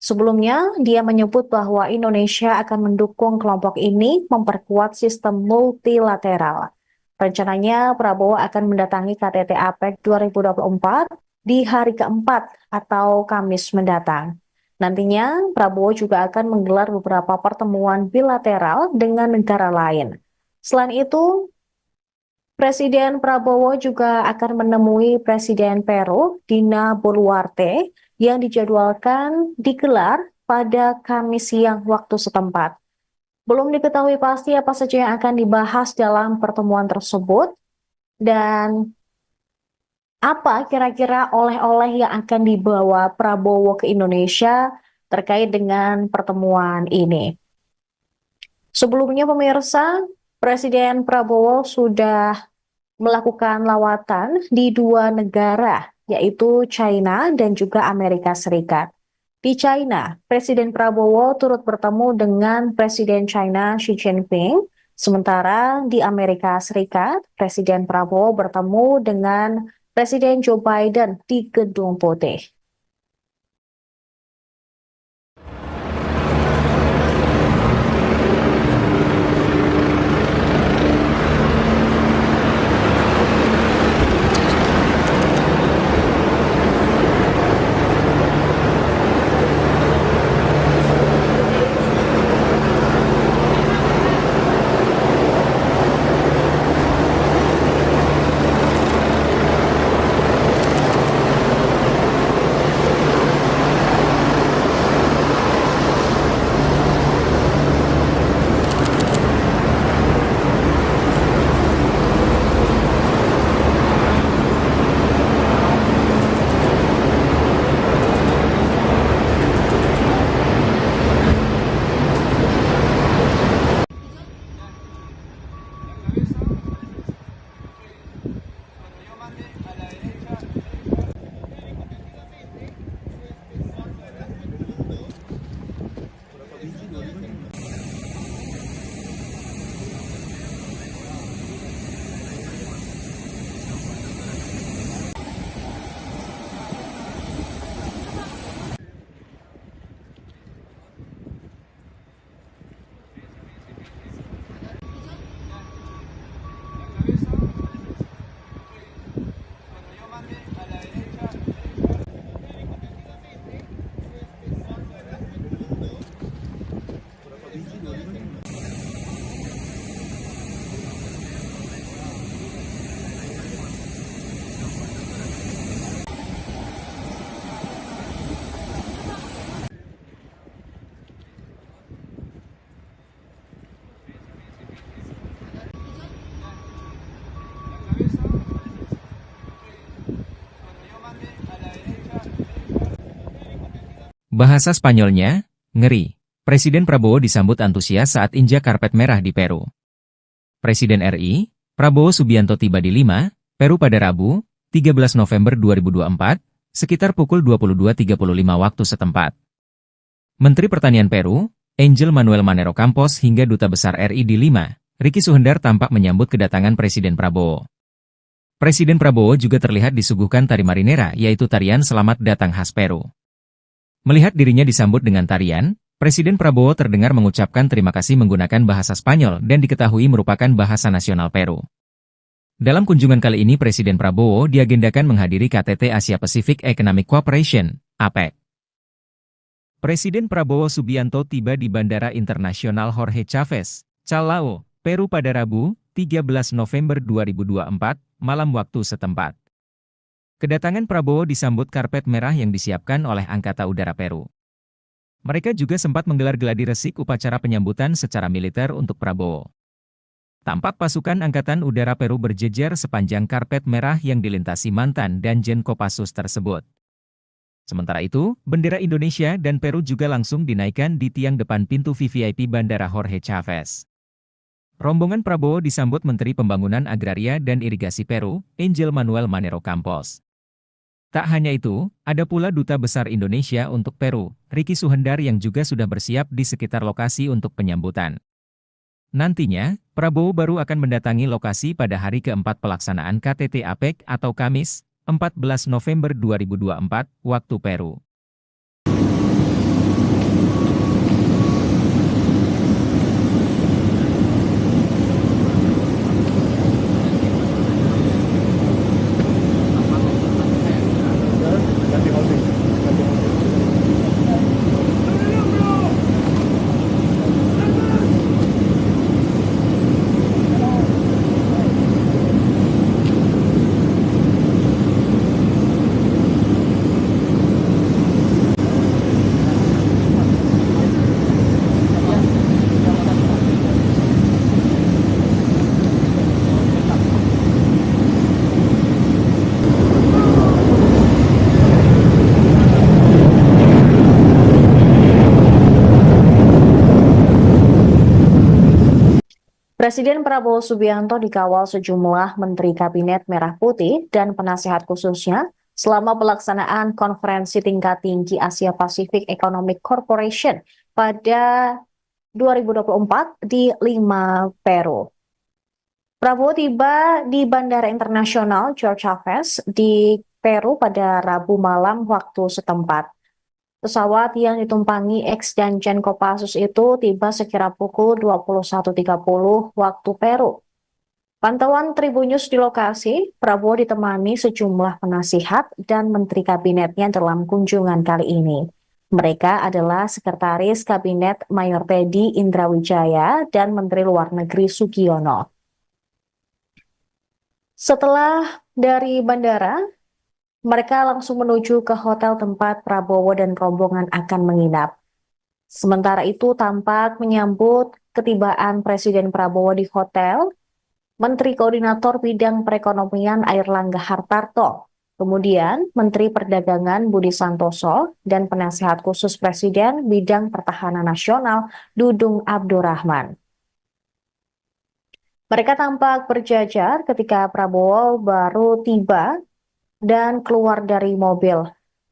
Sebelumnya, dia menyebut bahwa Indonesia akan mendukung kelompok ini memperkuat sistem multilateral. Rencananya, Prabowo akan mendatangi KTT APEC 2024 di hari keempat atau Kamis mendatang. Nantinya, Prabowo juga akan menggelar beberapa pertemuan bilateral dengan negara lain. Selain itu, Presiden Prabowo juga akan menemui Presiden Peru, Dina Boluarte, yang dijadwalkan digelar pada Kamis siang waktu setempat. Belum diketahui pasti apa saja yang akan dibahas dalam pertemuan tersebut dan apa kira-kira oleh-oleh yang akan dibawa Prabowo ke Indonesia terkait dengan pertemuan ini. Sebelumnya pemirsa, Presiden Prabowo sudah melakukan lawatan di dua negara, yaitu China dan juga Amerika Serikat. Di China, Presiden Prabowo turut bertemu dengan Presiden China Xi Jinping, sementara di Amerika Serikat, Presiden Prabowo bertemu dengan Presiden Joe Biden di Gedung Putih. Bahasa Spanyolnya, ngeri. Presiden Prabowo disambut antusias saat injak karpet merah di Peru. Presiden RI, Prabowo Subianto tiba di Lima, Peru pada Rabu, 13 November 2024, sekitar pukul 22.35 waktu setempat. Menteri Pertanian Peru, Angel Manuel Manero Campos hingga Duta Besar RI di Lima, Ricky Suhendar tampak menyambut kedatangan Presiden Prabowo. Presiden Prabowo juga terlihat disuguhkan tari marinera, yaitu tarian selamat datang khas Peru. Melihat dirinya disambut dengan tarian, Presiden Prabowo terdengar mengucapkan terima kasih menggunakan bahasa Spanyol dan diketahui merupakan bahasa nasional Peru. Dalam kunjungan kali ini Presiden Prabowo diagendakan menghadiri KTT Asia Pacific Economic Cooperation, APEC. Presiden Prabowo Subianto tiba di Bandara Internasional Jorge Chávez, Callao, Peru pada Rabu, 13 November 2024, malam waktu setempat. Kedatangan Prabowo disambut karpet merah yang disiapkan oleh Angkatan Udara Peru. Mereka juga sempat menggelar gladi resik upacara penyambutan secara militer untuk Prabowo. Tampak pasukan Angkatan Udara Peru berjejer sepanjang karpet merah yang dilintasi mantan dan Jen Kopassus tersebut. Sementara itu, bendera Indonesia dan Peru juga langsung dinaikkan di tiang depan pintu VVIP Bandara Jorge Chávez. Rombongan Prabowo disambut Menteri Pembangunan Agraria dan Irigasi Peru, Angel Manuel Manero Campos. Tak hanya itu, ada pula Duta Besar Indonesia untuk Peru, Ricky Suhendar yang juga sudah bersiap di sekitar lokasi untuk penyambutan. Nantinya, Prabowo baru akan mendatangi lokasi pada hari keempat pelaksanaan KTT APEC atau Kamis, 14 November 2024, waktu Peru. Presiden Prabowo Subianto dikawal sejumlah Menteri Kabinet Merah Putih dan penasehat khususnya selama pelaksanaan konferensi tingkat tinggi Asia Pacific Economic Corporation pada 2024 di Lima, Peru. Prabowo tiba di Bandara Internasional George Chavez di Peru pada Rabu malam waktu setempat. Pesawat yang ditumpangi ex-Danjen Kopassus itu tiba sekira pukul 21.30 waktu Peru. Pantauan Tribunnews di lokasi, Prabowo ditemani sejumlah penasihat dan menteri kabinetnya dalam kunjungan kali ini. Mereka adalah Sekretaris Kabinet Mayor Teddy Indrawijaya dan Menteri Luar Negeri Sugiono. Setelah dari bandara, mereka langsung menuju ke hotel tempat Prabowo dan rombongan akan menginap. Sementara itu tampak menyambut ketibaan Presiden Prabowo di hotel, Menteri Koordinator Bidang Perekonomian Airlangga Hartarto, kemudian Menteri Perdagangan Budi Santoso, dan Penasehat Khusus Presiden Bidang Pertahanan Nasional Dudung Abdurrahman. Mereka tampak berjajar ketika Prabowo baru tiba dan keluar dari mobil.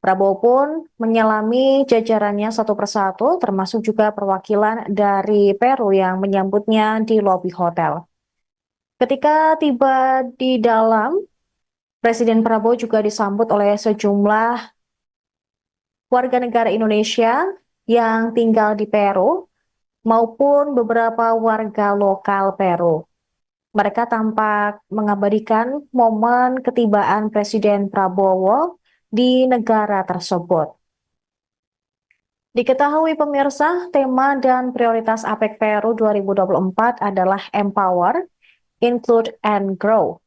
Prabowo pun menyelami jajarannya satu persatu, termasuk juga perwakilan dari Peru yang menyambutnya di lobi hotel. Ketika tiba di dalam, Presiden Prabowo juga disambut oleh sejumlah warga negara Indonesia yang tinggal di Peru maupun beberapa warga lokal Peru. Mereka tampak mengabadikan momen ketibaan Presiden Prabowo di negara tersebut. Diketahui pemirsa, tema dan prioritas APEC Peru 2024 adalah Empower, Include, and Grow.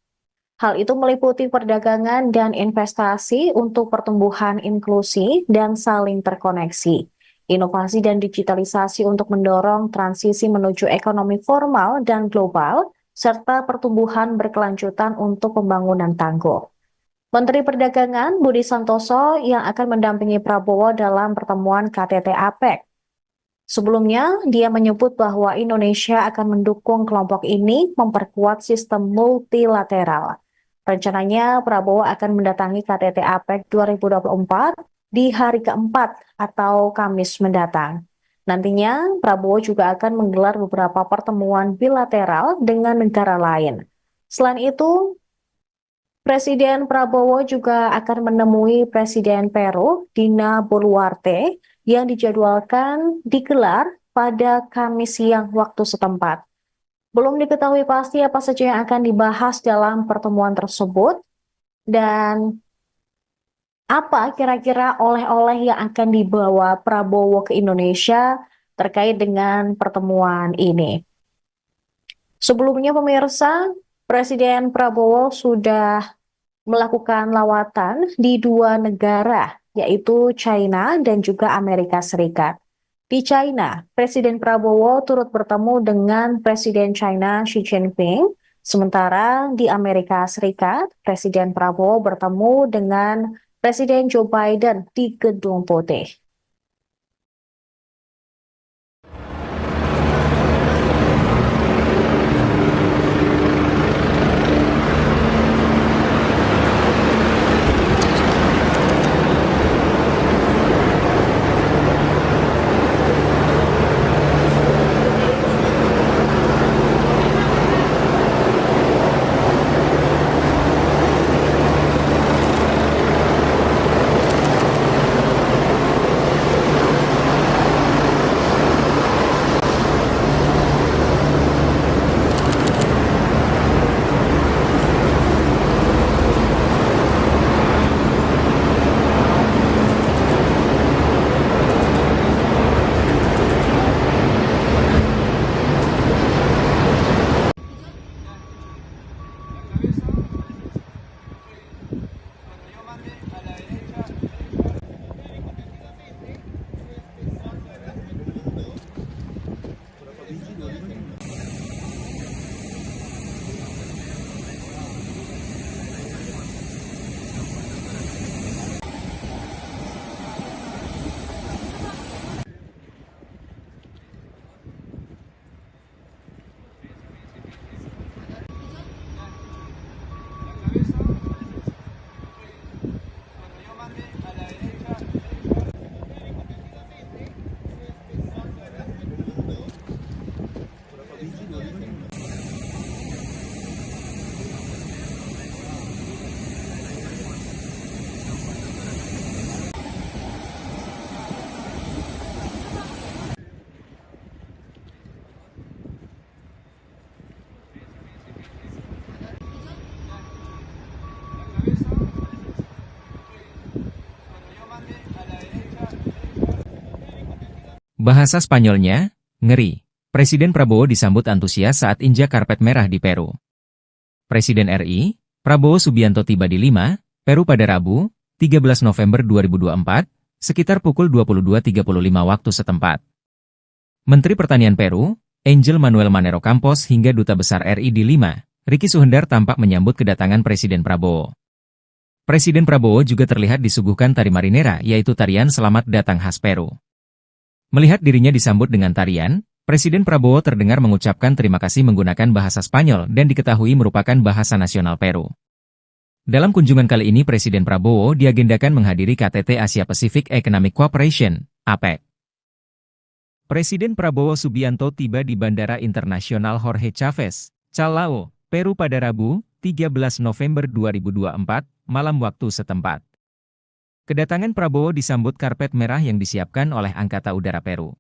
Hal itu meliputi perdagangan dan investasi untuk pertumbuhan inklusi dan saling terkoneksi, inovasi dan digitalisasi untuk mendorong transisi menuju ekonomi formal dan global, serta pertumbuhan berkelanjutan untuk pembangunan tangguh. Menteri Perdagangan Budi Santoso yang akan mendampingi Prabowo dalam pertemuan KTT APEC. Sebelumnya, dia menyebut bahwa Indonesia akan mendukung kelompok ini memperkuat sistem multilateral. Rencananya, Prabowo akan mendatangi KTT APEC 2024 di hari keempat atau Kamis mendatang. Nantinya, Prabowo juga akan menggelar beberapa pertemuan bilateral dengan negara lain. Selain itu, Presiden Prabowo juga akan menemui Presiden Peru, Dina Boluarte, yang dijadwalkan digelar pada Kamis siang waktu setempat. Belum diketahui pasti apa saja yang akan dibahas dalam pertemuan tersebut, dan apa kira-kira oleh-oleh yang akan dibawa Prabowo ke Indonesia terkait dengan pertemuan ini. Sebelumnya pemirsa, Presiden Prabowo sudah melakukan lawatan di dua negara, yaitu China dan juga Amerika Serikat. Di China, Presiden Prabowo turut bertemu dengan Presiden China Xi Jinping, sementara di Amerika Serikat, Presiden Prabowo bertemu dengan Presiden Joe Biden di Gedung Putih. Bahasa Spanyolnya, ngeri. Presiden Prabowo disambut antusias saat injak karpet merah di Peru. Presiden RI, Prabowo Subianto tiba di Lima, Peru pada Rabu, 13 November 2024, sekitar pukul 22.35 waktu setempat. Menteri Pertanian Peru, Angel Manuel Manero Campos hingga Duta Besar RI di Lima, Ricky Suhendar tampak menyambut kedatangan Presiden Prabowo. Presiden Prabowo juga terlihat disuguhkan tari marinera, yaitu tarian selamat datang khas Peru. Melihat dirinya disambut dengan tarian, Presiden Prabowo terdengar mengucapkan terima kasih menggunakan bahasa Spanyol dan diketahui merupakan bahasa nasional Peru. Dalam kunjungan kali ini Presiden Prabowo diagendakan menghadiri KTT Asia Pacific Economic Cooperation, APEC. Presiden Prabowo Subianto tiba di Bandara Internasional Jorge Chávez, Callao, Peru pada Rabu, 13 November 2024, malam waktu setempat. Kedatangan Prabowo disambut karpet merah yang disiapkan oleh Angkatan Udara Peru.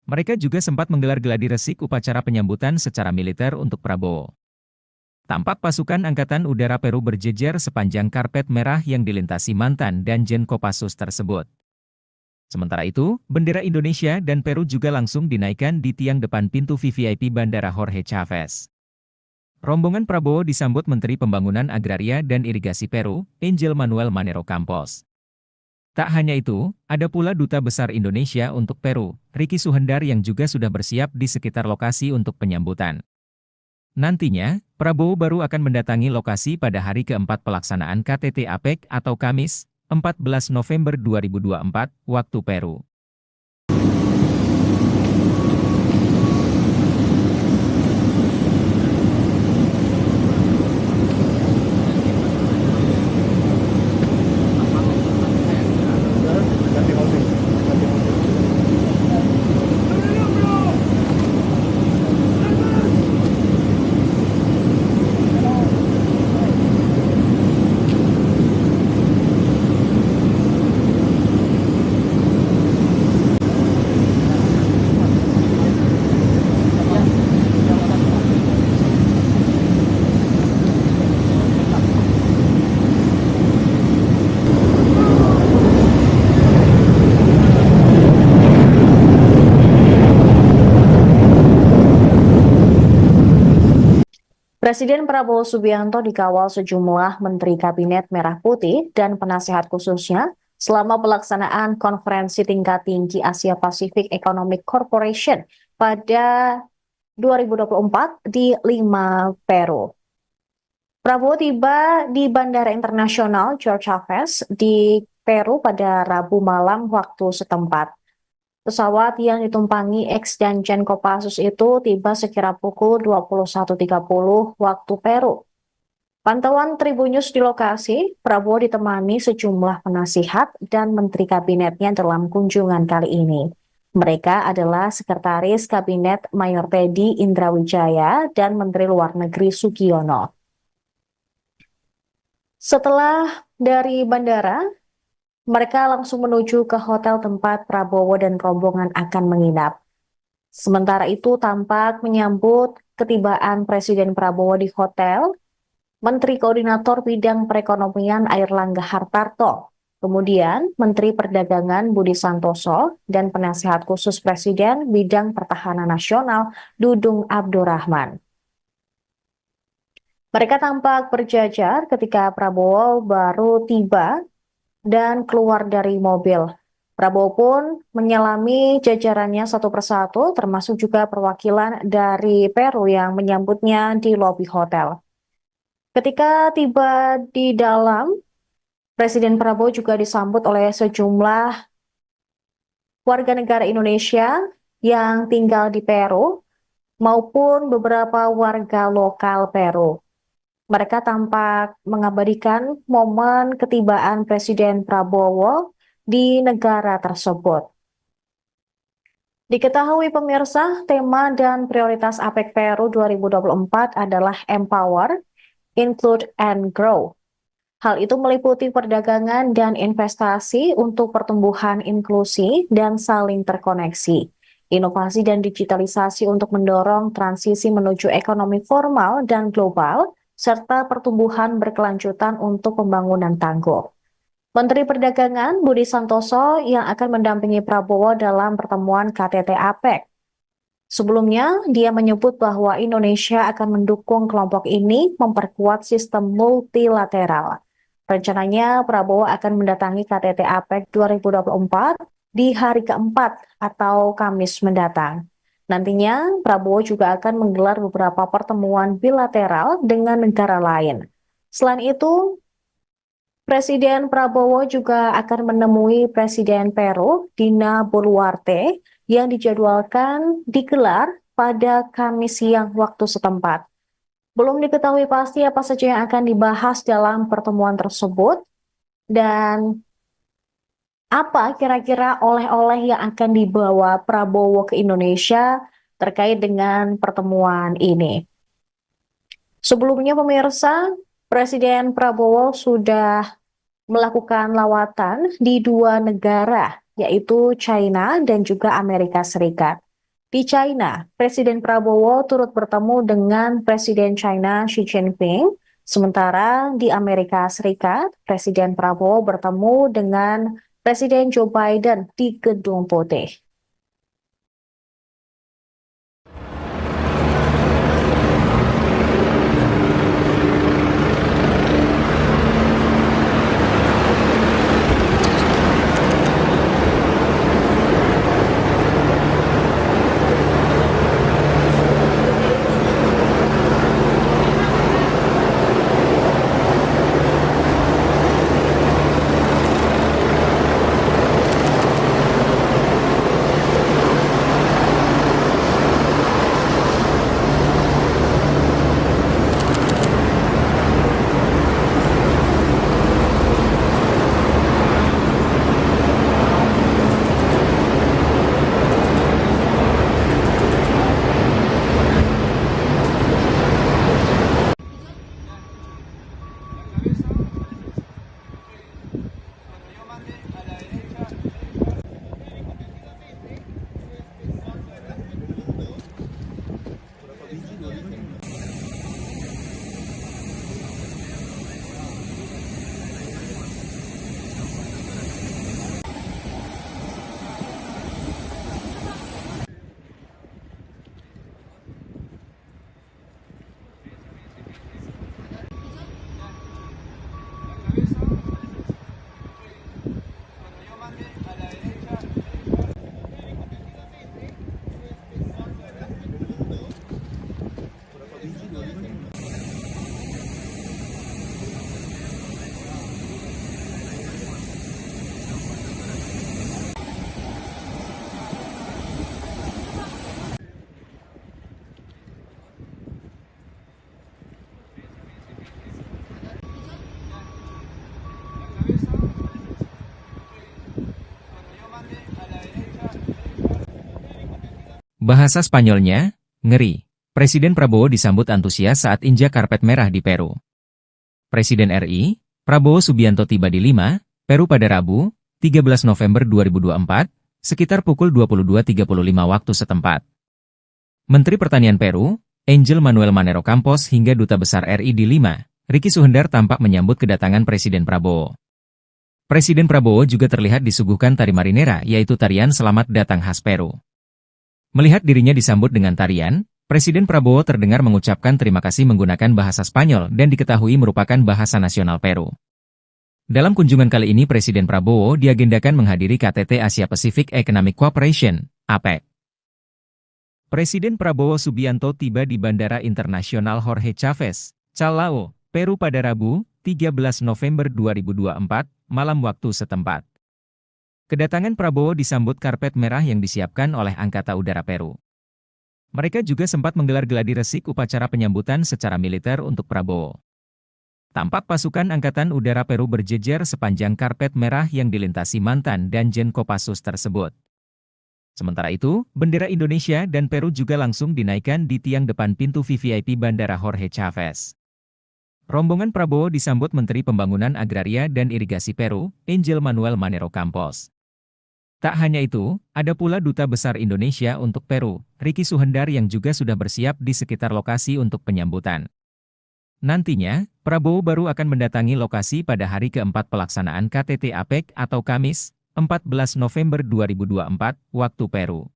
Mereka juga sempat menggelar gladi resik upacara penyambutan secara militer untuk Prabowo. Tampak pasukan Angkatan Udara Peru berjejer sepanjang karpet merah yang dilintasi mantan Danjen Kopassus tersebut. Sementara itu, bendera Indonesia dan Peru juga langsung dinaikkan di tiang depan pintu VVIP Bandara Jorge Chávez. Rombongan Prabowo disambut Menteri Pembangunan Agraria dan Irigasi Peru, Angel Manuel Manero Campos. Tak hanya itu, ada pula Duta Besar Indonesia untuk Peru, Ricky Suhendar yang juga sudah bersiap di sekitar lokasi untuk penyambutan. Nantinya, Prabowo baru akan mendatangi lokasi pada hari keempat pelaksanaan KTT APEC atau Kamis, 14 November 2024, waktu Peru. Presiden Prabowo Subianto dikawal sejumlah Menteri Kabinet Merah Putih dan penasehat khususnya selama pelaksanaan konferensi tingkat tinggi Asia Pacific Economic Corporation pada 2024 di Lima, Peru. Prabowo tiba di Bandara Internasional Jorge Chávez di Peru pada Rabu malam waktu setempat. Pesawat yang ditumpangi ex-Danjen Kopassus itu tiba sekira pukul 21.30 waktu Peru. Pantauan Tribunnews di lokasi, Prabowo ditemani sejumlah penasihat dan menteri kabinetnya dalam kunjungan kali ini. Mereka adalah Sekretaris Kabinet Mayor Teddy Indrawijaya dan Menteri Luar Negeri Sugiono. Setelah dari bandara, mereka langsung menuju ke hotel tempat Prabowo dan rombongan akan menginap. Sementara itu tampak menyambut ketibaan Presiden Prabowo di hotel, Menteri Koordinator Bidang Perekonomian Airlangga Hartarto, kemudian Menteri Perdagangan Budi Santoso, dan Penasehat Khusus Presiden Bidang Pertahanan Nasional Dudung Abdurrahman. Mereka tampak berjajar ketika Prabowo baru tiba dan keluar dari mobil. Prabowo pun menyelami jajarannya satu persatu, termasuk juga perwakilan dari Peru yang menyambutnya di lobi hotel. Ketika tiba di dalam, Presiden Prabowo juga disambut oleh sejumlah warga negara Indonesia yang tinggal di Peru maupun beberapa warga lokal Peru. Mereka tampak mengabadikan momen ketibaan Presiden Prabowo di negara tersebut. Diketahui pemirsa, tema dan prioritas APEC Peru 2024 adalah Empower, Include, and Grow. Hal itu meliputi perdagangan dan investasi untuk pertumbuhan inklusi dan saling terkoneksi, inovasi dan digitalisasi untuk mendorong transisi menuju ekonomi formal dan global, serta pertumbuhan berkelanjutan untuk pembangunan tangguh. Menteri Perdagangan Budi Santoso yang akan mendampingi Prabowo dalam pertemuan KTT APEC. Sebelumnya, dia menyebut bahwa Indonesia akan mendukung kelompok ini memperkuat sistem multilateral. Rencananya, Prabowo akan mendatangi KTT APEC 2024 di hari keempat atau Kamis mendatang. Nantinya, Prabowo juga akan menggelar beberapa pertemuan bilateral dengan negara lain. Selain itu, Presiden Prabowo juga akan menemui Presiden Peru, Dina Boluarte, yang dijadwalkan digelar pada Kamis siang waktu setempat. Belum diketahui pasti apa saja yang akan dibahas dalam pertemuan tersebut dan apa kira-kira oleh-oleh yang akan dibawa Prabowo ke Indonesia terkait dengan pertemuan ini. Sebelumnya pemirsa, Presiden Prabowo sudah melakukan lawatan di dua negara, yaitu China dan juga Amerika Serikat. Di China, Presiden Prabowo turut bertemu dengan Presiden China Xi Jinping, sementara di Amerika Serikat, Presiden Prabowo bertemu dengan Presiden Joe Biden di Gedung Putih. Bahasa Spanyolnya, ngeri. Presiden Prabowo disambut antusias saat injak karpet merah di Peru. Presiden RI, Prabowo Subianto tiba di Lima, Peru pada Rabu, 13 November 2024, sekitar pukul 22.35 waktu setempat. Menteri Pertanian Peru, Angel Manuel Manero Campos hingga Duta Besar RI di Lima, Ricky Suhendar tampak menyambut kedatangan Presiden Prabowo. Presiden Prabowo juga terlihat disuguhkan tari marinera, yaitu tarian selamat datang khas Peru. Melihat dirinya disambut dengan tarian, Presiden Prabowo terdengar mengucapkan terima kasih menggunakan bahasa Spanyol dan diketahui merupakan bahasa nasional Peru. Dalam kunjungan kali ini Presiden Prabowo diagendakan menghadiri KTT Asia Pacific Economic Cooperation, APEC. Presiden Prabowo Subianto tiba di Bandara Internasional Jorge Chávez, Callao, Peru pada Rabu, 13 November 2024, malam waktu setempat. Kedatangan Prabowo disambut karpet merah yang disiapkan oleh Angkatan Udara Peru. Mereka juga sempat menggelar gladi resik upacara penyambutan secara militer untuk Prabowo. Tampak pasukan Angkatan Udara Peru berjejer sepanjang karpet merah yang dilintasi mantan Danjen Kopassus tersebut. Sementara itu, bendera Indonesia dan Peru juga langsung dinaikkan di tiang depan pintu VVIP Bandara Jorge Chávez. Rombongan Prabowo disambut Menteri Pembangunan Agraria dan Irigasi Peru, Angel Manuel Manero Campos. Tak hanya itu, ada pula Duta Besar Indonesia untuk Peru, Ricky Suhendar yang juga sudah bersiap di sekitar lokasi untuk penyambutan. Nantinya, Prabowo baru akan mendatangi lokasi pada hari keempat pelaksanaan KTT APEC atau Kamis, 14 November 2024, waktu Peru.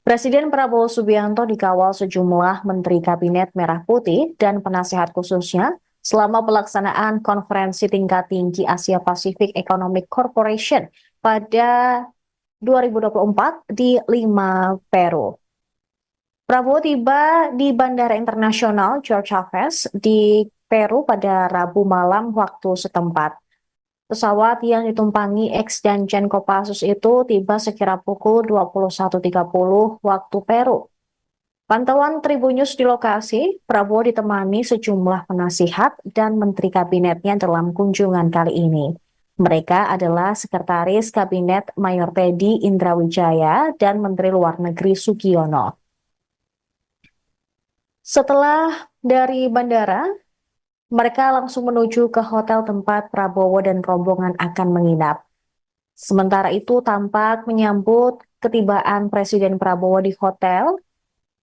Presiden Prabowo Subianto dikawal sejumlah Menteri Kabinet Merah Putih dan penasehat khususnya selama pelaksanaan konferensi tingkat tinggi Asia Pacific Economic Corporation pada 2024 di Lima, Peru. Prabowo tiba di Bandara Internasional George Chavez di Peru pada Rabu malam waktu setempat. Pesawat yang ditumpangi ex-Danjen Kopassus itu tiba sekira pukul 21.30 waktu Peru. Pantauan Tribunnews di lokasi, Prabowo ditemani sejumlah penasihat dan menteri kabinetnya dalam kunjungan kali ini. Mereka adalah Sekretaris Kabinet Mayor Teddy Indrawijaya dan Menteri Luar Negeri Sugiono. Setelah dari bandara, mereka langsung menuju ke hotel tempat Prabowo dan rombongan akan menginap. Sementara itu tampak menyambut ketibaan Presiden Prabowo di hotel,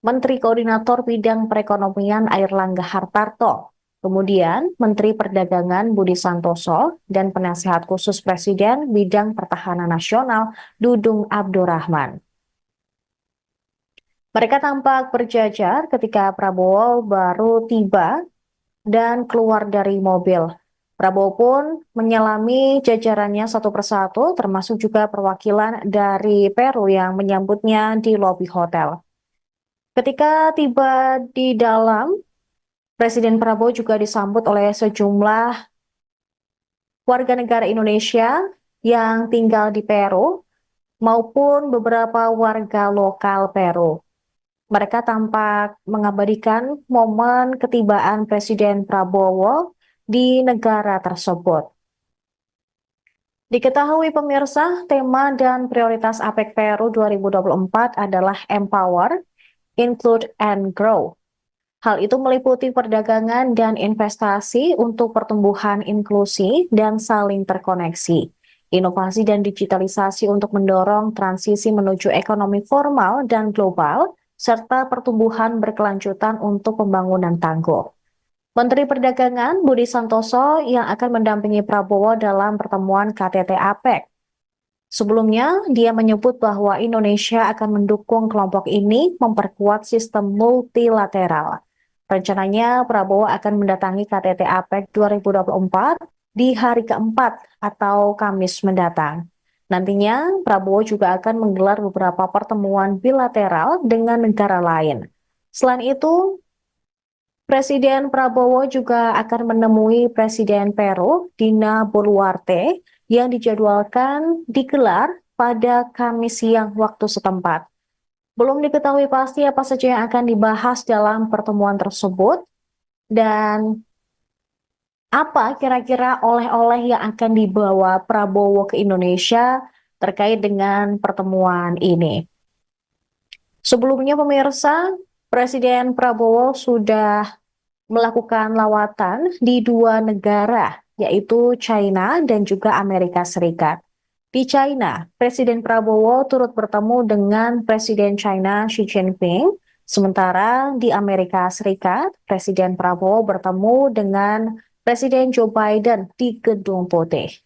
Menteri Koordinator Bidang Perekonomian Airlangga Hartarto, kemudian Menteri Perdagangan Budi Santoso, dan Penasehat Khusus Presiden Bidang Pertahanan Nasional Dudung Abdurrahman. Mereka tampak berjajar ketika Prabowo baru tiba dan keluar dari mobil. Prabowo pun menyelami jajarannya satu persatu, termasuk juga perwakilan dari Peru yang menyambutnya di lobi hotel. Ketika tiba di dalam, Presiden Prabowo juga disambut oleh sejumlah warga negara Indonesia yang tinggal di Peru maupun beberapa warga lokal Peru. Mereka tampak mengabadikan momen ketibaan Presiden Prabowo di negara tersebut. Diketahui pemirsa, tema dan prioritas APEC Peru 2024 adalah Empower, Include, and Grow. Hal itu meliputi perdagangan dan investasi untuk pertumbuhan inklusi dan saling terkoneksi, inovasi dan digitalisasi untuk mendorong transisi menuju ekonomi formal dan global, serta pertumbuhan berkelanjutan untuk pembangunan tangguh. Menteri Perdagangan Budi Santoso yang akan mendampingi Prabowo dalam pertemuan KTT APEC. Sebelumnya, dia menyebut bahwa Indonesia akan mendukung kelompok ini memperkuat sistem multilateral. Rencananya, Prabowo akan mendatangi KTT APEC 2024 di hari keempat atau Kamis mendatang. Nantinya, Prabowo juga akan menggelar beberapa pertemuan bilateral dengan negara lain. Selain itu, Presiden Prabowo juga akan menemui Presiden Peru, Dina Boluarte, yang dijadwalkan digelar pada Kamis siang waktu setempat. Belum diketahui pasti apa saja yang akan dibahas dalam pertemuan tersebut, dan apa kira-kira oleh-oleh yang akan dibawa Prabowo ke Indonesia terkait dengan pertemuan ini? Sebelumnya pemirsa, Presiden Prabowo sudah melakukan lawatan di dua negara, yaitu China dan juga Amerika Serikat. Di China, Presiden Prabowo turut bertemu dengan Presiden China Xi Jinping, sementara di Amerika Serikat, Presiden Prabowo bertemu dengan Presiden Joe Biden di Gedung Putih.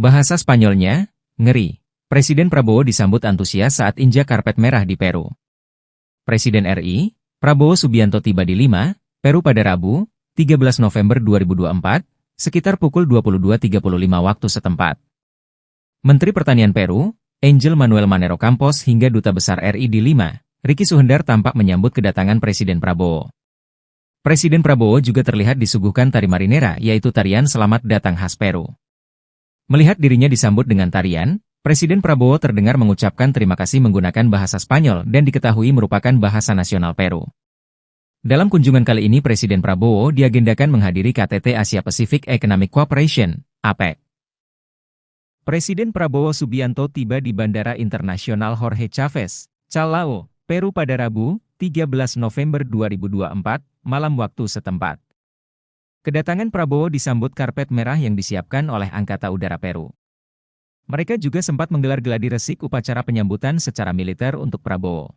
Bahasa Spanyolnya, ngeri. Presiden Prabowo disambut antusias saat injak karpet merah di Peru. Presiden RI, Prabowo Subianto tiba di Lima, Peru pada Rabu, 13 November 2024, sekitar pukul 22.35 waktu setempat. Menteri Pertanian Peru, Angel Manuel Manero Campos hingga Duta Besar RI di Lima, Ricky Suhendar tampak menyambut kedatangan Presiden Prabowo. Presiden Prabowo juga terlihat disuguhkan tari marinera, yaitu tarian selamat datang khas Peru. Melihat dirinya disambut dengan tarian, Presiden Prabowo terdengar mengucapkan terima kasih menggunakan bahasa Spanyol dan diketahui merupakan bahasa nasional Peru. Dalam kunjungan kali ini Presiden Prabowo diagendakan menghadiri KTT Asia Pacific Economic Cooperation, APEC. Presiden Prabowo Subianto tiba di Bandara Internasional Jorge Chávez, Callao, Peru pada Rabu, 13 November 2024, malam waktu setempat. Kedatangan Prabowo disambut karpet merah yang disiapkan oleh Angkatan Udara Peru. Mereka juga sempat menggelar gladi resik upacara penyambutan secara militer untuk Prabowo.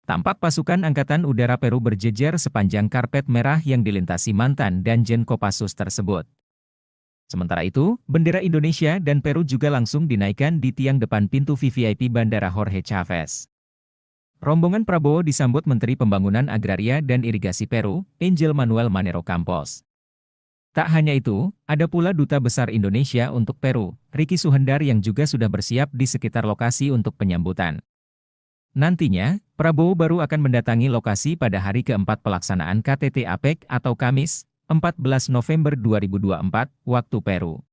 Tampak pasukan Angkatan Udara Peru berjejer sepanjang karpet merah yang dilintasi mantan Danjen Kopassus tersebut. Sementara itu, bendera Indonesia dan Peru juga langsung dinaikkan di tiang depan pintu VVIP Bandara Jorge Chávez. Rombongan Prabowo disambut Menteri Pembangunan Agraria dan Irigasi Peru, Angel Manuel Manero Campos. Tak hanya itu, ada pula Duta Besar Indonesia untuk Peru, Ricky Suhendar yang juga sudah bersiap di sekitar lokasi untuk penyambutan. Nantinya, Prabowo baru akan mendatangi lokasi pada hari keempat pelaksanaan KTT APEC atau Kamis, 14 November 2024, waktu Peru.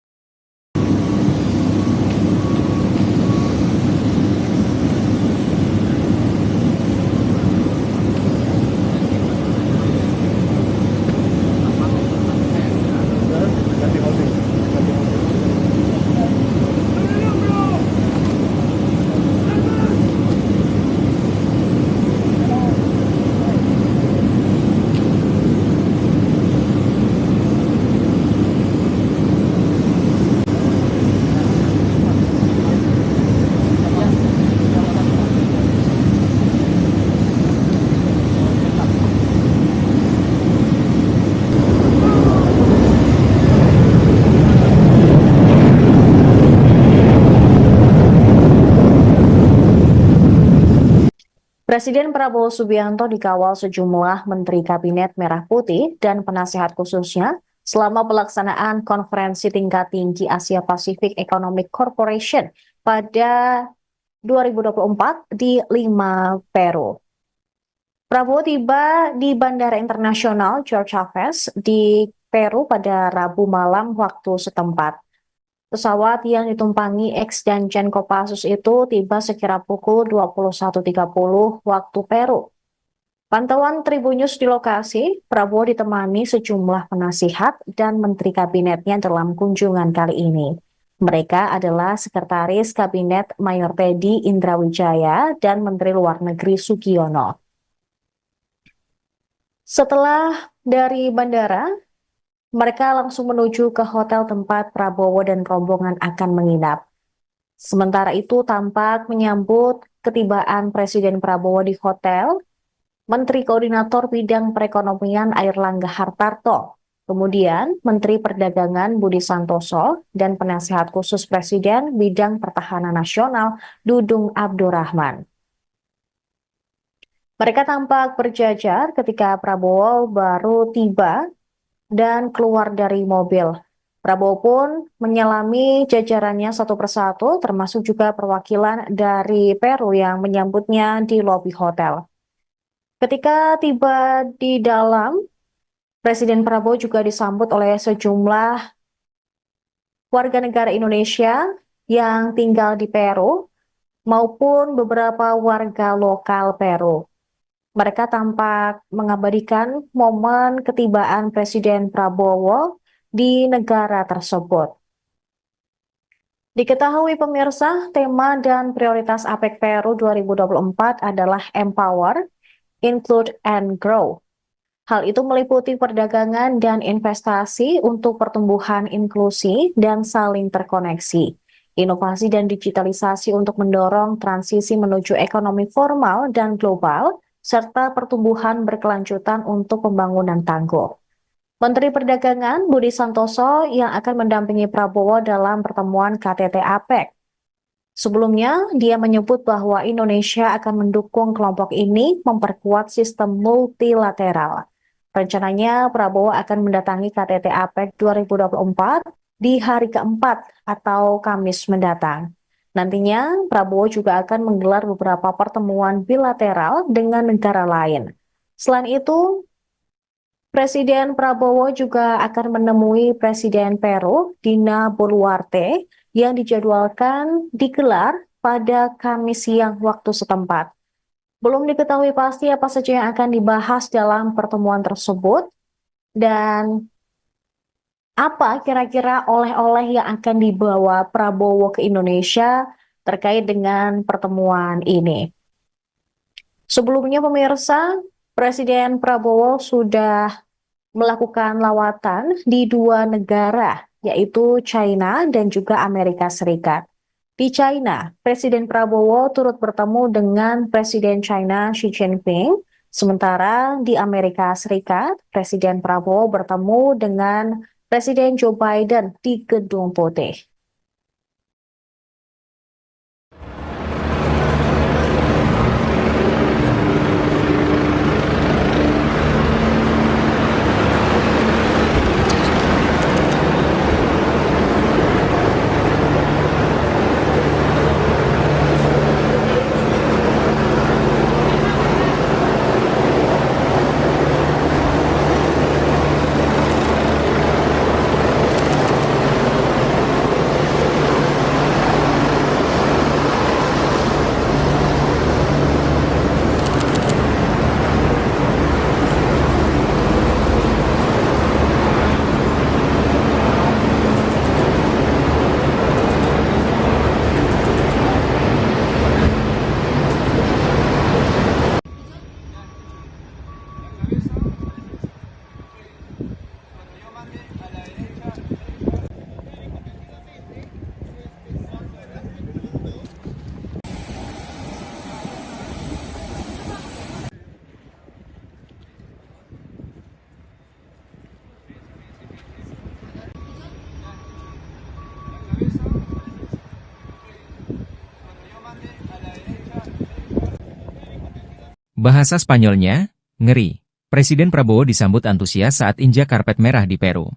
Presiden Prabowo Subianto dikawal sejumlah Menteri Kabinet Merah Putih dan penasehat khususnya selama pelaksanaan konferensi tingkat tinggi Asia Pacific Economic Corporation pada 2024 di Lima, Peru. Prabowo tiba di Bandara Internasional Jorge Chávez di Peru pada Rabu malam waktu setempat. Pesawat yang ditumpangi ex-Danjen Kopassus itu tiba sekira pukul 21.30 waktu Peru. Pantauan Tribunnews di lokasi, Prabowo ditemani sejumlah penasihat dan menteri kabinetnya dalam kunjungan kali ini. Mereka adalah Sekretaris Kabinet Mayor Teddy Indrawijaya dan Menteri Luar Negeri Sugiono. Setelah dari bandara, mereka langsung menuju ke hotel tempat Prabowo dan rombongan akan menginap. Sementara itu tampak menyambut ketibaan Presiden Prabowo di hotel, Menteri Koordinator Bidang Perekonomian Airlangga Hartarto, kemudian Menteri Perdagangan Budi Santoso, dan Penasehat Khusus Presiden Bidang Pertahanan Nasional Dudung Abdurrahman. Mereka tampak berjajar ketika Prabowo baru tiba dan keluar dari mobil. Prabowo pun menyelami jajarannya satu persatu, termasuk juga perwakilan dari Peru yang menyambutnya di lobi hotel. Ketika tiba di dalam, Presiden Prabowo juga disambut oleh sejumlah warga negara Indonesia yang tinggal di Peru maupun beberapa warga lokal Peru. Mereka tampak mengabadikan momen ketibaan Presiden Prabowo di negara tersebut. Diketahui pemirsa, tema dan prioritas APEC Peru 2024 adalah Empower, Include, and Grow. Hal itu meliputi perdagangan dan investasi untuk pertumbuhan inklusi dan saling terkoneksi, inovasi dan digitalisasi untuk mendorong transisi menuju ekonomi formal dan global, serta pertumbuhan berkelanjutan untuk pembangunan tangguh. Menteri Perdagangan Budi Santoso yang akan mendampingi Prabowo dalam pertemuan KTT APEC. Sebelumnya, dia menyebut bahwa Indonesia akan mendukung kelompok ini memperkuat sistem multilateral. Rencananya, Prabowo akan mendatangi KTT APEC 2024 di hari keempat atau Kamis mendatang. Nantinya, Prabowo juga akan menggelar beberapa pertemuan bilateral dengan negara lain. Selain itu, Presiden Prabowo juga akan menemui Presiden Peru, Dina Boluarte, yang dijadwalkan digelar pada Kamis siang waktu setempat. Belum diketahui pasti apa saja yang akan dibahas dalam pertemuan tersebut dan apa kira-kira oleh-oleh yang akan dibawa Prabowo ke Indonesia terkait dengan pertemuan ini. Sebelumnya pemirsa, Presiden Prabowo sudah melakukan lawatan di dua negara, yaitu China dan juga Amerika Serikat. Di China, Presiden Prabowo turut bertemu dengan Presiden China Xi Jinping, sementara di Amerika Serikat, Presiden Prabowo bertemu dengan Presiden Joe Biden di Gedung Putih. Bahasa Spanyolnya, ngeri. Presiden Prabowo disambut antusias saat injak karpet merah di Peru.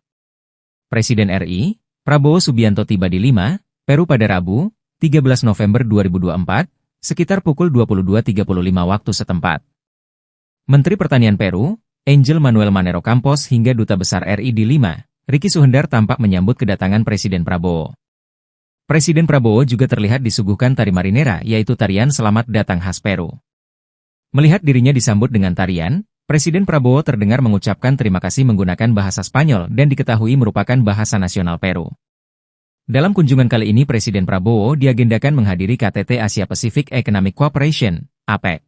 Presiden RI, Prabowo Subianto tiba di Lima, Peru pada Rabu, 13 November 2024, sekitar pukul 22.35 waktu setempat. Menteri Pertanian Peru, Angel Manuel Manero Campos hingga Duta Besar RI di Lima, Ricky Suhendar tampak menyambut kedatangan Presiden Prabowo. Presiden Prabowo juga terlihat disuguhkan tari marinera, yaitu tarian selamat datang khas Peru. Melihat dirinya disambut dengan tarian, Presiden Prabowo terdengar mengucapkan terima kasih menggunakan bahasa Spanyol dan diketahui merupakan bahasa nasional Peru. Dalam kunjungan kali ini Presiden Prabowo diagendakan menghadiri KTT Asia Pacific Economic Cooperation, APEC.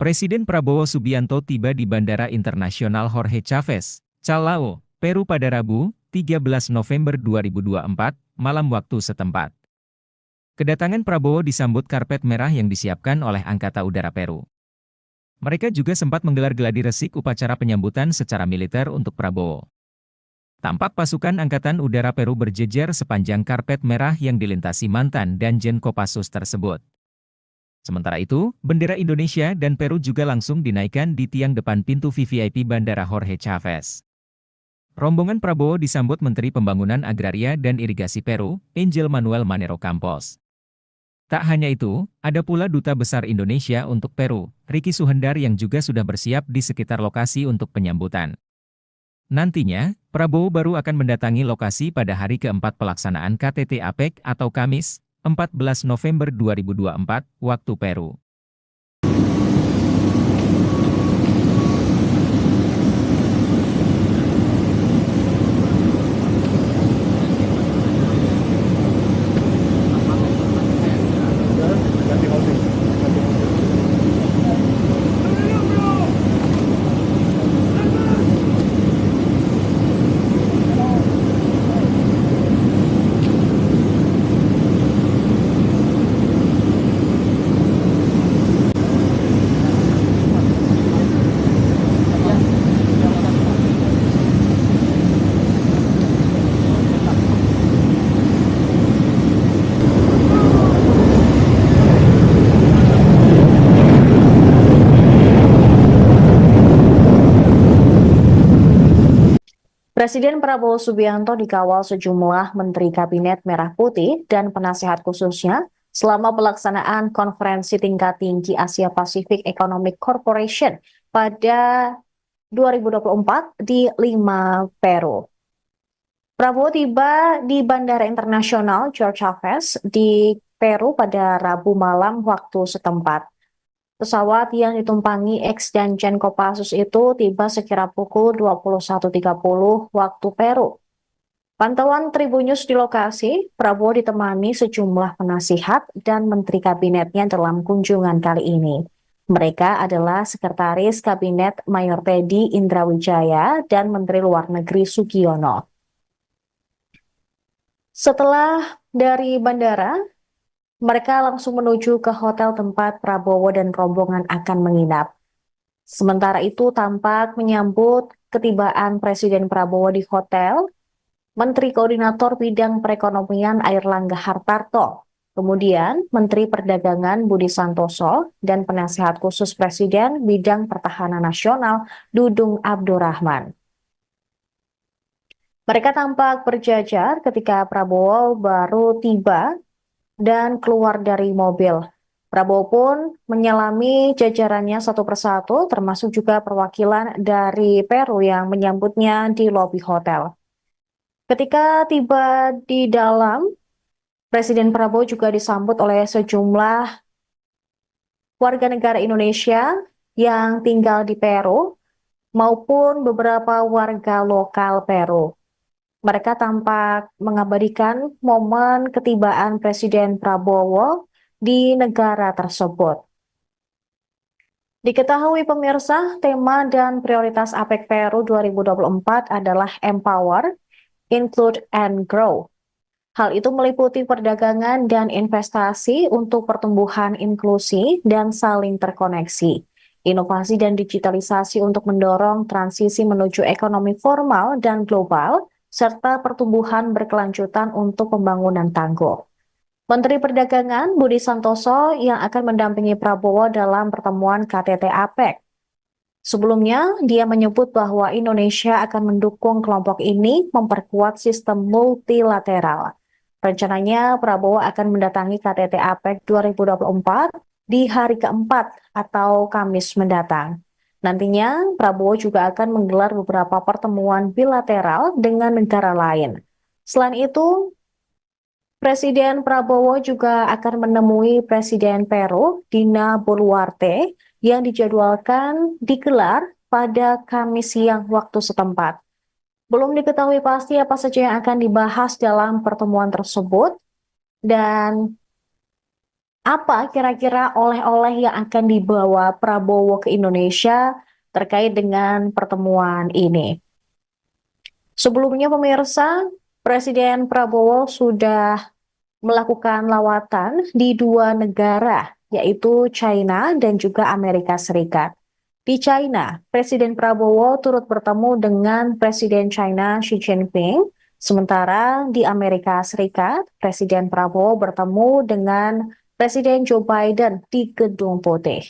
Presiden Prabowo Subianto tiba di Bandara Internasional Jorge Chávez, Callao, Peru pada Rabu, 13 November 2024, malam waktu setempat. Kedatangan Prabowo disambut karpet merah yang disiapkan oleh Angkatan Udara Peru. Mereka juga sempat menggelar gladi resik upacara penyambutan secara militer untuk Prabowo. Tampak pasukan Angkatan Udara Peru berjejer sepanjang karpet merah yang dilintasi mantan Danjen Kopassus tersebut. Sementara itu, bendera Indonesia dan Peru juga langsung dinaikkan di tiang depan pintu VVIP Bandara Jorge Chávez. Rombongan Prabowo disambut Menteri Pembangunan Agraria dan Irigasi Peru, Angel Manuel Manero Campos. Tak hanya itu, ada pula Duta Besar Indonesia untuk Peru, Ricky Suhendar yang juga sudah bersiap di sekitar lokasi untuk penyambutan. Nantinya, Prabowo baru akan mendatangi lokasi pada hari keempat pelaksanaan KTT APEC atau Kamis, 14 November 2024, waktu Peru. Presiden Prabowo Subianto dikawal sejumlah Menteri Kabinet Merah Putih dan penasehat khususnya selama pelaksanaan konferensi tingkat tinggi Asia Pacific Economic Corporation pada 2024 di Lima, Peru. Prabowo tiba di Bandara Internasional George Chavez di Peru pada Rabu malam waktu setempat. Pesawat yang ditumpangi ex-Danjen Kopassus itu tiba sekira pukul 21.30 waktu Peru. Pantauan Tribun News di lokasi, Prabowo ditemani sejumlah penasihat dan menteri kabinetnya dalam kunjungan kali ini. Mereka adalah Sekretaris Kabinet Mayor Teddy Indrawijaya dan Menteri Luar Negeri Sugiono. Setelah dari bandara, mereka langsung menuju ke hotel tempat Prabowo dan rombongan akan menginap. Sementara itu tampak menyambut ketibaan Presiden Prabowo di hotel, Menteri Koordinator Bidang Perekonomian Airlangga Hartarto, kemudian Menteri Perdagangan Budi Santoso, dan Penasehat Khusus Presiden Bidang Pertahanan Nasional Dudung Abdurrahman. Mereka tampak berjajar ketika Prabowo baru tiba dan keluar dari mobil. Prabowo pun menyalami jajarannya satu persatu, termasuk juga perwakilan dari Peru yang menyambutnya di lobi hotel. Ketika tiba di dalam, Presiden Prabowo juga disambut oleh sejumlah warga negara Indonesia yang tinggal di Peru maupun beberapa warga lokal Peru. Mereka tampak mengabadikan momen ketibaan Presiden Prabowo di negara tersebut. Diketahui pemirsa, tema dan prioritas APEC Peru 2024 adalah Empower, Include, and Grow. Hal itu meliputi perdagangan dan investasi untuk pertumbuhan inklusi dan saling terkoneksi, inovasi dan digitalisasi untuk mendorong transisi menuju ekonomi formal dan global, serta pertumbuhan berkelanjutan untuk pembangunan tangguh. Menteri Perdagangan Budi Santoso yang akan mendampingi Prabowo dalam pertemuan KTT APEC. Sebelumnya, dia menyebut bahwa Indonesia akan mendukung kelompok ini memperkuat sistem multilateral. Rencananya, Prabowo akan mendatangi KTT APEC 2024 di hari keempat atau Kamis mendatang. Nantinya, Prabowo juga akan menggelar beberapa pertemuan bilateral dengan negara lain. Selain itu, Presiden Prabowo juga akan menemui Presiden Peru, Dina Boluarte, yang dijadwalkan digelar pada Kamis siang waktu setempat. Belum diketahui pasti apa saja yang akan dibahas dalam pertemuan tersebut, dan apa kira-kira oleh-oleh yang akan dibawa Prabowo ke Indonesia terkait dengan pertemuan ini. Sebelumnya pemirsa, Presiden Prabowo sudah melakukan lawatan di dua negara, yaitu China dan juga Amerika Serikat. Di China, Presiden Prabowo turut bertemu dengan Presiden China Xi Jinping, sementara di Amerika Serikat, Presiden Prabowo bertemu dengan Presiden Joe Biden di Gedung Putih.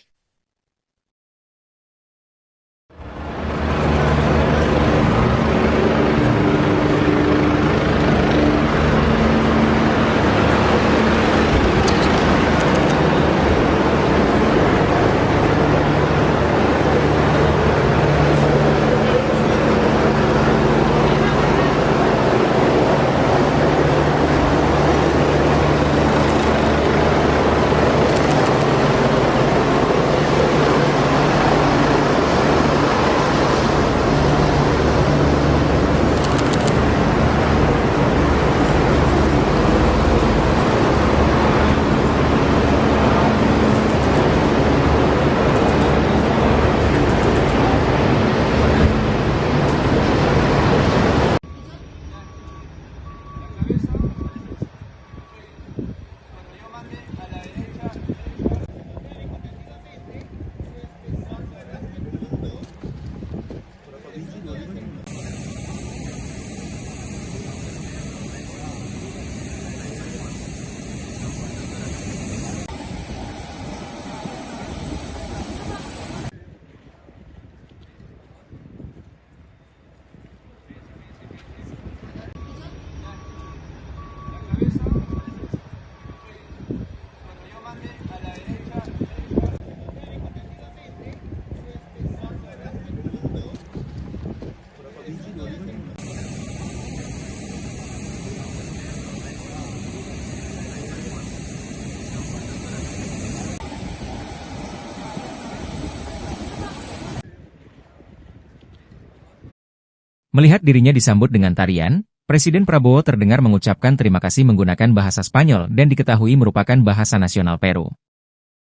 Melihat dirinya disambut dengan tarian, Presiden Prabowo terdengar mengucapkan terima kasih menggunakan bahasa Spanyol dan diketahui merupakan bahasa nasional Peru.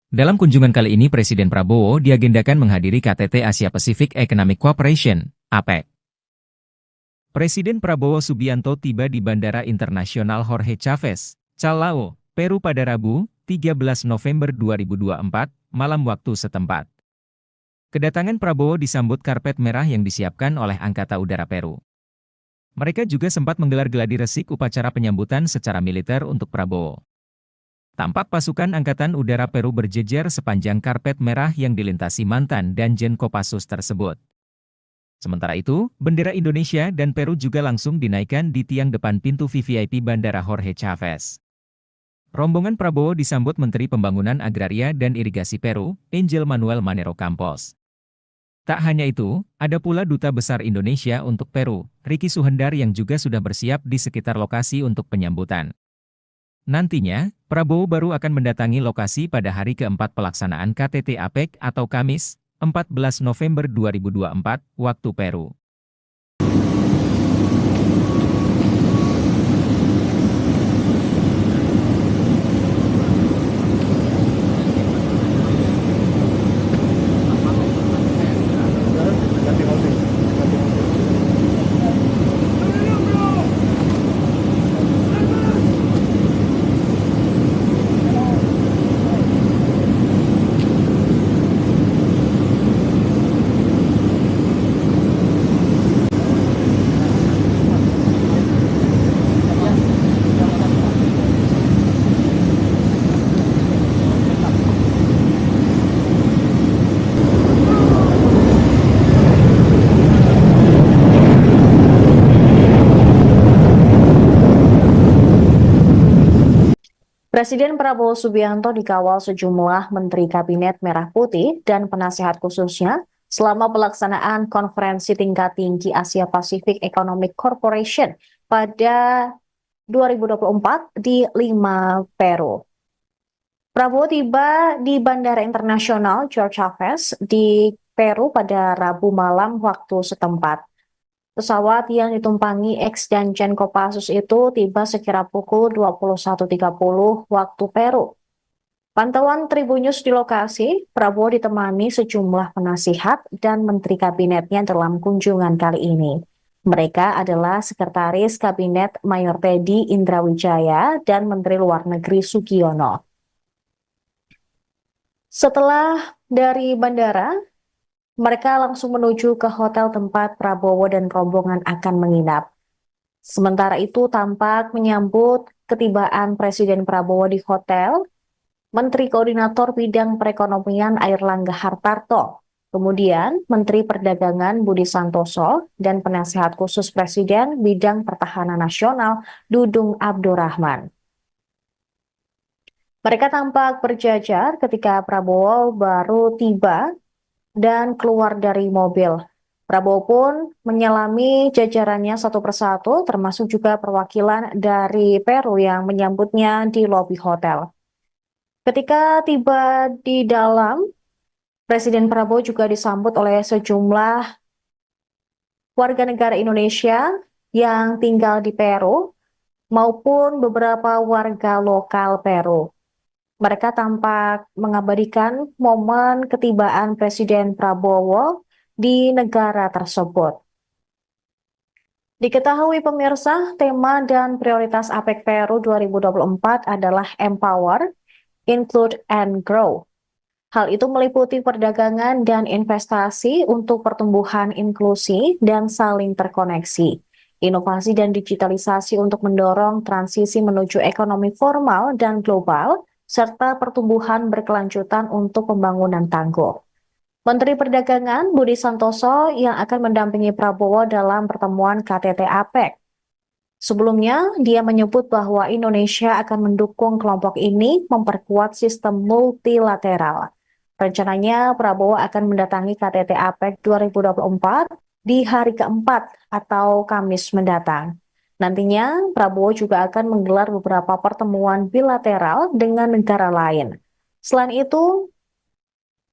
Dalam kunjungan kali ini Presiden Prabowo diagendakan menghadiri KTT Asia Pacific Economic Cooperation, APEC. Presiden Prabowo Subianto tiba di Bandara Internasional Jorge Chávez, Callao, Peru pada Rabu, 13 November 2024, malam waktu setempat. Kedatangan Prabowo disambut karpet merah yang disiapkan oleh Angkatan Udara Peru. Mereka juga sempat menggelar gladi resik upacara penyambutan secara militer untuk Prabowo. Tampak pasukan Angkatan Udara Peru berjejer sepanjang karpet merah yang dilintasi mantan Danjen Kopassus tersebut. Sementara itu, bendera Indonesia dan Peru juga langsung dinaikkan di tiang depan pintu VVIP Bandara Jorge Chávez. Rombongan Prabowo disambut Menteri Pembangunan Agraria dan Irigasi Peru, Angel Manuel Manero Campos. Tak hanya itu, ada pula Duta Besar Indonesia untuk Peru, Ricky Suhendar yang juga sudah bersiap di sekitar lokasi untuk penyambutan. Nantinya, Prabowo baru akan mendatangi lokasi pada hari keempat pelaksanaan KTT APEC atau Kamis, 14 November 2024, waktu Peru. Presiden Prabowo Subianto dikawal sejumlah Menteri Kabinet Merah Putih dan penasehat khususnya selama pelaksanaan konferensi tingkat tinggi Asia Pacific Economic Corporation pada 2024 di Lima, Peru. Prabowo tiba di Bandara Internasional Jorge Chávez di Peru pada Rabu malam waktu setempat. Pesawat yang ditumpangi ex-Danjen Kopassus itu tiba sekira pukul 21.30 waktu Peru. Pantauan Tribunnews di lokasi, Prabowo ditemani sejumlah penasihat dan menteri kabinetnya dalam kunjungan kali ini. Mereka adalah Sekretaris Kabinet Mayor Teddy Indrawijaya dan Menteri Luar Negeri Sugiono. Setelah dari bandara, mereka langsung menuju ke hotel tempat Prabowo dan rombongan akan menginap. Sementara itu tampak menyambut ketibaan Presiden Prabowo di hotel, Menteri Koordinator Bidang Perekonomian Airlangga Hartarto, kemudian Menteri Perdagangan Budi Santoso, dan Penasehat Khusus Presiden Bidang Pertahanan Nasional Dudung Abdurrahman. Mereka tampak berjajar ketika Prabowo baru tiba dan keluar dari mobil. Prabowo pun menyelami jajarannya satu persatu, termasuk juga perwakilan dari Peru yang menyambutnya di lobi hotel. Ketika tiba di dalam, Presiden Prabowo juga disambut oleh sejumlah warga negara Indonesia yang tinggal di Peru maupun beberapa warga lokal Peru. Mereka tampak mengabadikan momen ketibaan Presiden Prabowo di negara tersebut. Diketahui pemirsa, tema dan prioritas APEC Peru 2024 adalah Empower, Include, and Grow. Hal itu meliputi perdagangan dan investasi untuk pertumbuhan inklusi dan saling terkoneksi, inovasi dan digitalisasi untuk mendorong transisi menuju ekonomi formal dan global, serta pertumbuhan berkelanjutan untuk pembangunan tangguh. Menteri Perdagangan Budi Santoso yang akan mendampingi Prabowo dalam pertemuan KTT APEC. Sebelumnya, dia menyebut bahwa Indonesia akan mendukung kelompok ini memperkuat sistem multilateral. Rencananya, Prabowo akan mendatangi KTT APEC 2024 di hari keempat atau Kamis mendatang. Nantinya, Prabowo juga akan menggelar beberapa pertemuan bilateral dengan negara lain. Selain itu,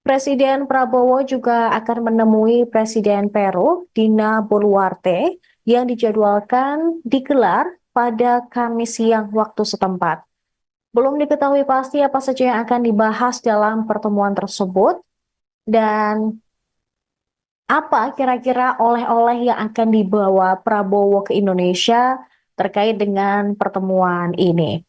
Presiden Prabowo juga akan menemui Presiden Peru, Dina Boluarte, yang dijadwalkan digelar pada Kamis siang waktu setempat. Belum diketahui pasti apa saja yang akan dibahas dalam pertemuan tersebut dan apa kira-kira oleh-oleh yang akan dibawa Prabowo ke Indonesia terkait dengan pertemuan ini.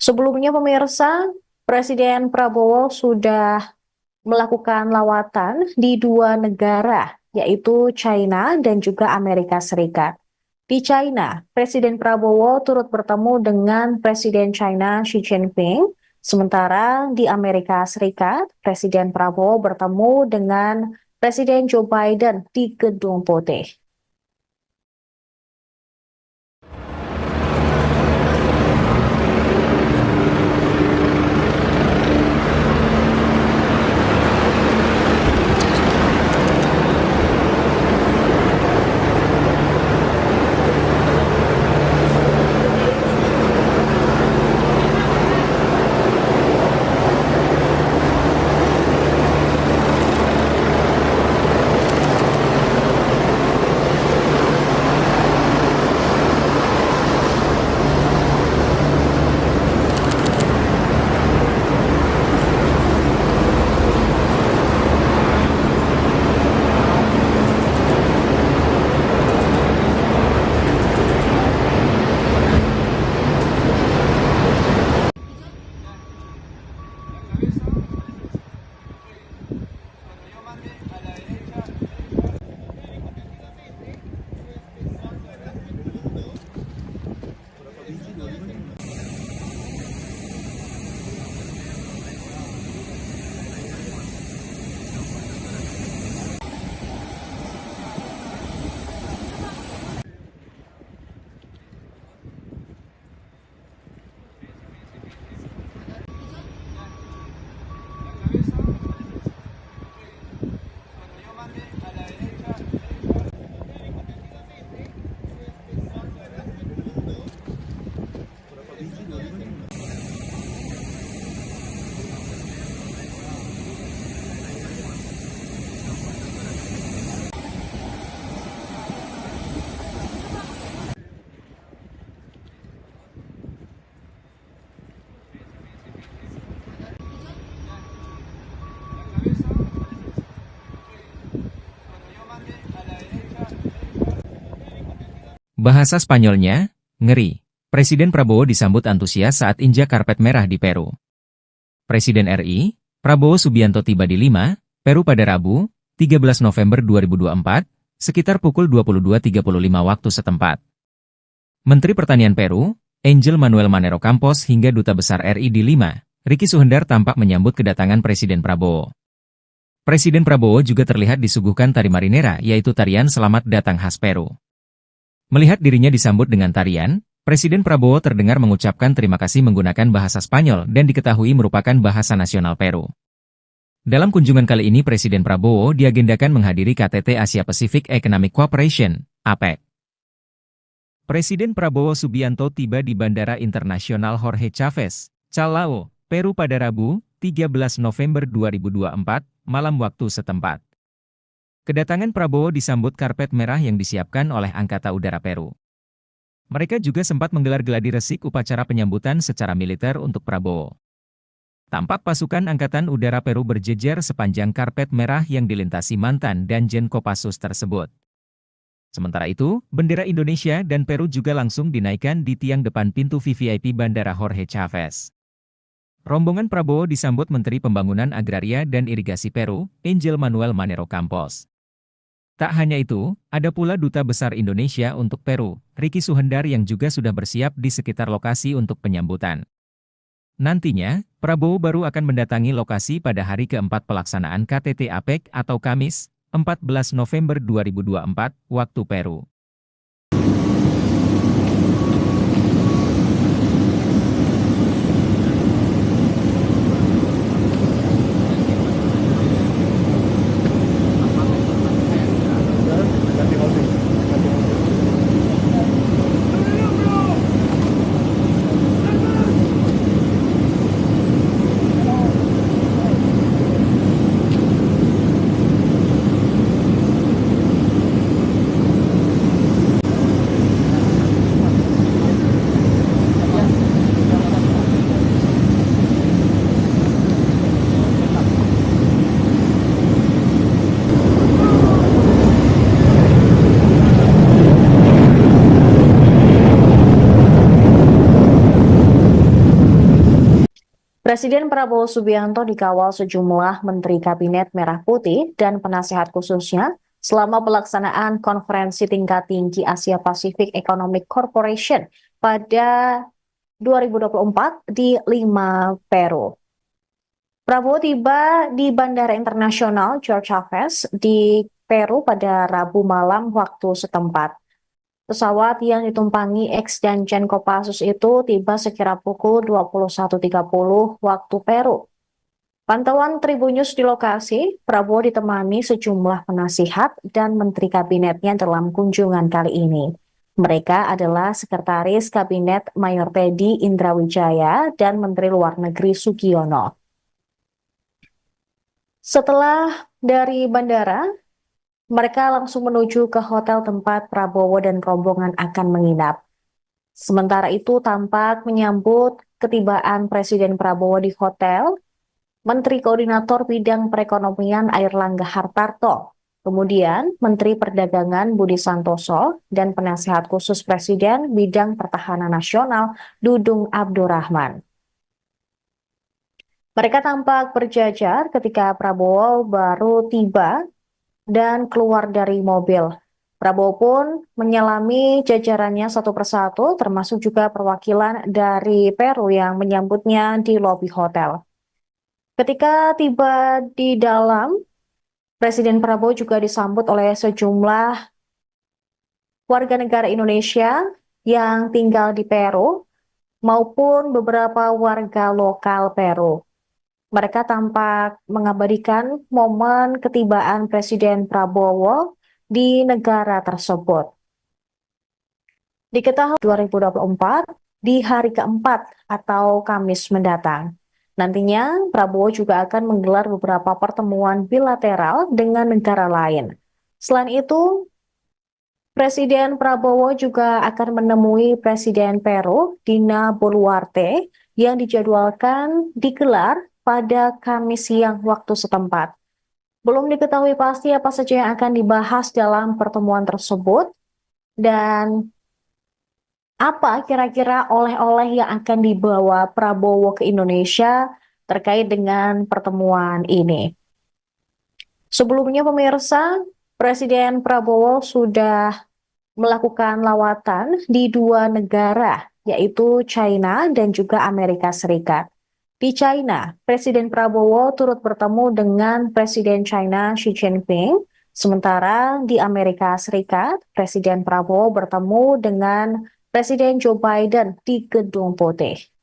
Sebelumnya pemirsa, Presiden Prabowo sudah melakukan lawatan di dua negara, yaitu China dan juga Amerika Serikat. Di China, Presiden Prabowo turut bertemu dengan Presiden China Xi Jinping, sementara di Amerika Serikat, Presiden Prabowo bertemu dengan Presiden Joe Biden di Gedung Putih. Bahasa Spanyolnya, ngeri. Presiden Prabowo disambut antusias saat injak karpet merah di Peru. Presiden RI, Prabowo Subianto tiba di Lima, Peru pada Rabu, 13 November 2024, sekitar pukul 22.35 waktu setempat. Menteri Pertanian Peru, Angel Manuel Manero Campos hingga Duta Besar RI di Lima, Ricky Suhendar tampak menyambut kedatangan Presiden Prabowo. Presiden Prabowo juga terlihat disuguhkan tari marinera, yaitu tarian selamat datang khas Peru. Melihat dirinya disambut dengan tarian, Presiden Prabowo terdengar mengucapkan terima kasih menggunakan bahasa Spanyol dan diketahui merupakan bahasa nasional Peru. Dalam kunjungan kali ini Presiden Prabowo diagendakan menghadiri KTT Asia Pacific Economic Cooperation, APEC. Presiden Prabowo Subianto tiba di Bandara Internasional Jorge Chávez, Callao, Peru pada Rabu, 13 November 2024, malam waktu setempat. Kedatangan Prabowo disambut karpet merah yang disiapkan oleh Angkatan Udara Peru. Mereka juga sempat menggelar gladi resik upacara penyambutan secara militer untuk Prabowo. Tampak pasukan Angkatan Udara Peru berjejer sepanjang karpet merah yang dilintasi mantan Danjen Kopassus tersebut. Sementara itu, bendera Indonesia dan Peru juga langsung dinaikkan di tiang depan pintu VVIP Bandara Jorge Chávez. Rombongan Prabowo disambut Menteri Pembangunan Agraria dan Irigasi Peru, Angel Manuel Manero Campos. Tak hanya itu, ada pula Duta Besar Indonesia untuk Peru, Ricky Suhendar yang juga sudah bersiap di sekitar lokasi untuk penyambutan. Nantinya, Prabowo baru akan mendatangi lokasi pada hari keempat pelaksanaan KTT APEC atau Kamis, 14 November 2024, waktu Peru. Presiden Prabowo Subianto dikawal sejumlah Menteri Kabinet Merah Putih dan penasehat khususnya selama pelaksanaan konferensi tingkat tinggi Asia Pacific Economic Corporation pada 2024 di Lima, Peru. Prabowo tiba di Bandara Internasional George Chavez di Peru pada Rabu malam waktu setempat. Pesawat yang ditumpangi ex-Danjen Kopassus itu tiba sekira pukul 21.30 waktu Peru. Pantauan Tribunnews di lokasi, Prabowo ditemani sejumlah penasihat dan menteri kabinetnya dalam kunjungan kali ini. Mereka adalah Sekretaris Kabinet Mayor Teddy Indrawijaya dan Menteri Luar Negeri Sugiono. Setelah dari bandara, mereka langsung menuju ke hotel tempat Prabowo dan rombongan akan menginap. Sementara itu tampak menyambut ketibaan Presiden Prabowo di hotel, Menteri Koordinator Bidang Perekonomian Airlangga Hartarto, kemudian Menteri Perdagangan Budi Santoso, dan Penasehat Khusus Presiden Bidang Pertahanan Nasional Dudung Abdurrahman. Mereka tampak berjajar ketika Prabowo baru tiba dan keluar dari mobil. Prabowo pun menyalami jajarannya satu persatu, termasuk juga perwakilan dari Peru yang menyambutnya di lobi hotel. Ketika tiba di dalam, Presiden Prabowo juga disambut oleh sejumlah warga negara Indonesia yang tinggal di Peru maupun beberapa warga lokal Peru. Mereka tampak mengabadikan momen ketibaan Presiden Prabowo di negara tersebut. Diketahui 2024 di hari keempat atau Kamis mendatang. Nantinya Prabowo juga akan menggelar beberapa pertemuan bilateral dengan negara lain. Selain itu, Presiden Prabowo juga akan menemui Presiden Peru, Dina Boluarte, yang dijadwalkan digelar pada Kamis siang waktu setempat. Belum diketahui pasti apa saja yang akan dibahas dalam pertemuan tersebut dan apa kira-kira oleh-oleh yang akan dibawa Prabowo ke Indonesia terkait dengan pertemuan ini. Sebelumnya pemirsa, Presiden Prabowo sudah melakukan lawatan di dua negara, yaitu China dan juga Amerika Serikat. Di China, Presiden Prabowo turut bertemu dengan Presiden China Xi Jinping, sementara di Amerika Serikat, Presiden Prabowo bertemu dengan Presiden Joe Biden di Gedung Putih.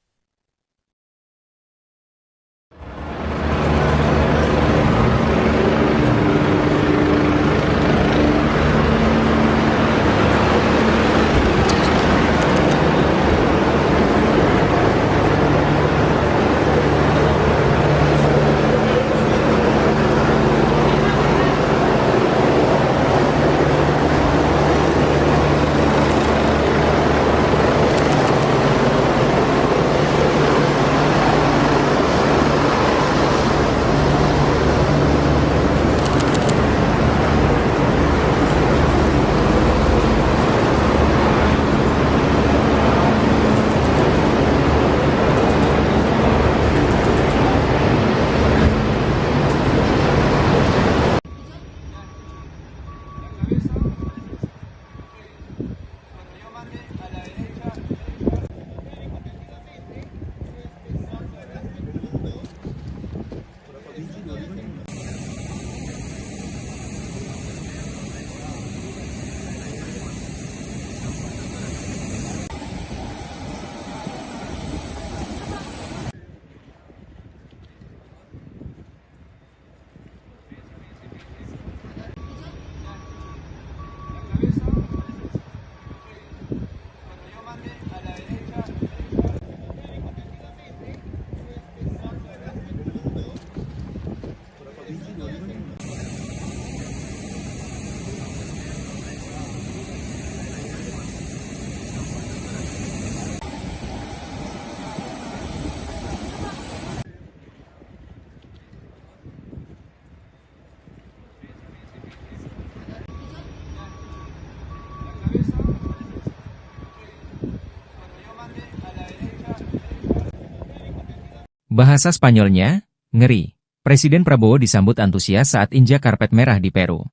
Bahasa Spanyolnya, ngeri. Presiden Prabowo disambut antusias saat injak karpet merah di Peru.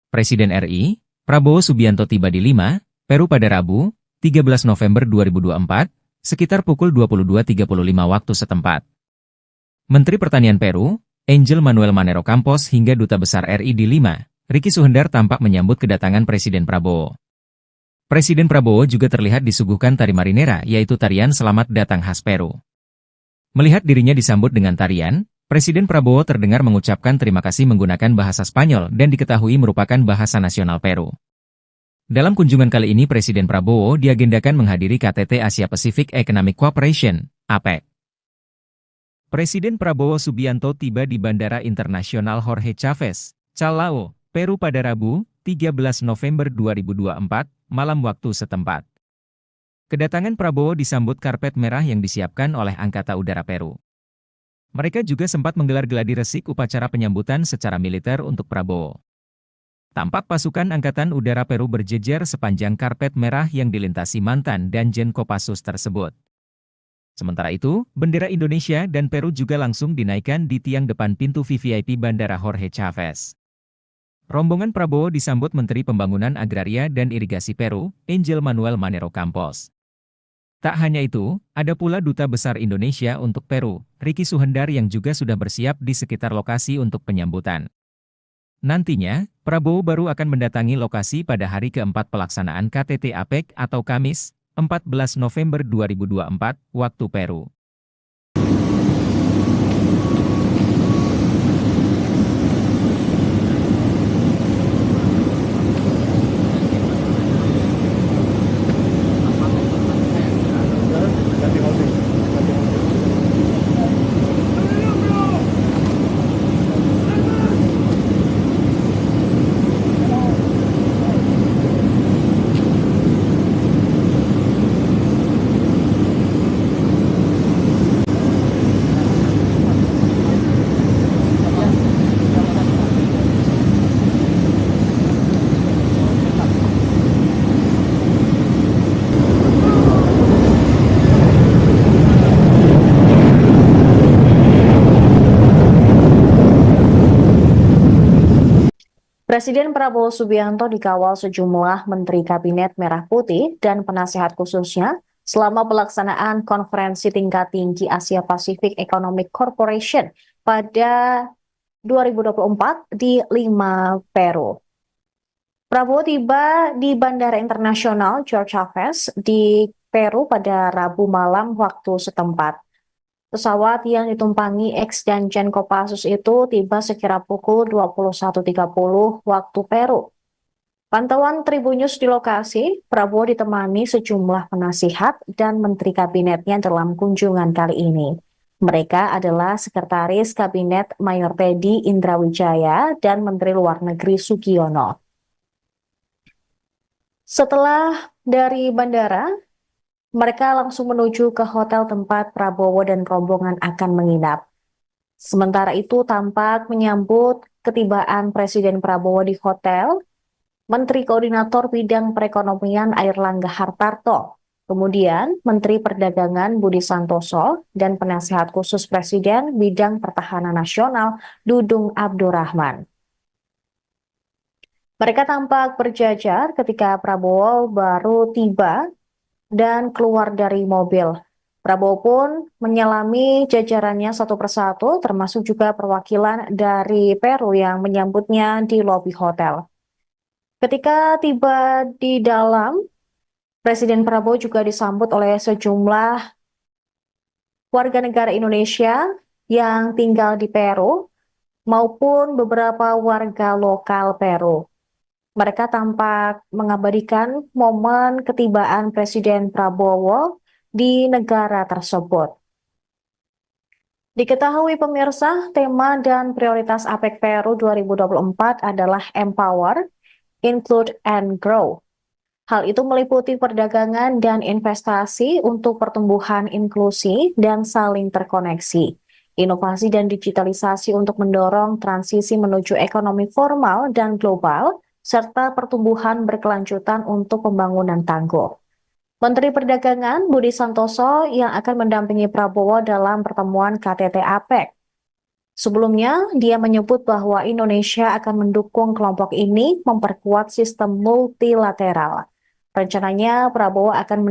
Presiden RI, Prabowo Subianto tiba di Lima, Peru pada Rabu, 13 November 2024, sekitar pukul 22.35 waktu setempat. Menteri Pertanian Peru, Angel Manuel Manero Campos hingga Duta Besar RI di Lima, Ricky Suhendar tampak menyambut kedatangan Presiden Prabowo. Presiden Prabowo juga terlihat disuguhkan tari marinera, yaitu tarian selamat datang khas Peru. Melihat dirinya disambut dengan tarian, Presiden Prabowo terdengar mengucapkan terima kasih menggunakan bahasa Spanyol dan diketahui merupakan bahasa nasional Peru. Dalam kunjungan kali ini Presiden Prabowo diagendakan menghadiri KTT Asia Pacific Economic Cooperation, APEC. Presiden Prabowo Subianto tiba di Bandara Internasional Jorge Chávez, Callao, Peru pada Rabu, 13 November 2024, malam waktu setempat. Kedatangan Prabowo disambut karpet merah yang disiapkan oleh Angkatan Udara Peru. Mereka juga sempat menggelar gladi resik upacara penyambutan secara militer untuk Prabowo. Tampak pasukan Angkatan Udara Peru berjejer sepanjang karpet merah yang dilintasi mantan Danjen Kopassus tersebut. Sementara itu, bendera Indonesia dan Peru juga langsung dinaikkan di tiang depan pintu VVIP Bandara Jorge Chávez. Rombongan Prabowo disambut Menteri Pembangunan Agraria dan Irigasi Peru, Angel Manuel Manero Campos. Tak hanya itu, ada pula Duta Besar Indonesia untuk Peru, Ricky Suhendar yang juga sudah bersiap di sekitar lokasi untuk penyambutan. Nantinya, Prabowo baru akan mendatangi lokasi pada hari keempat pelaksanaan KTT APEC atau Kamis, 14 November 2024, waktu Peru. Presiden Prabowo Subianto dikawal sejumlah Menteri Kabinet Merah Putih dan penasehat khususnya selama pelaksanaan konferensi tingkat tinggi Asia Pacific Economic Corporation pada 2024 di Lima, Peru. Prabowo tiba di Bandara Internasional Jorge Chávez di Peru pada Rabu malam waktu setempat. Pesawat yang ditumpangi ex-Danjen Kopassus itu tiba sekira pukul 21.30 waktu Peru. Pantauan Tribunnews di lokasi, Prabowo ditemani sejumlah penasihat dan menteri kabinetnya dalam kunjungan kali ini. Mereka adalah Sekretaris Kabinet Mayor Teddy Indrawijaya dan Menteri Luar Negeri Sugiono. Setelah dari bandara, mereka langsung menuju ke hotel tempat Prabowo dan rombongan akan menginap. Sementara itu tampak menyambut ketibaan Presiden Prabowo di hotel, Menteri Koordinator Bidang Perekonomian Airlangga Hartarto, kemudian Menteri Perdagangan Budi Santoso, dan Penasehat Khusus Presiden Bidang Pertahanan Nasional Dudung Abdurrahman. Mereka tampak berjajar ketika Prabowo baru tiba dan keluar dari mobil. Prabowo pun menyelami jajarannya satu persatu, termasuk juga perwakilan dari Peru yang menyambutnya di lobi hotel. Ketika tiba di dalam, Presiden Prabowo juga disambut oleh sejumlah warga negara Indonesia yang tinggal di Peru maupun beberapa warga lokal Peru. Mereka tampak mengabadikan momen ketibaan Presiden Prabowo di negara tersebut. Diketahui pemirsa, tema dan prioritas APEC Peru 2024 adalah Empower, Include, and Grow. Hal itu meliputi perdagangan dan investasi untuk pertumbuhan inklusi dan saling terkoneksi, inovasi dan digitalisasi untuk mendorong transisi menuju ekonomi formal dan global, serta pertumbuhan berkelanjutan untuk pembangunan tangguh. Menteri Perdagangan Budi Santoso yang akan mendampingi Prabowo dalam pertemuan KTT APEC. Sebelumnya, dia menyebut bahwa Indonesia akan mendukung kelompok ini memperkuat sistem multilateral. Rencananya, Prabowo akan mendatangi